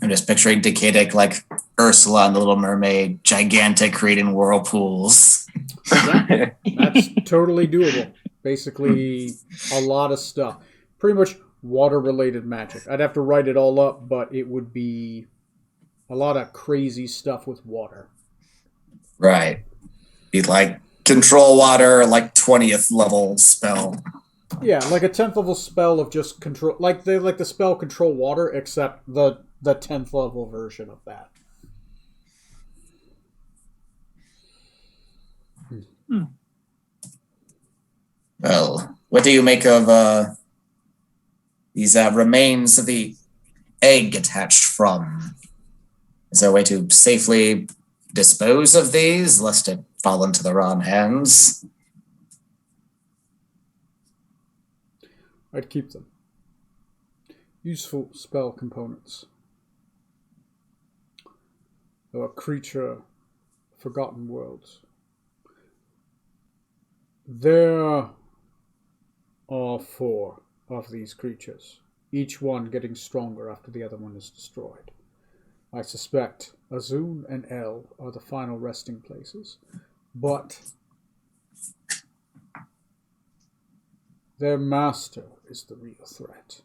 I'm just picturing Decadic like Ursula and the Little Mermaid, gigantic, creating whirlpools. Yeah, that's totally doable. Basically, a lot of stuff. Pretty much water-related magic. I'd have to write it all up, but it would be a lot of crazy stuff with water. Right. Be like control water, like 20th level spell. Yeah, like a 10th level spell of just control, like the spell control water, except the 10th level version of that. Well, what do you make of these remains of the egg attached from? Is there a way to safely dispose of these, lest it fall into the wrong hands? I'd keep them. Useful spell components. A creature, Forgotten Worlds. There are 4 of these creatures, each one getting stronger after the other one is destroyed. I suspect Azun and El are the final resting places, but their master is the real threat.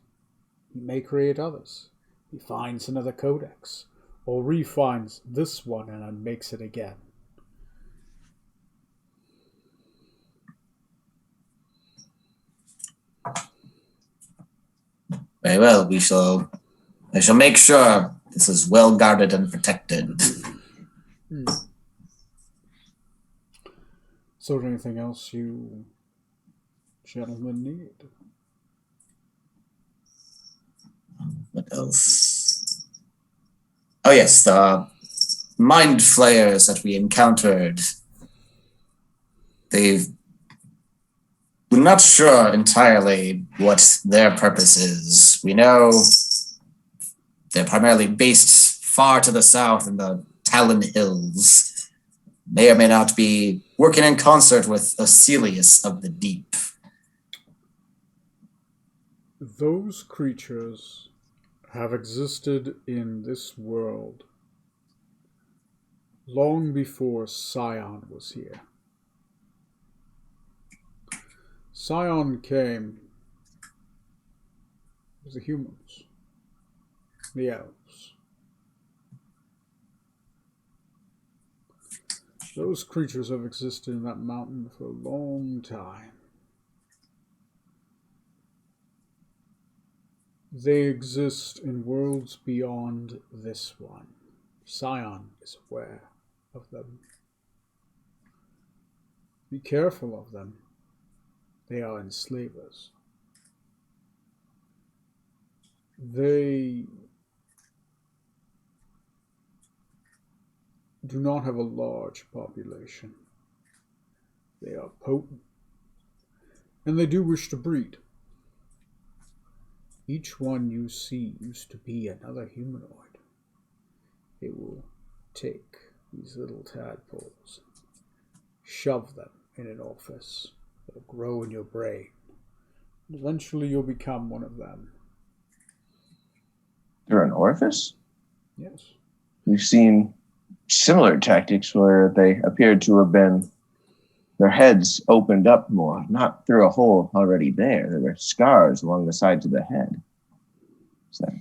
He may create others. He finds another codex, or refines this one and unmakes it again. Very well, I shall make sure this is well guarded and protected. So, is there anything else you gentlemen need? What else? Oh yes, the Mind Flayers that we encountered. We're not sure entirely what their purpose is. We know they're primarily based far to the south in the Talon Hills. May or may not be working in concert with Oselius of the Deep. Those creatures have existed in this world long before Scion was here. Scion came as the humans, the elves. Those creatures have existed in that mountain for a long time. They exist in worlds beyond this one, Scion is aware of them. Be careful of them. They are enslavers. They do not have a large population. They are potent, and they do wish to breed. Each one you see used to be another humanoid. They will take these little tadpoles, shove them in an office. They'll grow in your brain. And eventually you'll become one of them. Through an orifice? Yes. We've seen similar tactics where they appeared to have been, their heads opened up more, not through a hole already there. There were scars along the sides of the head. Is that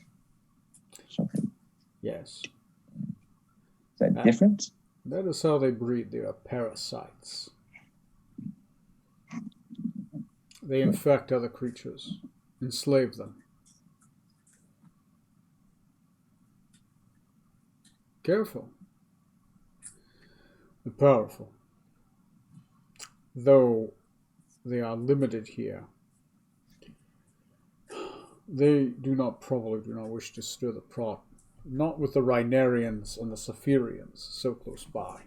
something? Yes. Is that different? That is how they breed. They are parasites. They infect other creatures, enslave them. Careful. They're powerful. Though they are limited here, they probably do not wish to stir the pot. Not with the Rhinarians and the Saphirians so close by,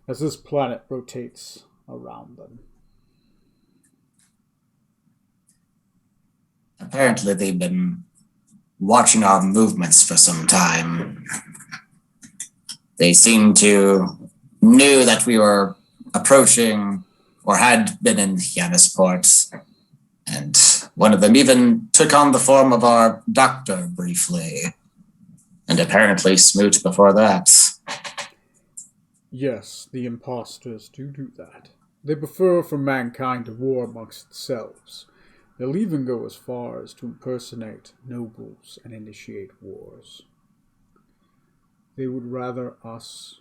as this planet rotates around them. Apparently they've been watching our movements for some time. They seem to knew that we were approaching or had been in Yannisport, and one of them even took on the form of our doctor briefly, and apparently smooched before that. Yes, the impostors do that. They prefer for mankind to war amongst themselves. They'll even go as far as to impersonate nobles and initiate wars. They would rather us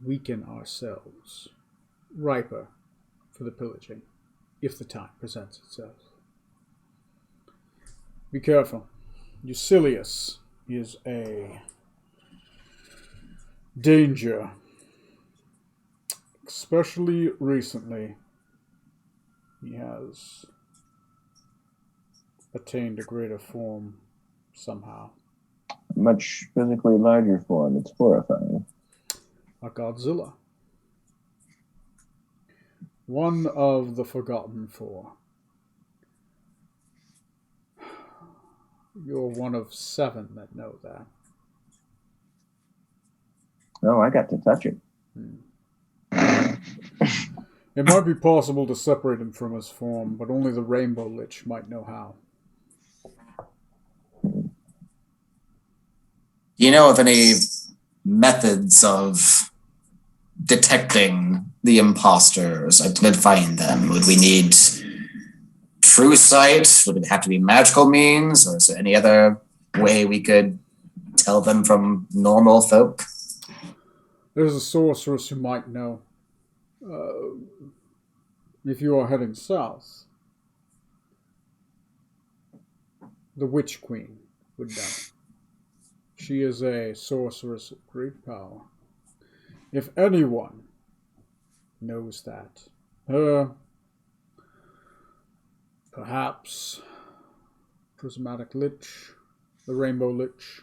weaken ourselves, riper for the pillaging, if the time presents itself. Be careful. Eucilius is a danger, especially recently. He has attained a greater form somehow. Much physically larger form. It's horrifying. A Godzilla. One of the Forgotten Four. You're one of 7 that know that. Oh, I got to touch it. It might be possible to separate him from his form, but only the Rainbow Lich might know how. Do you know of any methods of detecting the imposters? I did find them. Would we need true sight? Would it have to be magical means? Or is there any other way we could tell them from normal folk? There's a sorceress who might know. If you are heading south, the Witch Queen would know. She is a sorceress of great power. If anyone knows that, perhaps Prismatic Lich, the Rainbow Lich.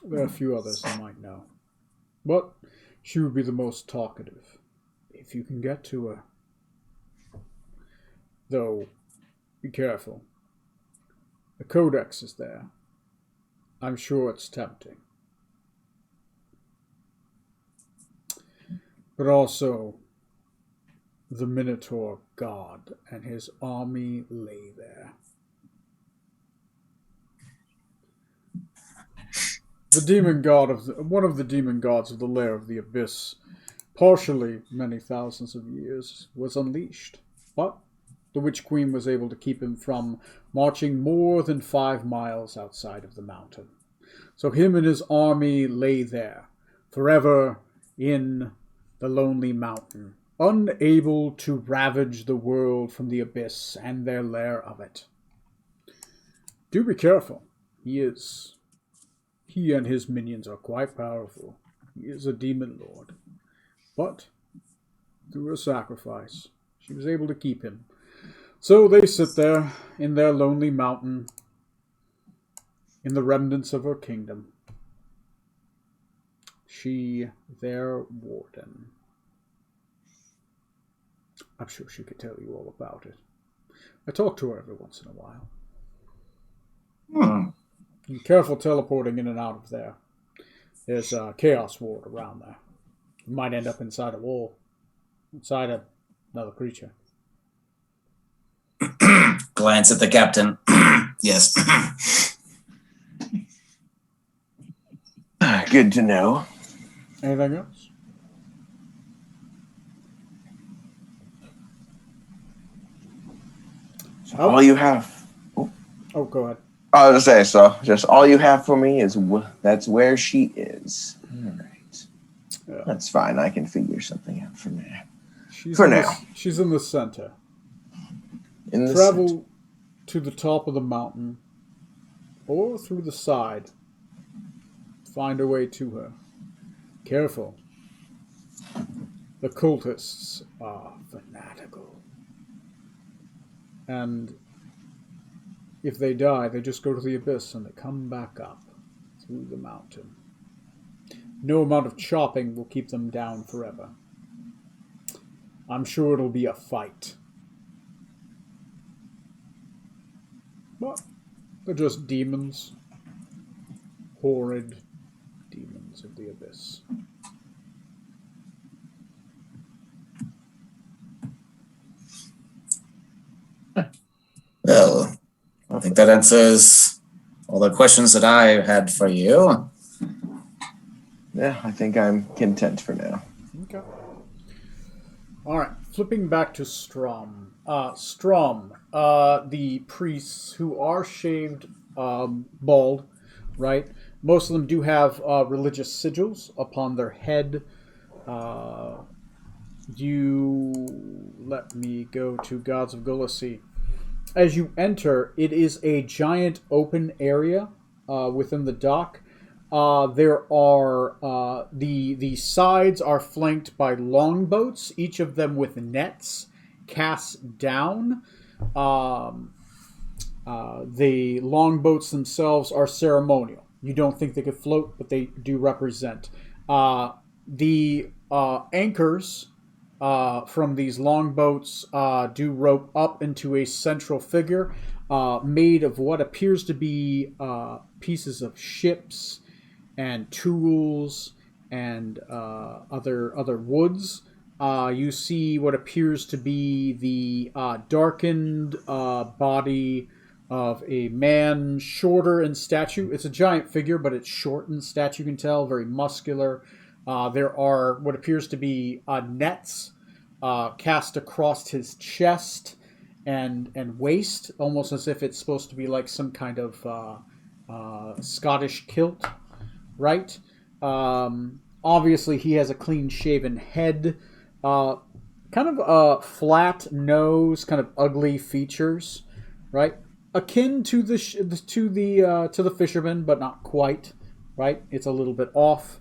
There are a few others I might know. But she would be the most talkative, if you can get to her. Though, be careful. The Codex is there. I'm sure it's tempting. But also, the Minotaur god and his army lay there. The demon god one of the demon gods of the lair of the abyss, partially many thousands of years, was unleashed. But the Witch Queen was able to keep him from marching more than 5 miles outside of the mountain. So him and his army lay there, forever in the lonely mountain, unable to ravage the world from the abyss and their lair of it. Do be careful. He is. He and his minions are quite powerful. He is a demon lord. But, through a sacrifice, she was able to keep him. So they sit there in their lonely mountain, in the remnants of her kingdom. She, their warden. I'm sure she could tell you all about it. I talk to her every once in a while. Be careful teleporting in and out of there. There's a chaos ward around there. You might end up inside a wall. Inside another creature. Glance at the captain. Yes. Good to know. Anything else? So all you have. Oh, go ahead. I was gonna say, so just all you have for me is that's where she is. All right. Yeah. That's fine. I can figure something out from there. She's in the center. In the Travel center. to the top of the mountain or through the side. Find a way to her. Careful. The cultists are fanatical. And if they die, they just go to the abyss and they come back up through the mountain. No amount of chopping will keep them down forever. I'm sure it'll be a fight. But they're just demons. Horrid demons of the abyss. Well, I think that answers all the questions that I had for you. Yeah, I think I'm content for now. Okay. Alright, flipping back to Strom. Strom, the priests who are shaved bald, right? Most of them do have religious sigils upon their head. Let me go to Gods of Golems. As you enter, it is a giant open area within the dock. There are the sides are flanked by longboats, each of them with nets cast down. The longboats themselves are ceremonial. You don't think they could float, but they do represent. The anchors from these longboats do rope up into a central figure made of what appears to be pieces of ships and tools and other woods. You see what appears to be the darkened body of a man, shorter in stature. It's a giant figure, but it's short in stature, you can tell, very muscular. There are what appears to be nets cast across his chest and waist, almost as if it's supposed to be like some kind of Scottish kilt, right? Obviously, he has a clean-shaven head, kind of a flat nose, kind of ugly features, right? Akin to the fisherman, but not quite, right? It's a little bit off.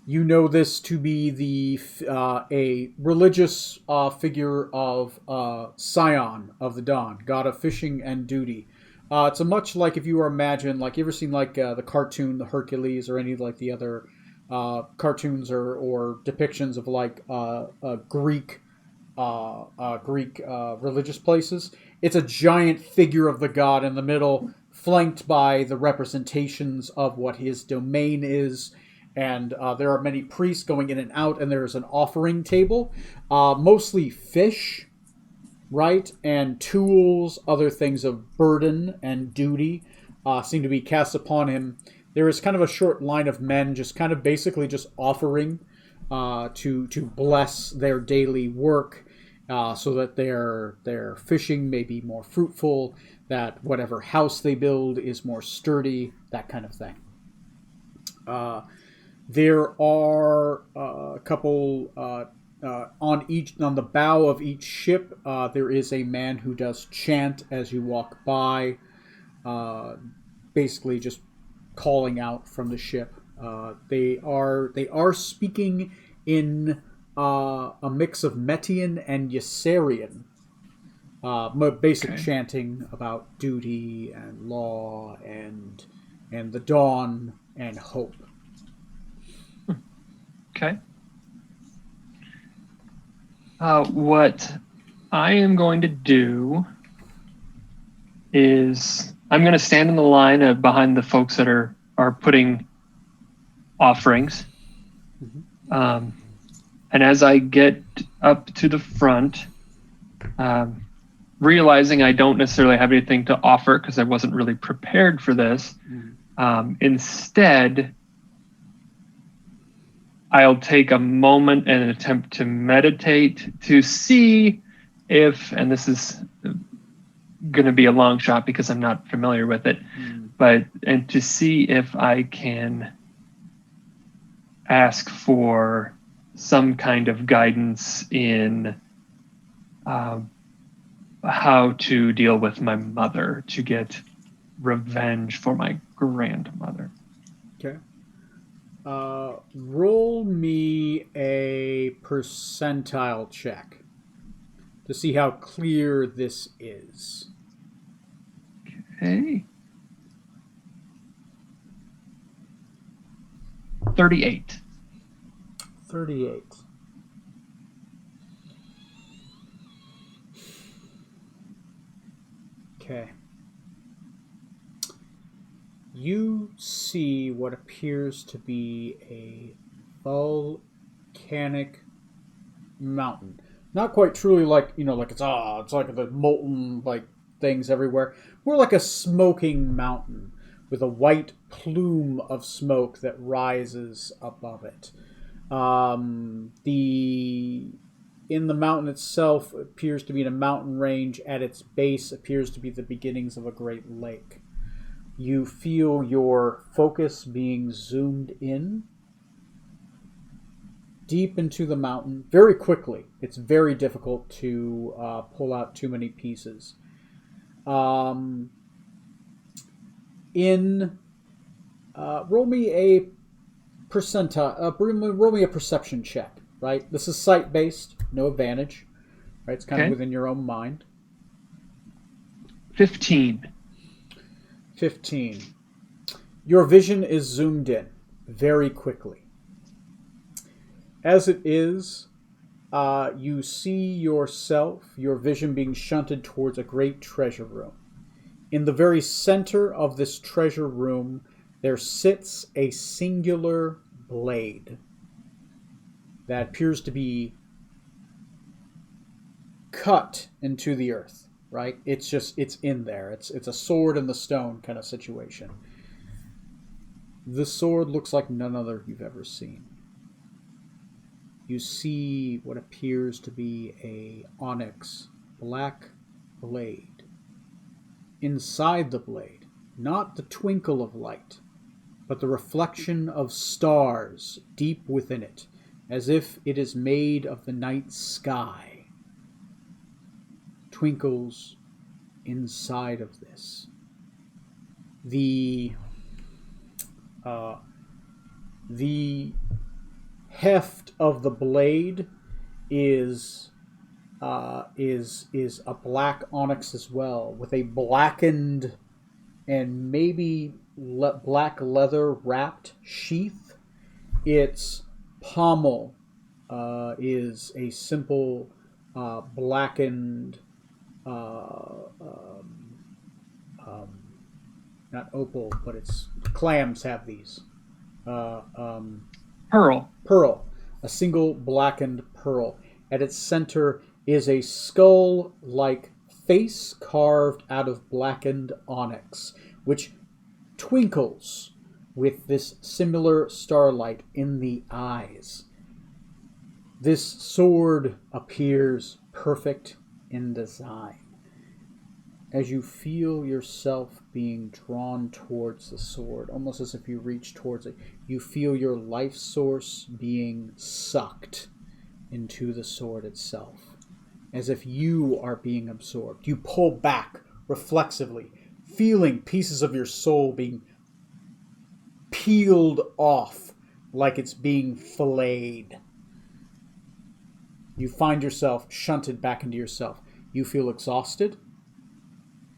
You know this to be a religious figure of Scion of the Dawn, god of fishing and duty. It's a much like if you were imagine, like you ever seen like the cartoon, the Hercules, or any like the other cartoons or depictions of like Greek religious places. It's a giant figure of the god in the middle, flanked by the representations of what his domain is. And there are many priests going in and out, and there's an offering table, mostly fish, right, and tools, other things of burden and duty seem to be cast upon him. There is kind of a short line of men just kind of basically just offering to bless their daily work so that their fishing may be more fruitful, that whatever house they build is more sturdy, that kind of thing. There are a couple on the bow of each ship. There is a man who does chant as you walk by. basically just calling out from the ship. They are speaking in a mix of Metian and Ysarian. Basic chanting about duty and law and the dawn and hope. Okay. What I am going to do is I'm going to stand in the line behind the folks that are putting offerings. And as I get up to the front, realizing I don't necessarily have anything to offer because I wasn't really prepared for this, instead, I'll take a moment and attempt to meditate to see if, and this is going to be a long shot because I'm not familiar with it, and to see if I can ask for some kind of guidance in how to deal with my mother to get revenge for my grandmother. Okay. Roll me a percentile check to see how clear this is. Okay. 38. 38. Okay. You see what appears to be a volcanic mountain. Not quite truly like, like it's like the molten like things everywhere. More like a smoking mountain with a white plume of smoke that rises above it. In the mountain itself appears to be in a mountain range. At its base appears to be the beginnings of a great lake. You feel your focus being zoomed in deep into the mountain very quickly. It's very difficult to pull out too many pieces. Roll me a percentile. Roll me a perception check. Right, this is sight based, no advantage. Right, it's kind of within your own mind. 15. 15. Your vision is zoomed in very quickly. As it is, you see yourself, your vision being shunted towards a great treasure room. In the very center of this treasure room, there sits a singular blade that appears to be cut into the earth, right? It's in there. It's a sword in the stone kind of situation. The sword looks like none other you've ever seen. You see what appears to be a onyx black blade. Inside the blade, not the twinkle of light, but the reflection of stars deep within it, as if it is made of the night sky, twinkles inside of this. The heft of the blade is a black onyx as well, with a blackened and maybe black leather wrapped sheath. Its pommel is a simple blackened, not opal, but it's clams have these. Pearl. Pearl, a single blackened pearl. At its center is a skull-like face carved out of blackened onyx, which twinkles with this similar starlight in the eyes. This sword appears perfect in design. As you feel yourself being drawn towards the sword, almost as if you reach towards it, you feel your life source being sucked into the sword itself, as if you are being absorbed. You pull back reflexively, feeling pieces of your soul being peeled off like it's being filleted. You find yourself shunted back into yourself. You feel exhausted,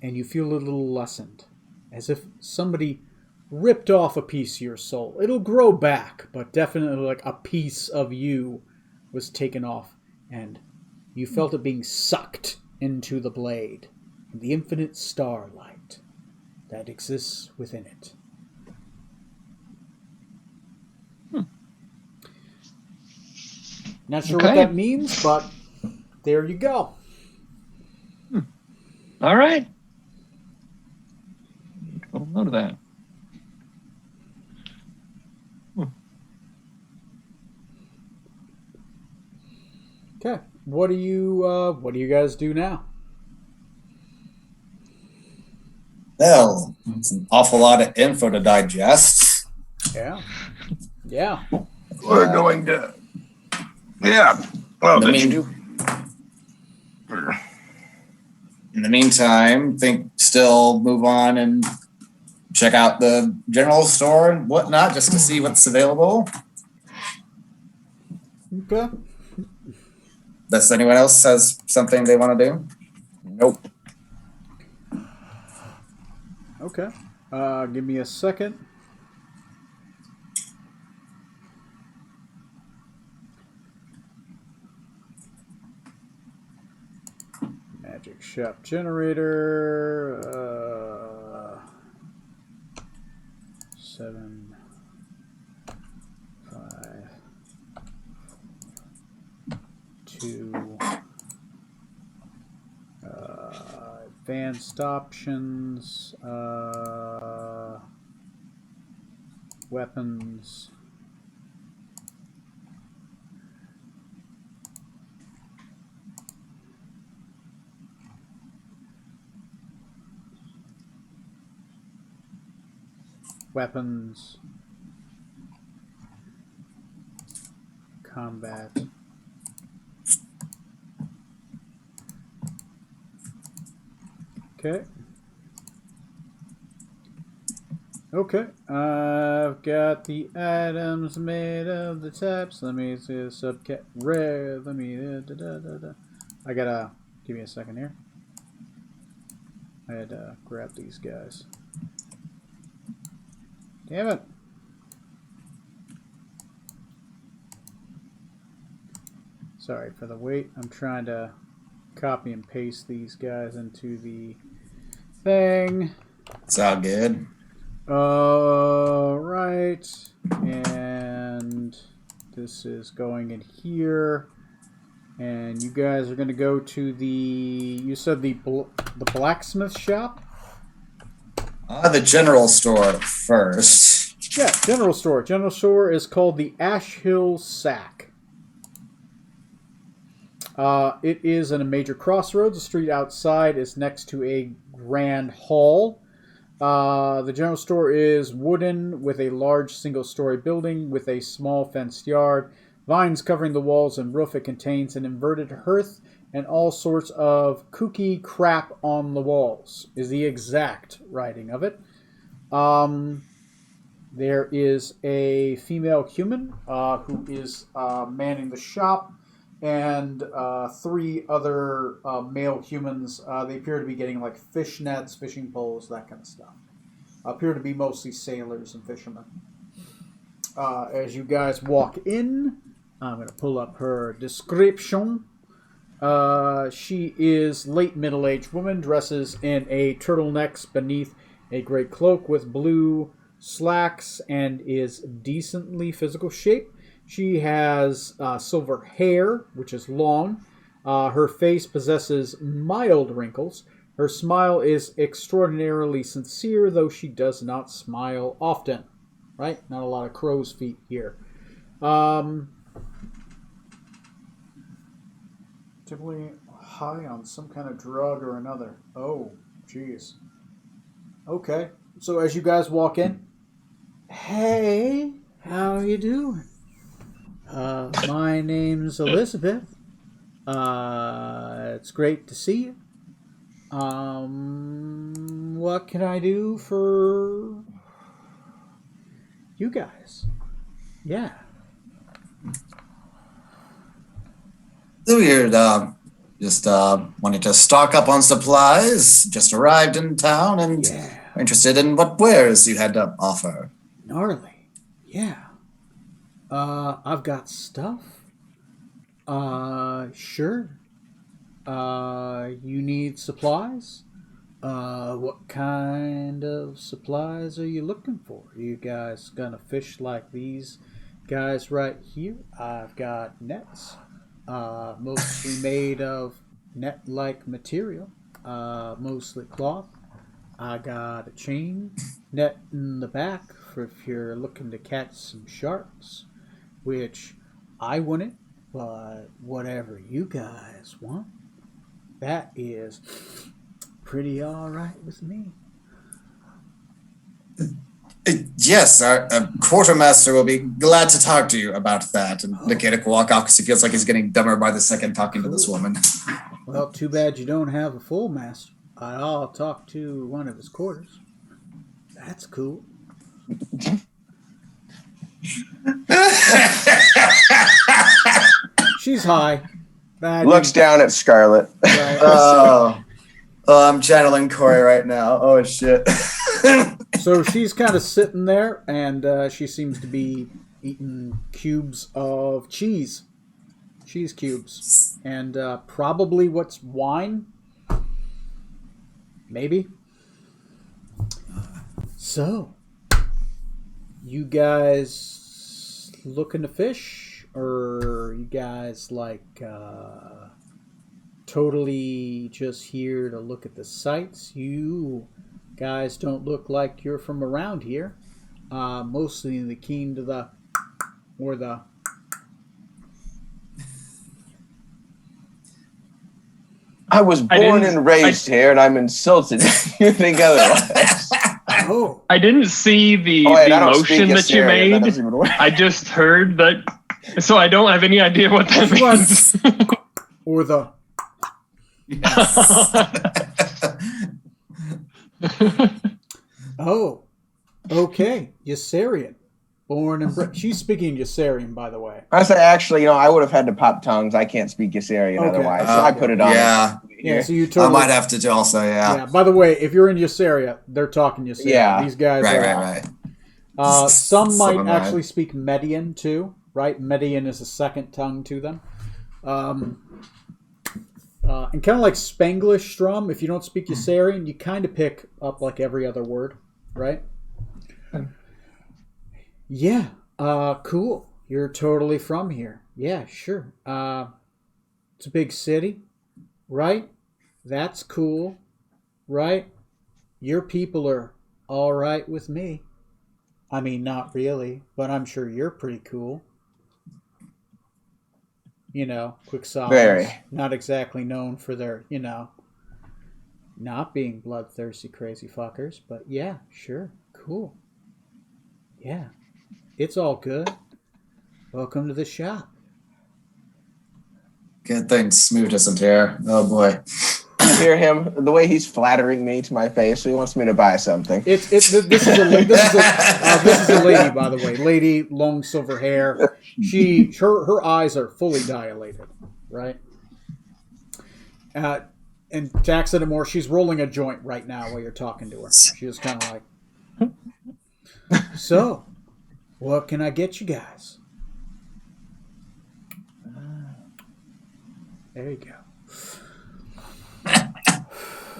and you feel a little lessened, as if somebody ripped off a piece of your soul. It'll grow back, but definitely like a piece of you was taken off, and you felt it being sucked into the blade, and the infinite starlight that exists within it. Not sure what that means, but there you go. All right. I'll note of that. Okay. What do you guys do now? Well, it's an awful lot of info to digest. Yeah. Yeah. We're going to. Yeah. Well, did you do? In the meantime, think still move on and check out the general store and whatnot just to see what's available. Okay. Does anyone else has something they want to do? Nope. Okay. Give me a second. Magic shop generator. 7, 5, 2. Advanced options. Weapons. Weapons. Combat. Okay. Okay. I've got the items made of the types. Let me see the subcat rare. Let me I gotta give me a second here. I had to grab these guys. Damn it. Sorry for the wait. I'm trying to copy and paste these guys into the thing. It's all good. Right. And this is going in here. And you guys are going to go to the... You said the blacksmith shop? The general store first. Yeah, general store. General store is called the Ash Hill Sack. It is in a major crossroads. The street outside is next to a grand hall. The general store is wooden with a large single-story building with a small fenced yard. Vines covering the walls and roof. It contains an inverted hearth and all sorts of kooky crap on the walls, is the exact writing of it. There is a female human who is manning the shop, and 3 other male humans. They appear to be getting like fish nets, fishing poles, that kind of stuff. Appear to be mostly sailors and fishermen. As you guys walk in, I'm going to pull up her description. She is late middle-aged woman, dresses in a turtleneck beneath a gray cloak with blue slacks, and is decently physical shape. She has silver hair, which is long. Her face possesses mild wrinkles. Her smile is extraordinarily sincere, though she does not smile often. Right? Not a lot of crow's feet here. Typically high on some kind of drug or another. Oh, jeez. Okay. So as you guys walk in, hey, how you doing? My name's Elizabeth. It's great to see you. What can I do for you guys? Yeah. We're just wanting to stock up on supplies. Just arrived in town and are interested in what wares you had to offer. Gnarly. Yeah. I've got stuff. Sure. You need supplies? What kind of supplies are you looking for? You guys gonna fish like these guys right here? I've got nets, mostly made of net-like material, mostly cloth. I got a chain net in the back for if you're looking to catch some sharks, which I wouldn't, but whatever you guys want, that is pretty all right with me. Yes, our quartermaster will be glad to talk to you about that. And Nikita will walk off because he feels like he's getting dumber by the second talking to this woman. Well, too bad you don't have a full master. I'll talk to one of his quarters. That's cool. She's high. Looks down at Scarlet. Right. Oh, I'm channeling Corey right now. Oh, shit. So she's kind of sitting there, and she seems to be eating cubes of cheese. Cheese cubes. And probably what's wine? Maybe. So, you guys looking to fish? Or you guys like totally just here to look at the sights? You guys don't look like you're from around here. Mostly the keen to the or the I was born and raised here, and I'm insulted if you think otherwise. Oh. I didn't see the motion that you made. I just heard that, so I don't have any idea what that means. Or the Oh, okay. Ysarian. Born and bred. She's speaking Ysarian, by the way. I say, actually, I would have had to pop tongues. I can't speak Ysarian otherwise, so I put it on. Yeah, so you totally... I might have to also, Yeah, by the way, if you're in Ysaria, they're talking Ysarian. Yeah. These guys Right. Some might actually speak Median, too, right? Median is a second tongue to them. And kind of like Spanglish Strum, if you don't speak Ysarian, you kind of pick up like every other word, right? Yeah, cool. You're totally from here. Yeah, sure. It's a big city, right? That's cool, right? Your people are all right with me. I mean, not really, but I'm sure you're pretty cool. Quixotic. Very. Not exactly known for their, not being bloodthirsty crazy fuckers, but yeah, sure, cool. Yeah, it's all good. Welcome to the shop. Good thing Smoot isn't here. Oh boy. Hear him, the way he's flattering me to my face, so he wants me to buy something. This is a lady, by the way. Lady, long silver hair. Her eyes are fully dilated, right? And to accent it more, she's rolling a joint right now while you're talking to her. She was kind of like, so, what can I get you guys? There you go.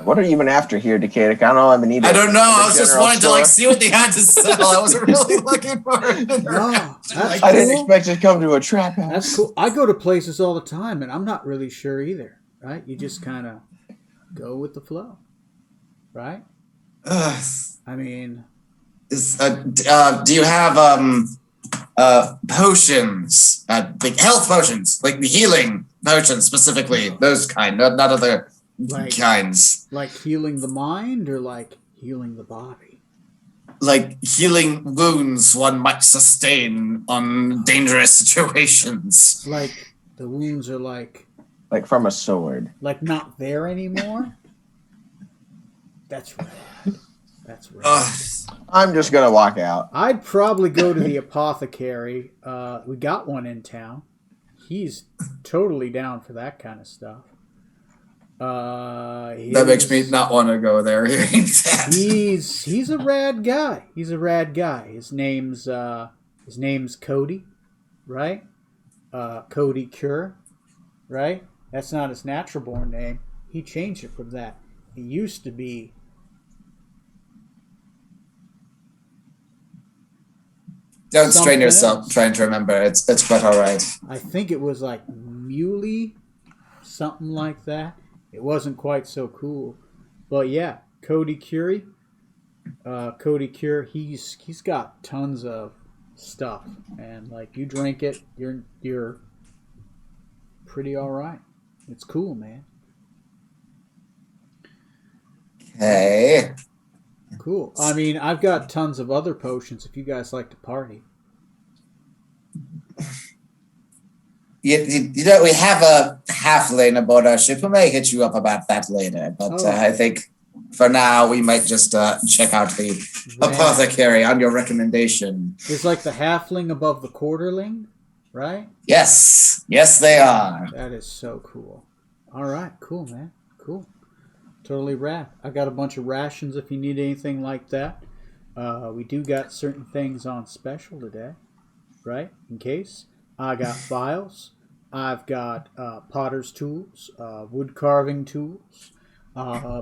What are you even after here, Decatur? I don't know. I don't know. I was just wanting to see what they had to sell. I wasn't really looking for it. No, I didn't expect to come to a trap house. That's cool. I go to places all the time, and I'm not really sure either. Right? You just kind of go with the flow, right? I mean, do you have potions? Like health potions, like the healing potions specifically, those kind, not other kinds. Like healing the mind or like healing the body? Like healing wounds one might sustain on dangerous situations. Like the wounds are like from a sword. Like not there anymore? That's right. That's right. I'm just gonna walk out. I'd probably go to the apothecary. We got one in town. He's totally down for that kind of stuff. That makes me not want to go there. Hearing that. He's a rad guy. He's a rad guy. His name's Cody, right? Cody Cure, right? That's not his natural born name. He changed it from that. He used to be. Don't strain yourself else. trying to remember. It's quite all right. I think it was like Muley, something like that. It wasn't quite so cool, but yeah, Cody Curie. Cody Cure. He's got tons of stuff, and like you drink it, you're pretty all right. It's cool, man. Hey. Cool. I mean, I've got tons of other potions if you guys like to party. You know, we have a halfling aboard our ship. We may hit you up about that later, but I think for now we might just check out the apothecary on your recommendation. It's like the halfling above the quarterling, right? Yes. Yes, they are. That is so cool. All right. Cool, man. Cool. Totally rad. I got a bunch of rations if you need anything like that. We do got certain things on special today, right? In case. I got files. I've got potter's tools, wood carving tools,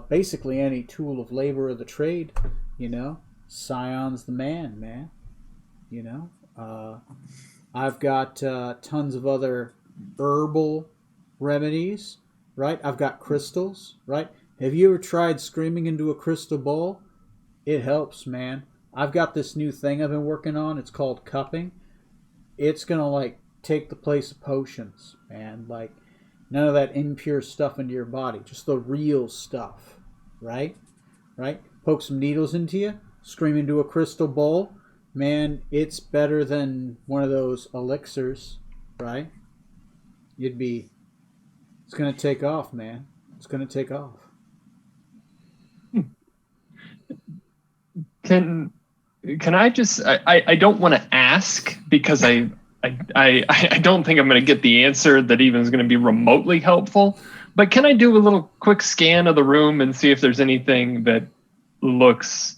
basically any tool of labor of the trade, you know. Scion's the man, you know. I've got tons of other herbal remedies, right? I've got crystals, right? Have you ever tried screaming into a crystal ball? It helps, man. I've got this new thing I've been working on. It's called cupping. It's going to, like, take the place of potions, man. Like, none of that impure stuff into your body. Just the real stuff, right? Right? Poke some needles into you. Scream into a crystal bowl. Man, it's better than one of those elixirs, right? It's going to take off, man. It's going to take off. Can I just? I don't want to ask because I don't think I'm going to get the answer that even is going to be remotely helpful. But can I do a little quick scan of the room and see if there's anything that looks,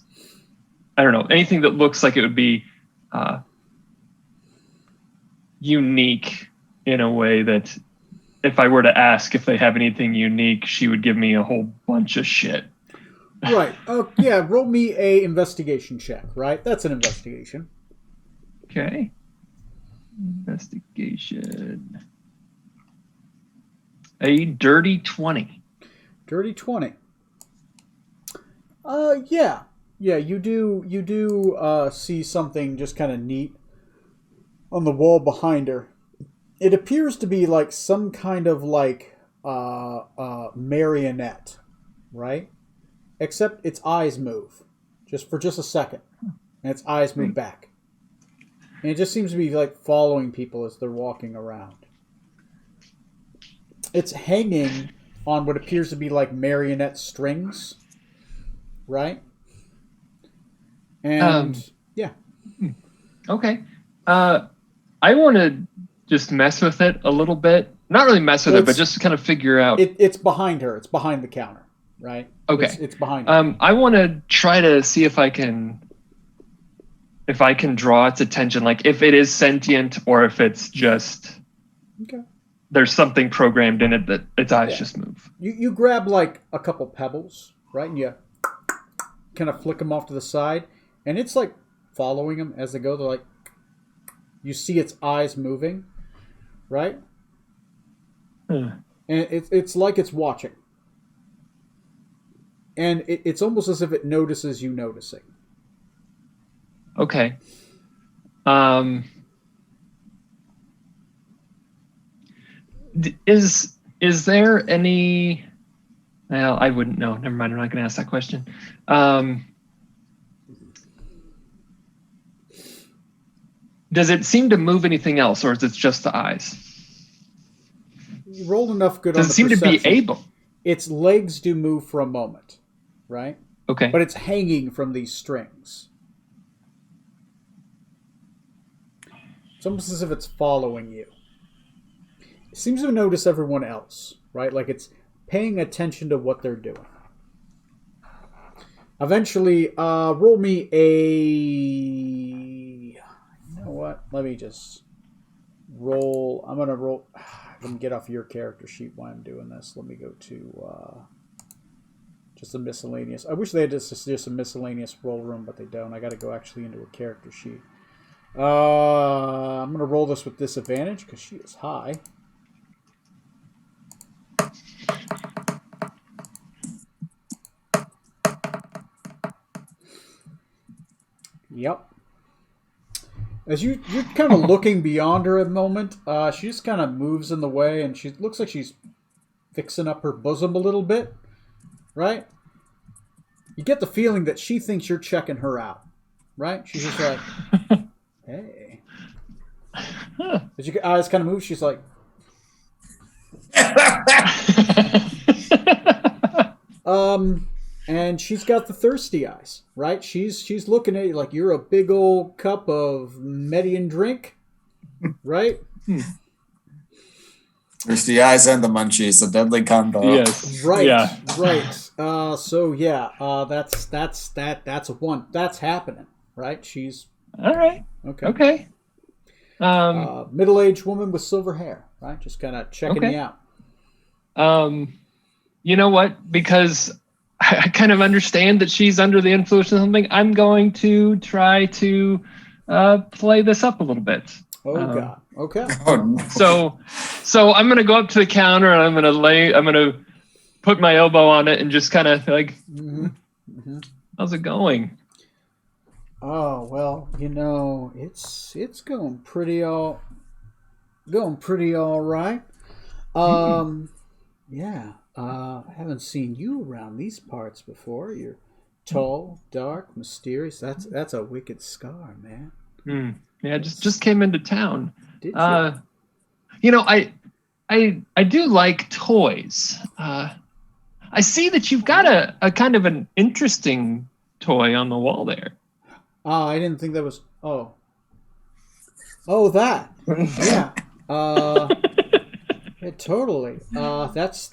I don't know, anything that looks like it would be unique in a way that if I were to ask if they have anything unique, she would give me a whole bunch of shit. Right. Yeah, roll me a investigation check, right? That's an investigation. Okay. Investigation. A dirty 20. Dirty 20. Yeah. Yeah, you do see something just kind of neat on the wall behind her. It appears to be like some kind of like marionette, right? Except its eyes move for just a second, and its eyes move back, and it just seems to be like following people as they're walking around. It's hanging on what appears to be like marionette strings, right? And yeah. Okay. I want to just mess with it a little bit. Not really mess with it, but just kind of figure out. It's behind her. It's behind the counter. Right. Okay. It's behind her. I want to try to see if I can draw its attention, like if it is sentient or if it's just there's something programmed in it that its eyes just move. You grab like a couple pebbles, right, and you kind of flick them off to the side, and it's like following them as they go. They're like, you see its eyes moving, right, and it's like it's watching. And it's almost as if it notices you noticing. Okay. Is there any? Well, I wouldn't know. Never mind. I'm not going to ask that question. Does it seem to move anything else, or is it just the eyes? rolled enough good on Does the it seem to be perception. able? Its legs do move for a moment, right? Okay. but it's hanging from these strings. It's almost as if it's following you. It seems to notice everyone else, right? Like it's paying attention to what they're doing. Eventually, roll me a... You know what? Let me just roll... I'm going to roll... Let me get off your character sheet while I'm doing this. Let me go to just a miscellaneous... I wish they had just a miscellaneous roll room, but they don't. I got to go actually into a character sheet. I'm going to roll this with disadvantage because she is high. Yep. As you're kind of looking beyond her a moment, she just kind of moves in the way, and she looks like she's fixing up her bosom a little bit, right? You get the feeling that she thinks you're checking her out, right? She's just like, hey. As your eyes kind of move, she's like, and she's got the thirsty eyes, right? She's looking at you like you're a big old cup of Median drink, right? Thirsty eyes and the munchies, a deadly combo. Yes. Right. Yeah. Right. So yeah, that's a one. That's happening, right? She's All right. okay. Okay. Middle-aged woman with silver hair, right? Just kind of checking Okay. you out. You know what? Because I kind of understand that she's under the influence of something. I'm going to try to play this up a little bit. Oh God. Okay. Oh, no. So I'm gonna go up to the counter and I'm gonna put my elbow on it and just kind of like, how's it going? Oh well, it's going pretty all right. Yeah. I haven't seen you around these parts before. You're tall, dark, mysterious. That's a wicked scar, man. Yeah, just came into town. Did you? You know, I do like toys. I see that you've got a kind of an interesting toy on the wall there. I didn't think that was. Oh, that. Yeah. Yeah, totally. That's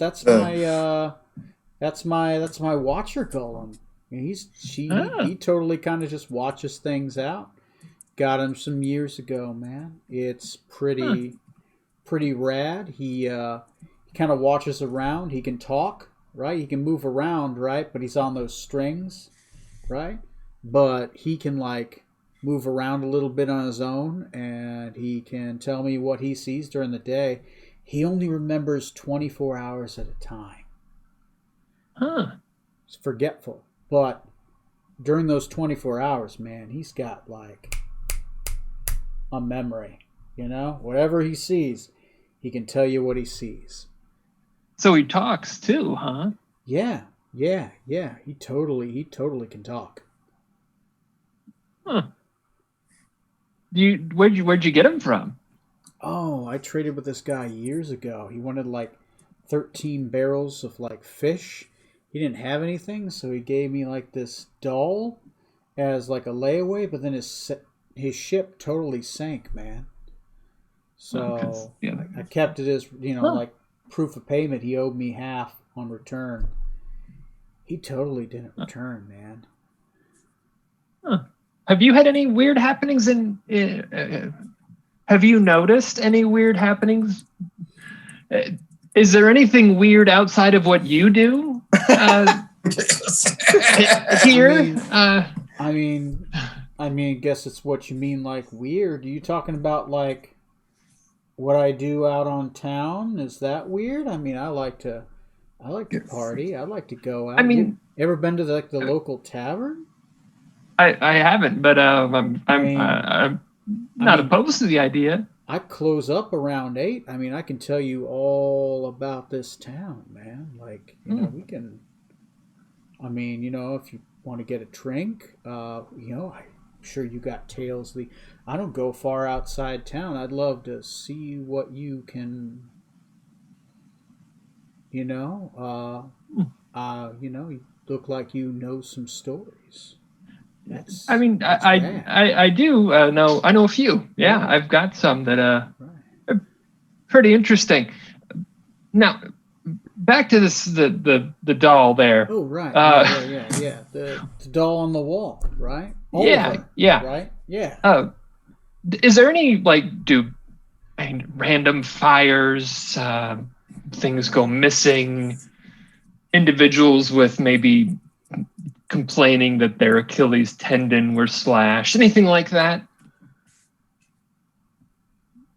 my watcher golem. He totally kind of just watches things out. Got him some years ago, man. It's pretty rad. He kind of watches around. He can talk, right? He can move around, right? But he's on those strings, right? But he can like move around a little bit on his own, and he can tell me what he sees during the day. He only remembers 24 hours at a time. He's forgetful, but during those 24 hours, man, he's got like a memory. Whatever he sees, he can tell you what he sees. So he talks too, huh? Yeah. He totally can talk. Huh. Where'd you get him from? Oh, I traded with this guy years ago. He wanted like 13 barrels of like fish. He didn't have anything, so he gave me like this doll as like a layaway, but then his ship totally sank, man. So I kept it as, like proof of payment. He owed me half on return. He totally didn't return, man. Huh. Have you had any weird happenings have you noticed any weird happenings? Is there anything weird outside of what you do here? I guess it's what you mean, like weird. Are you talking about like what I do out on town? Is that weird? I like to party. I like to go out. You ever been to the local tavern? I haven't, but I'm not opposed to the idea. I close up around 8. I can tell you all about this town, man. Like, we can. If you want to get a drink, I'm sure you got tales. I don't go far outside town. I'd love to see what you can. You look like you know some stories. That's I do know. I know a few. Yeah, Right. I've got some that Right. are pretty interesting. Now, back to this the doll there. Oh, right. Uh, Yeah. The doll on the wall, right? Yeah, Oliver, yeah. right? Yeah. Is there any random fires, things go missing, individuals with maybe complaining that their Achilles tendon were slashed, anything like that?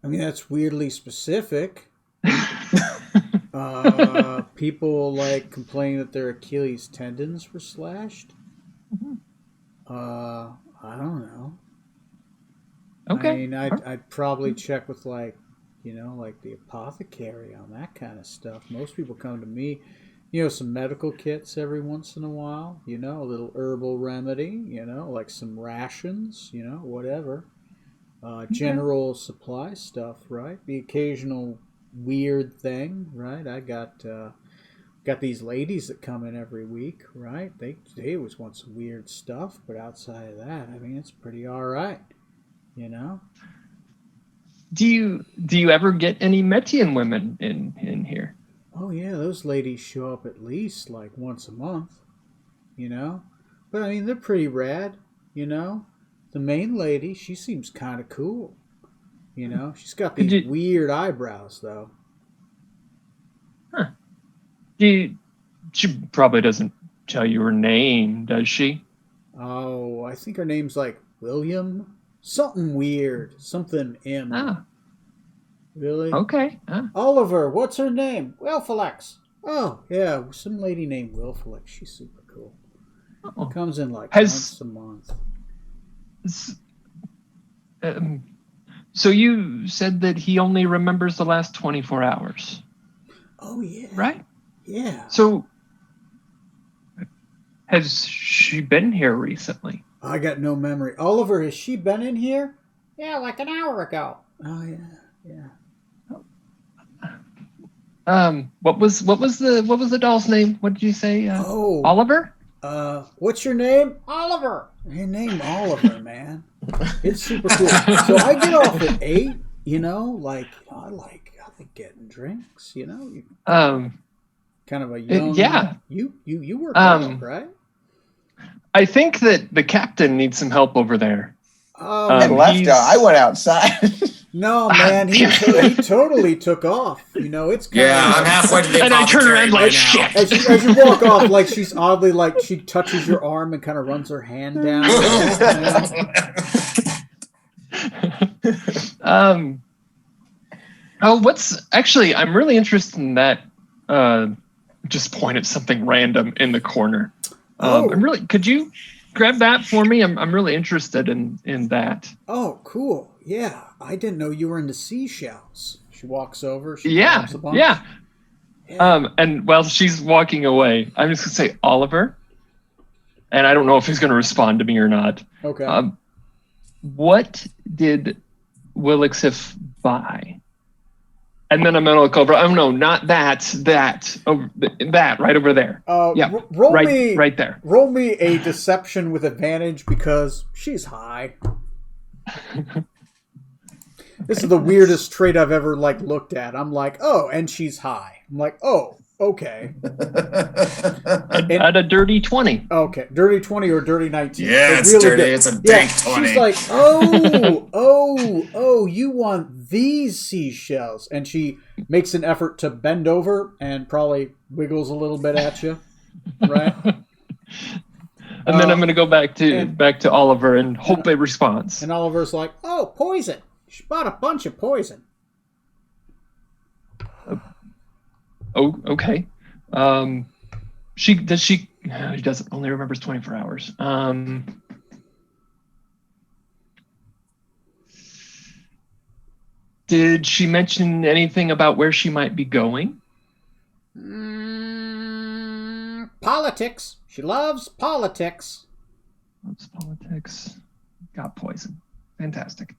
I mean, that's weirdly specific. People like complaining that their Achilles tendons were slashed. I don't know. Okay. I mean, I'd probably check with like the apothecary on that kind of stuff. Most people come to me, some medical kits every once in a while. A little herbal remedy. Like some rations. Whatever. General supply stuff, right? The occasional weird thing, right? I got these ladies that come in every week, right? They always want some weird stuff, but outside of that, I mean, it's pretty all right, Do you ever get any Metian women in here? Oh yeah, those ladies show up at least like once a month, you know. But I mean, they're pretty rad, you know. The main lady, she seems kind of cool, you know. She's got Could these you, weird eyebrows though. huh? She probably doesn't tell you her name, does she? Oh, I think her name's like William. Something weird. Something M. Ah, Really? okay. Oliver, what's her name? Wilfalex. Oh, yeah, some lady named Wilfalex. She's super cool. Oh. Comes in like Has- once a month. Um, so you said that he only remembers the last 24 hours, Oh, yeah. right? Yeah. So has she been here recently? I got no memory. Oliver, has she been in here? Yeah, like an hour ago. Oh, yeah. Yeah. What was the doll's name? What did you say? Oh. Oliver? What's your name? Oliver. Your name Oliver, man. It's super cool. So I get off at 8, you know, like I like getting drinks, you know. Kind of a young Yeah. You work out, right? I think that the captain needs some help over there. And left. I went outside. No, man, he totally took off. You know, it's kind Yeah, of I'm halfway to the And I turn apothecary around right like, now. shit. as you walk off, like she's oddly like she touches your arm and kind of runs her hand down. I'm really interested in that. Just point at something random in the corner. Could you grab that for me? I'm really interested in that. Oh, cool. Yeah, I didn't know you were into seashells. She walks over. She Yeah, grabs a bunch. yeah. Yeah. And while she's walking away, I'm just gonna say Oliver, and I don't know if he's gonna respond to me or not. Okay. What did Willixif buy? And then I'm gonna look over. Oh no, not that. That right over there. Yeah, roll right, me right there. Roll me a deception with advantage because she's high. This is the weirdest trait I've ever looked at. I'm like, oh, and she's high. I'm like, oh, okay. At a dirty 20. Okay, dirty 20 or dirty 19. Yeah, it's really dirty. good. It's a dank 20. She's like, you want these seashells. And she makes an effort to bend over and probably wiggles a little bit at you. Right? And then I'm going to go back to Oliver and hope a response. And Oliver's like, oh, poison. She bought a bunch of poison. Oh, okay. She doesn't only remembers 24 hours. Did she mention anything about where she might be going? Politics. She loves politics. Loves politics. Got poison. Fantastic.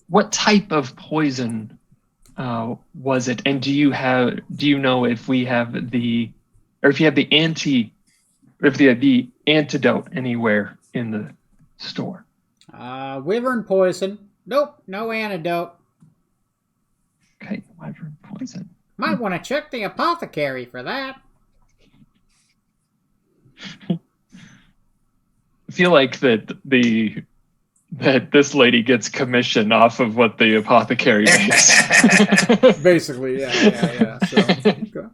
what type of poison was it? And do you know if we have the antidote anywhere in the store? Wyvern poison. Nope, no antidote. Okay, wyvern poison. Might want to check the apothecary for that. I feel like that this lady gets commission off of what the apothecary makes. Basically, yeah. So, okay.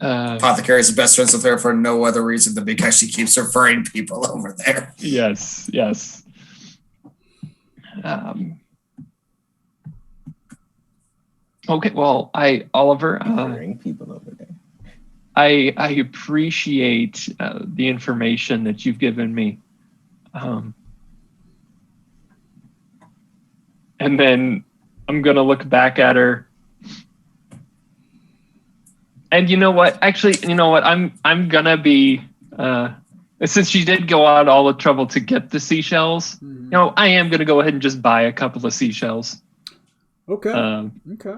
Apothecary's the best friends with her for no other reason than because she keeps referring people over there. Yes. Okay, well, Oliver, Bring people over there. I appreciate the information that you've given me. And then I'm going to look back at her. And you know what? Actually, I'm going to be, since she did go out all the trouble to get the seashells, I am going to go ahead and just buy a couple of seashells. Okay. Okay.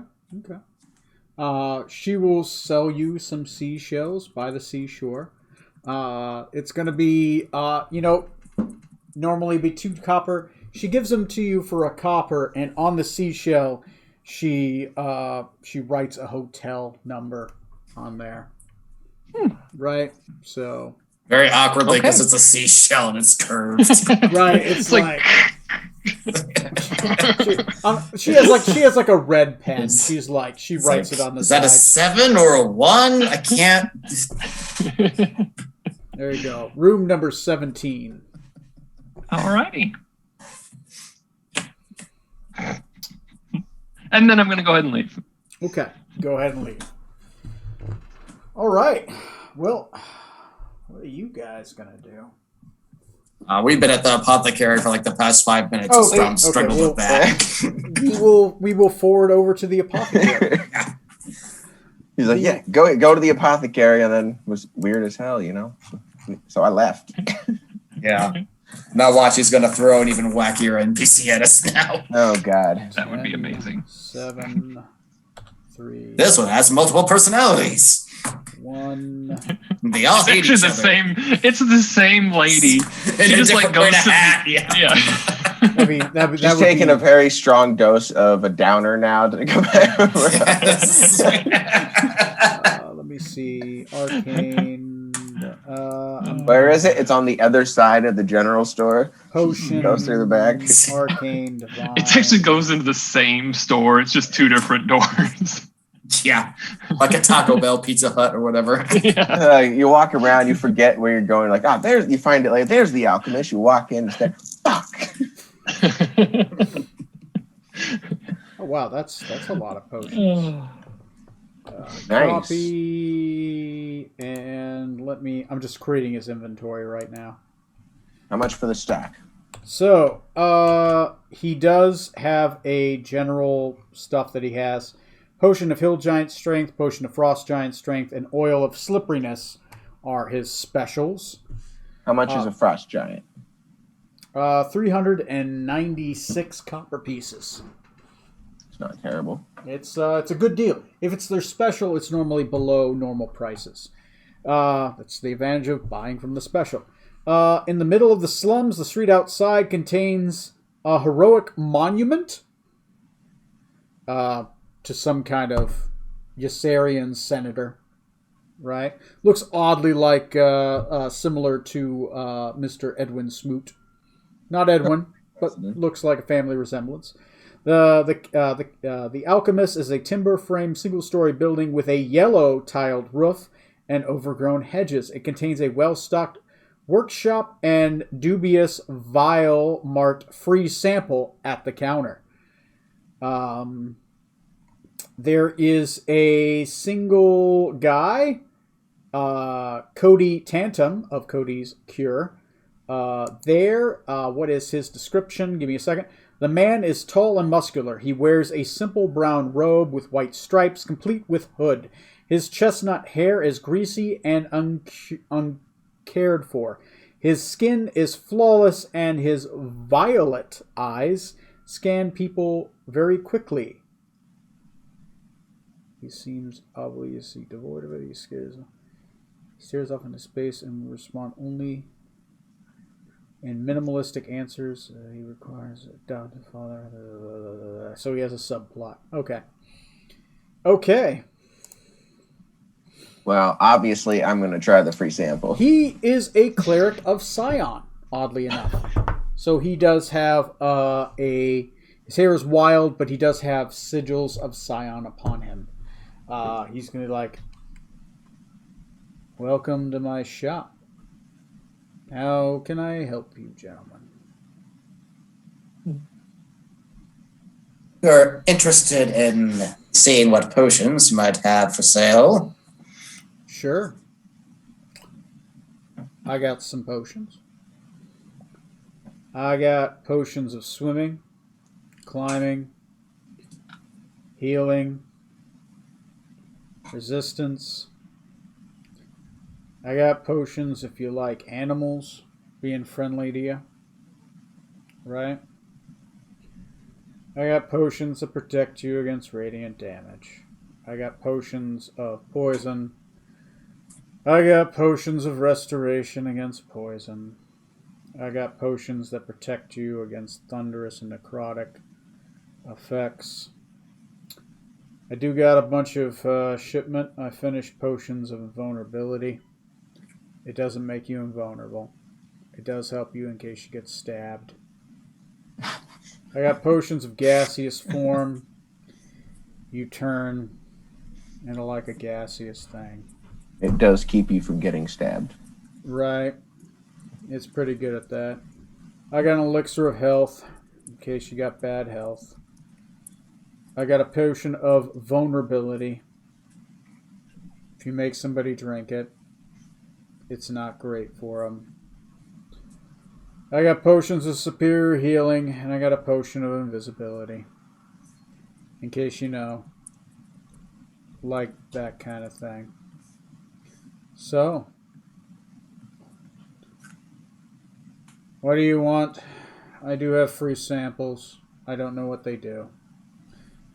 She will sell you some seashells by the seashore. It's going to be, normally be 2 copper. She gives them to you for a copper, and on the seashell, she writes a hotel number on there. Right? So very awkwardly because it's a seashell and it's curved. Right? It's like she has like a red pen. She writes it on the side. Is that a 7 or a 1? I can't. There you go. Room number 17. Alrighty. And then I'm going to go ahead and leave. Okay. Go ahead and leave. All right. Well, what are you guys going to do? We've been at the apothecary for like the past 5 minutes. I'm struggling with that. We will forward over to the apothecary. He's like, yeah, go to the apothecary, and then it was weird as hell, So I left. Yeah. Now watch, he's going to throw an even wackier NPC at us now. Oh, God. That would be amazing. 7, 3. This one has multiple personalities. 1. They all hate each other. It's the same lady. She just like goes to yeah. She's taking a very strong dose of a downer now to go back. Let me see. Arcane. Where is it? It's on the other side of the general store. Potion. Goes through the back. Arcane. Divine. It actually goes into the same store. It's just 2 different doors. Yeah, like a Taco Bell, Pizza Hut, or whatever. Yeah. You walk around, you forget where you're going. Like, there's. You find it like there's the alchemist. You walk in, it's there. Fuck. Oh wow, that's a lot of potions. Nice. Copy, and I'm just creating his inventory right now. How much for the stack? So, he does have a general stuff that he has. Potion of Hill Giant Strength, Potion of Frost Giant Strength, and Oil of Slipperiness are his specials. How much is a Frost Giant? 396 copper pieces. It's not terrible. It's a good deal. If it's their special, it's normally below normal prices. That's the advantage of buying from the special. In the middle of the slums, the street outside contains a heroic monument to some kind of Yossarian senator, right? Looks oddly like similar to Mr. Edwin Smoot. Not Edwin, but looks like a family resemblance. The Alchemist is a timber-framed single-story building with a yellow tiled roof and overgrown hedges. It contains a well-stocked workshop and dubious vial marked free sample at the counter. There is a single guy, Cody Tantum of Cody's Cure. What is his description? Give me a second. The man is tall and muscular. He wears a simple brown robe with white stripes, complete with hood. His chestnut hair is greasy and uncared for. His skin is flawless, and his violet eyes scan people very quickly. He seems obviously devoid of it. He stares off into space and will respond only in minimalistic answers. He requires a adopted father. So he has a subplot. Okay. Well, obviously, I'm going to try the free sample. He is a cleric of Scion, oddly enough. So he does have his hair is wild, but he does have sigils of Scion upon him. He's going to be like, welcome to my shop. How can I help you, gentlemen? You're interested in seeing what potions you might have for sale? Sure. I got some potions. I got potions of swimming, climbing, healing, resistance. I got potions if you like animals being friendly to you. Right? I got potions to protect you against radiant damage. I got potions of poison. I got potions of restoration against poison. I got potions that protect you against thunderous and necrotic effects. I do got a bunch of shipment. I finished potions of invulnerability. It doesn't make you invulnerable. It does help you in case you get stabbed. I got potions of gaseous form. You turn into like a gaseous thing. It does keep you from getting stabbed. Right. It's pretty good at that. I got an elixir of health in case you got bad health. I got a potion of vulnerability. If you make somebody drink it, it's not great for them. I got potions of superior healing, and I got a potion of invisibility. In case you know. Like that kind of thing. So, what do you want? I do have free samples. I don't know what they do.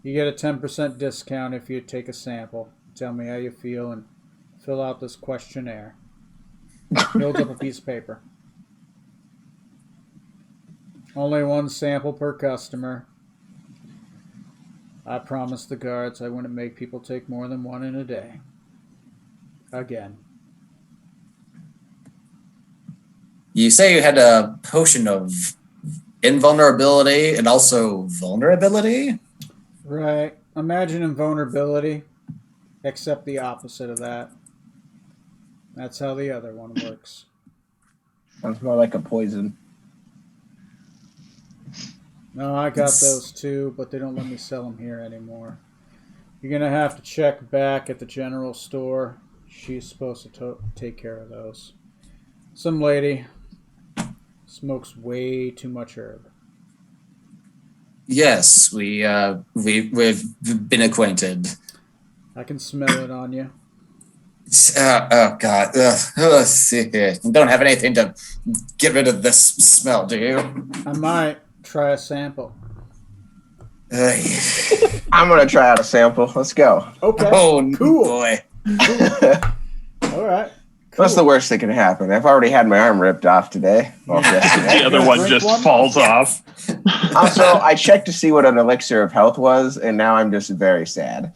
You get a 10% discount if you take a sample. Tell me how you feel and fill out this questionnaire. Builds up a piece of paper. Only one sample per customer. I promised the guards I wouldn't make people take more than one in a day. Again. You say you had a potion of invulnerability and also vulnerability? Right. Imagine invulnerability, except the opposite of that. That's how the other one works. Sounds more like a poison. No, I got those too, but they don't let me sell them here anymore. You're going to have to check back at the general store. She's supposed to take care of those. Some lady smokes way too much herb. Yes, we've been acquainted. I can smell it on you. Oh God! You don't have anything to get rid of this smell, do you? I might try a sample. I'm going to try out a sample. Let's go. Okay. Oh, cool. Boy. All right. Cool. What's the worst that can happen? I've already had my arm ripped off today. Well, yesterday. The other one just falls off. Also, I checked to see what an elixir of health was, and now I'm just very sad.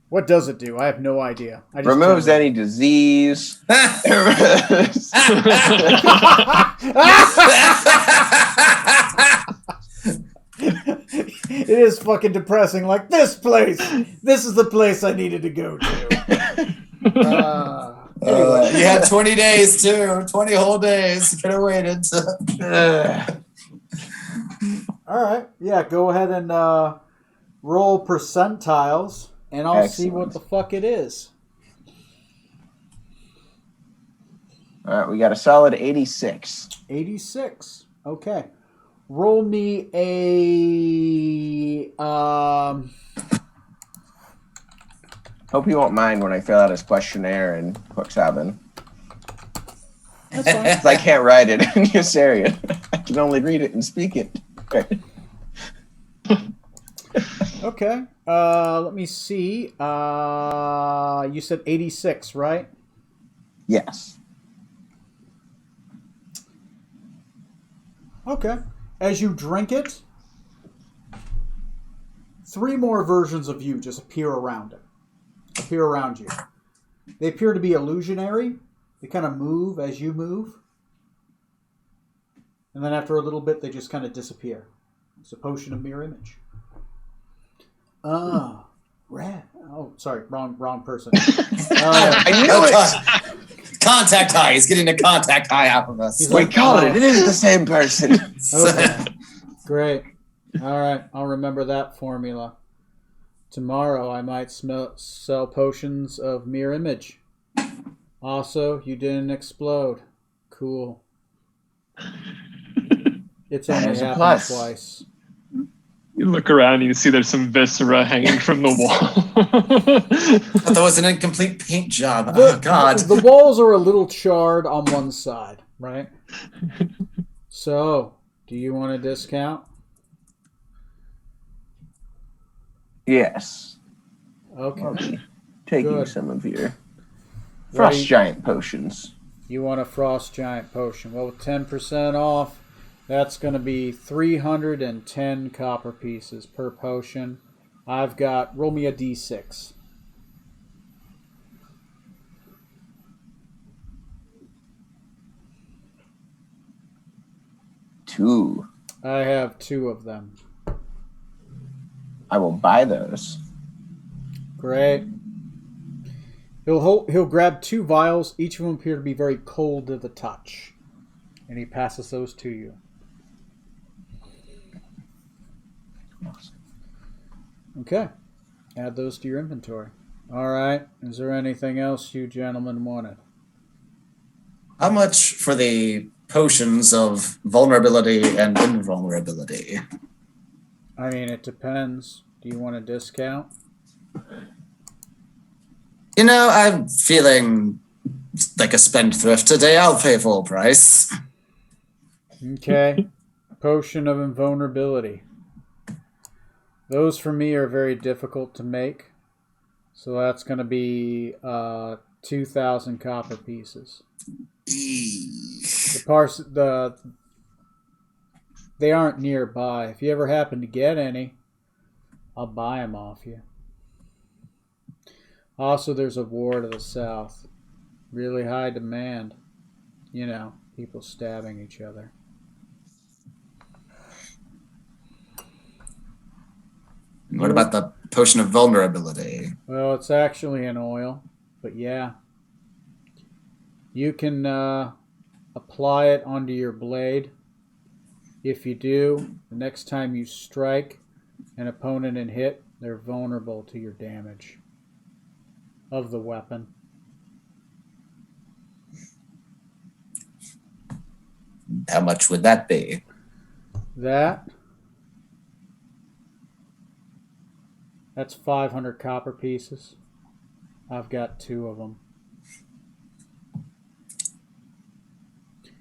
What does it do? I have no idea. I just Removes any disease. It is fucking depressing. Like, this place. This is the place I needed to go to. Anyway. You had 20 days too. 20 whole days. You could have waited. All right. Yeah, go ahead and roll percentiles, and I'll see what the fuck it is. All right, we got a solid 86. 86. Okay. Roll me a... Hope you won't mind when I fill out his questionnaire and put 7. That's fine. I can't write it in Yossarian. I can only read it and speak it. Okay. Let me see. You said 86, right? Yes. Okay. As you drink it, 3 more versions of you just appear around you. They appear to be illusionary. They kind of move as you move. And then after a little bit, they just kind of disappear. It's a potion of mirror image. Red. Oh, sorry. Wrong person. I knew it! Contact high. He's getting a contact high off of us. He's We like, called it. It is the same person. Okay. Great. All right. I'll remember that formula. Tomorrow I might sell potions of mirror image. Also, you didn't explode. Cool. It's That only is a happened plus. twice. You look around and you see there's some viscera hanging from the wall. That was an incomplete paint job. Oh, God. The walls are a little charred on one side, right? So, do you want a discount? Yes. Okay. I'll be taking Good. some of your What frost do you- giant potions. You want a frost giant potion. Well, with 10% off, that's going to be 310 copper pieces per potion. I've got, roll me a d6. Two. I have 2 of them. I will buy those. Great. He'll grab 2 vials. Each of them appear to be very cold to the touch. And he passes those to you. Okay. Add those to your inventory. All right. Is there anything else you gentlemen wanted? How much for the potions of vulnerability and invulnerability? I mean, it depends. Do you want a discount? You know, I'm feeling like a spendthrift today. I'll pay full price. Okay. Potion of invulnerability. Those for me are very difficult to make. So that's going to be 2,000 copper pieces. They aren't nearby. If you ever happen to get any, I'll buy them off you. Also, there's a war to the south. Really high demand. You know, people stabbing each other. What about the potion of vulnerability? Well, it's actually an oil, but yeah. You can apply it onto your blade. If you do, the next time you strike an opponent and hit, they're vulnerable to your damage of the weapon. How much would that be? That's 500 copper pieces. I've got 2 of them.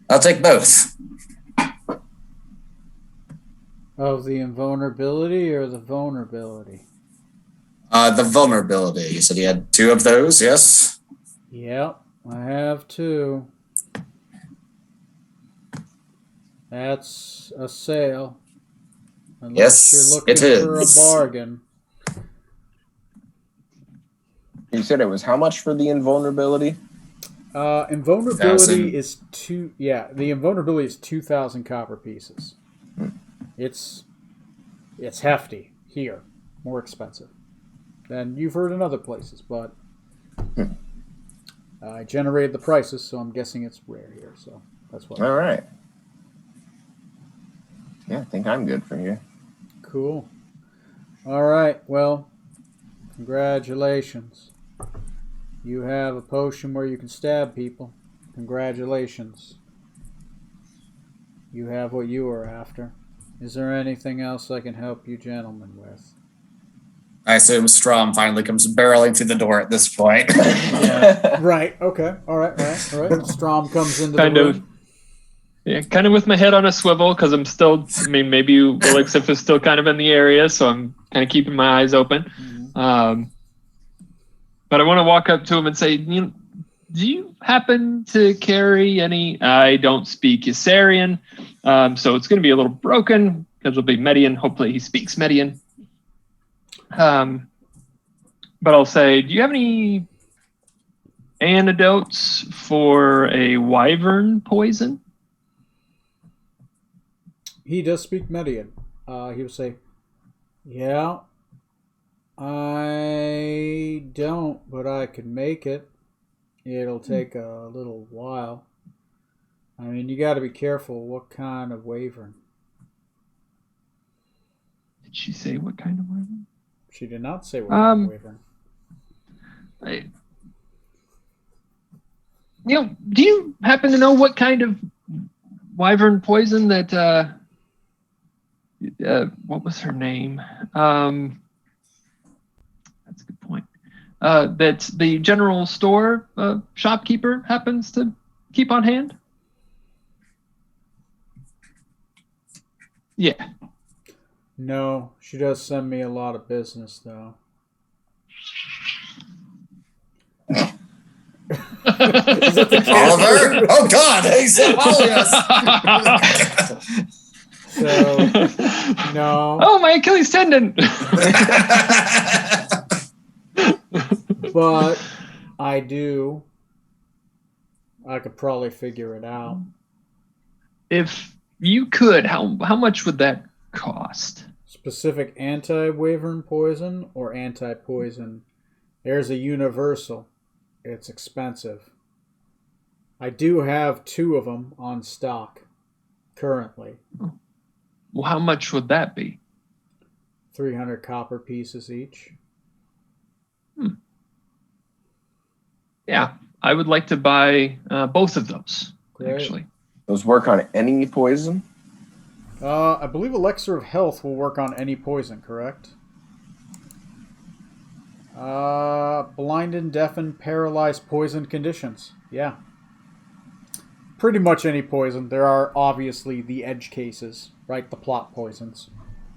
I'll take both. Of the invulnerability or the vulnerability? The vulnerability. You said you had 2 of those, yes? Yep, I have 2. That's a sale. Unless Yes, you're looking it for a is. bargain. You said it was how much for the invulnerability? Invulnerability 1,000. is the invulnerability is 2,000 copper pieces. It's hefty here, more expensive than you've heard in other places, but I generated the prices, so I'm guessing it's rare here. So that's what. All right. Yeah, I think I'm good for here. Cool. All right. Well, congratulations. You have a potion where you can stab people. Congratulations. You have what you were after. Is there anything else I can help you gentlemen with? I assume Strom finally comes barreling through the door at this point. Right. Okay. All right. Strom comes into Kind the of. room. Yeah, kind of with my head on a swivel because I'm still. I mean, maybe Elixif is still kind of in the area, so I'm kind of keeping my eyes open. But I want to walk up to him and say, do you happen to carry any? I don't speak Ysarian, so it's going to be a little broken because it'll be Median. Hopefully, he speaks Median. But I'll say, do you have any antidotes for a wyvern poison? He does speak Median. He will say, yeah, I don't, but I could make it. It'll take a little while. I mean, you got to be careful what kind of wyvern. Did she say what kind of wyvern? She did not say what kind of wyvern. Do you happen to know what kind of wyvern poison that what was her name? That's a good point. That the general store shopkeeper happens to keep on hand? Yeah. No, she does send me a lot of business, though. Is that the Oliver? Oh, God! He's following us! So, no. Oh, my Achilles tendon! But I do. I could probably figure it out. If you could, how much would that cost? Specific anti-wyvern poison or anti-poison? There's a universal. It's expensive. I do have 2 of them on stock currently. Well, how much would that be? 300 copper pieces each. Yeah, I would like to buy both of those, Great. actually. Those work on any poison? I believe Elixir of Health will work on any poison, correct? Blinded, deafened, paralyzed, poisoned conditions. Yeah. Pretty much any poison. There are obviously the edge cases, right? The plot poisons.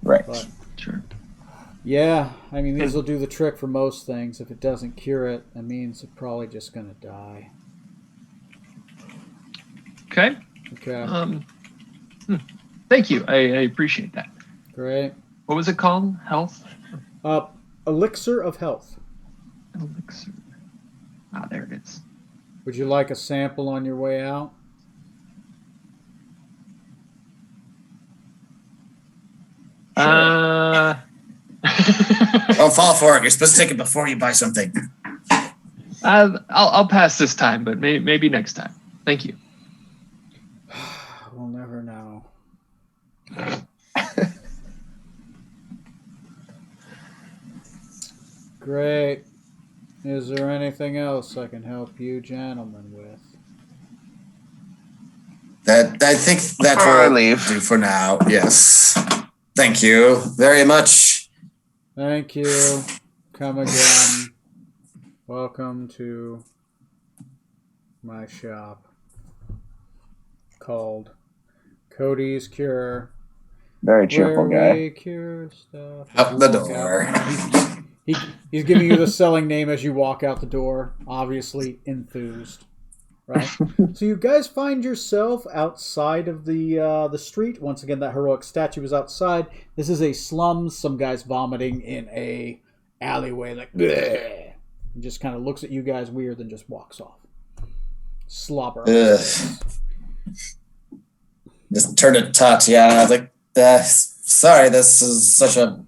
Right. But, Sure. yeah, I mean, these will do the trick for most things. If it doesn't cure it, it means it's probably just going to die. Okay. Okay. Thank you. I appreciate that. Great. What was it called? Health? Elixir of Health. Elixir. Ah, there it is. Would you like a sample on your way out? Don't fall for it. You're supposed to take it before you buy something. I'll pass this time, but maybe next time. Thank you. We'll never know. Great. Is there anything else I can help you gentlemen with? I think that will do for now. Yes. Thank you very much. Thank you. Come again. Welcome to my shop called Cody's Cure. Very cheerful where guy. we cure stuff. Out the door. He's giving you the selling name as you walk out the door. Obviously enthused, right? So you guys find yourself outside of the street. Once again, that heroic statue is outside. This is a slum. Some guy's vomiting in a alleyway, like bleh. He just kind of looks at you guys weird, then just walks off. Slobber. Just turned to Tatiana. I was like, sorry, this is such a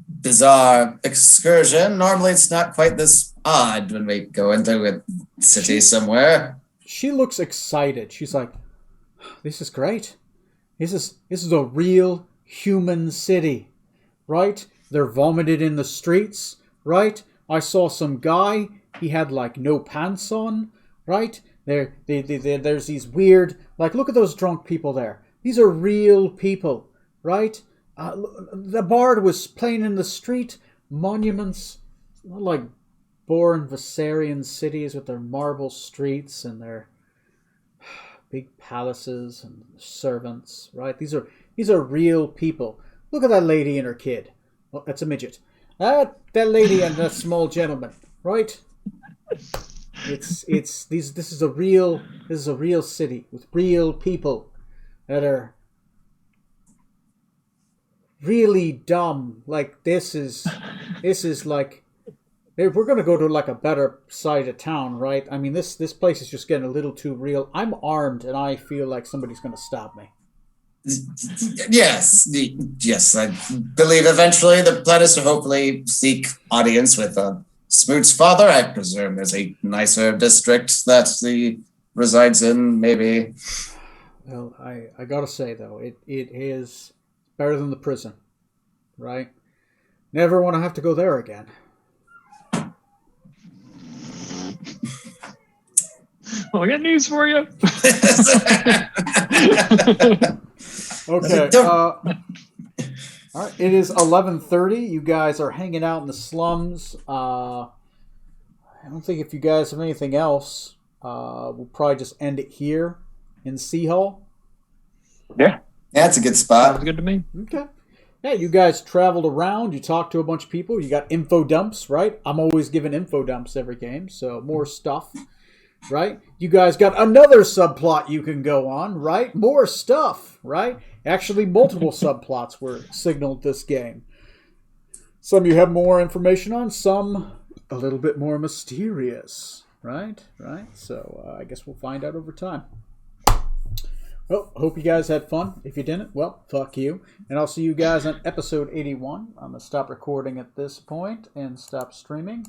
bizarre excursion. Normally it's not quite this odd when we go into a city somewhere. She looks excited. She's like, this is great. This is a real human city, right? They're vomited in the streets, right? I saw some guy, he had like no pants on, right? There's these weird, like, look at those drunk people there. These are real people, right? The bard was playing in the street. monuments, not like boring Viserian cities with their marble streets and their big palaces and servants, right? These are real people. Look at that lady and her kid. Well, that's a midget. That lady and that small gentleman, right? This is a real city with real people that are really dumb. Like this is like if we're gonna go to like a better side of town, right? I mean this place is just getting a little too real. I'm armed and I feel like somebody's gonna stab me. Yes, I believe eventually the plan is to hopefully seek audience with Smoot's father. I presume there's a nicer district that he resides in, maybe. Well, I gotta say though, it is better than the prison, right? Never want to have to go there again. Well, I got news for you. Okay. All right. It is 11:30. You guys are hanging out in the slums. I don't think if you guys have anything else, we'll probably just end it here in Sea Hall. Yeah. That's a good spot. Sounds good to me. Okay. Yeah, you guys traveled around. You talked to a bunch of people. You got info dumps, right? I'm always giving info dumps every game, so more stuff, right? You guys got another subplot you can go on, right? More stuff, right? Actually, multiple subplots were signaled this game. Some you have more information on, some a little bit more mysterious, right? So I guess we'll find out over time. Well, hope you guys had fun. If you didn't, well, fuck you. And I'll see you guys on episode 81. I'm going to stop recording at this point and stop streaming.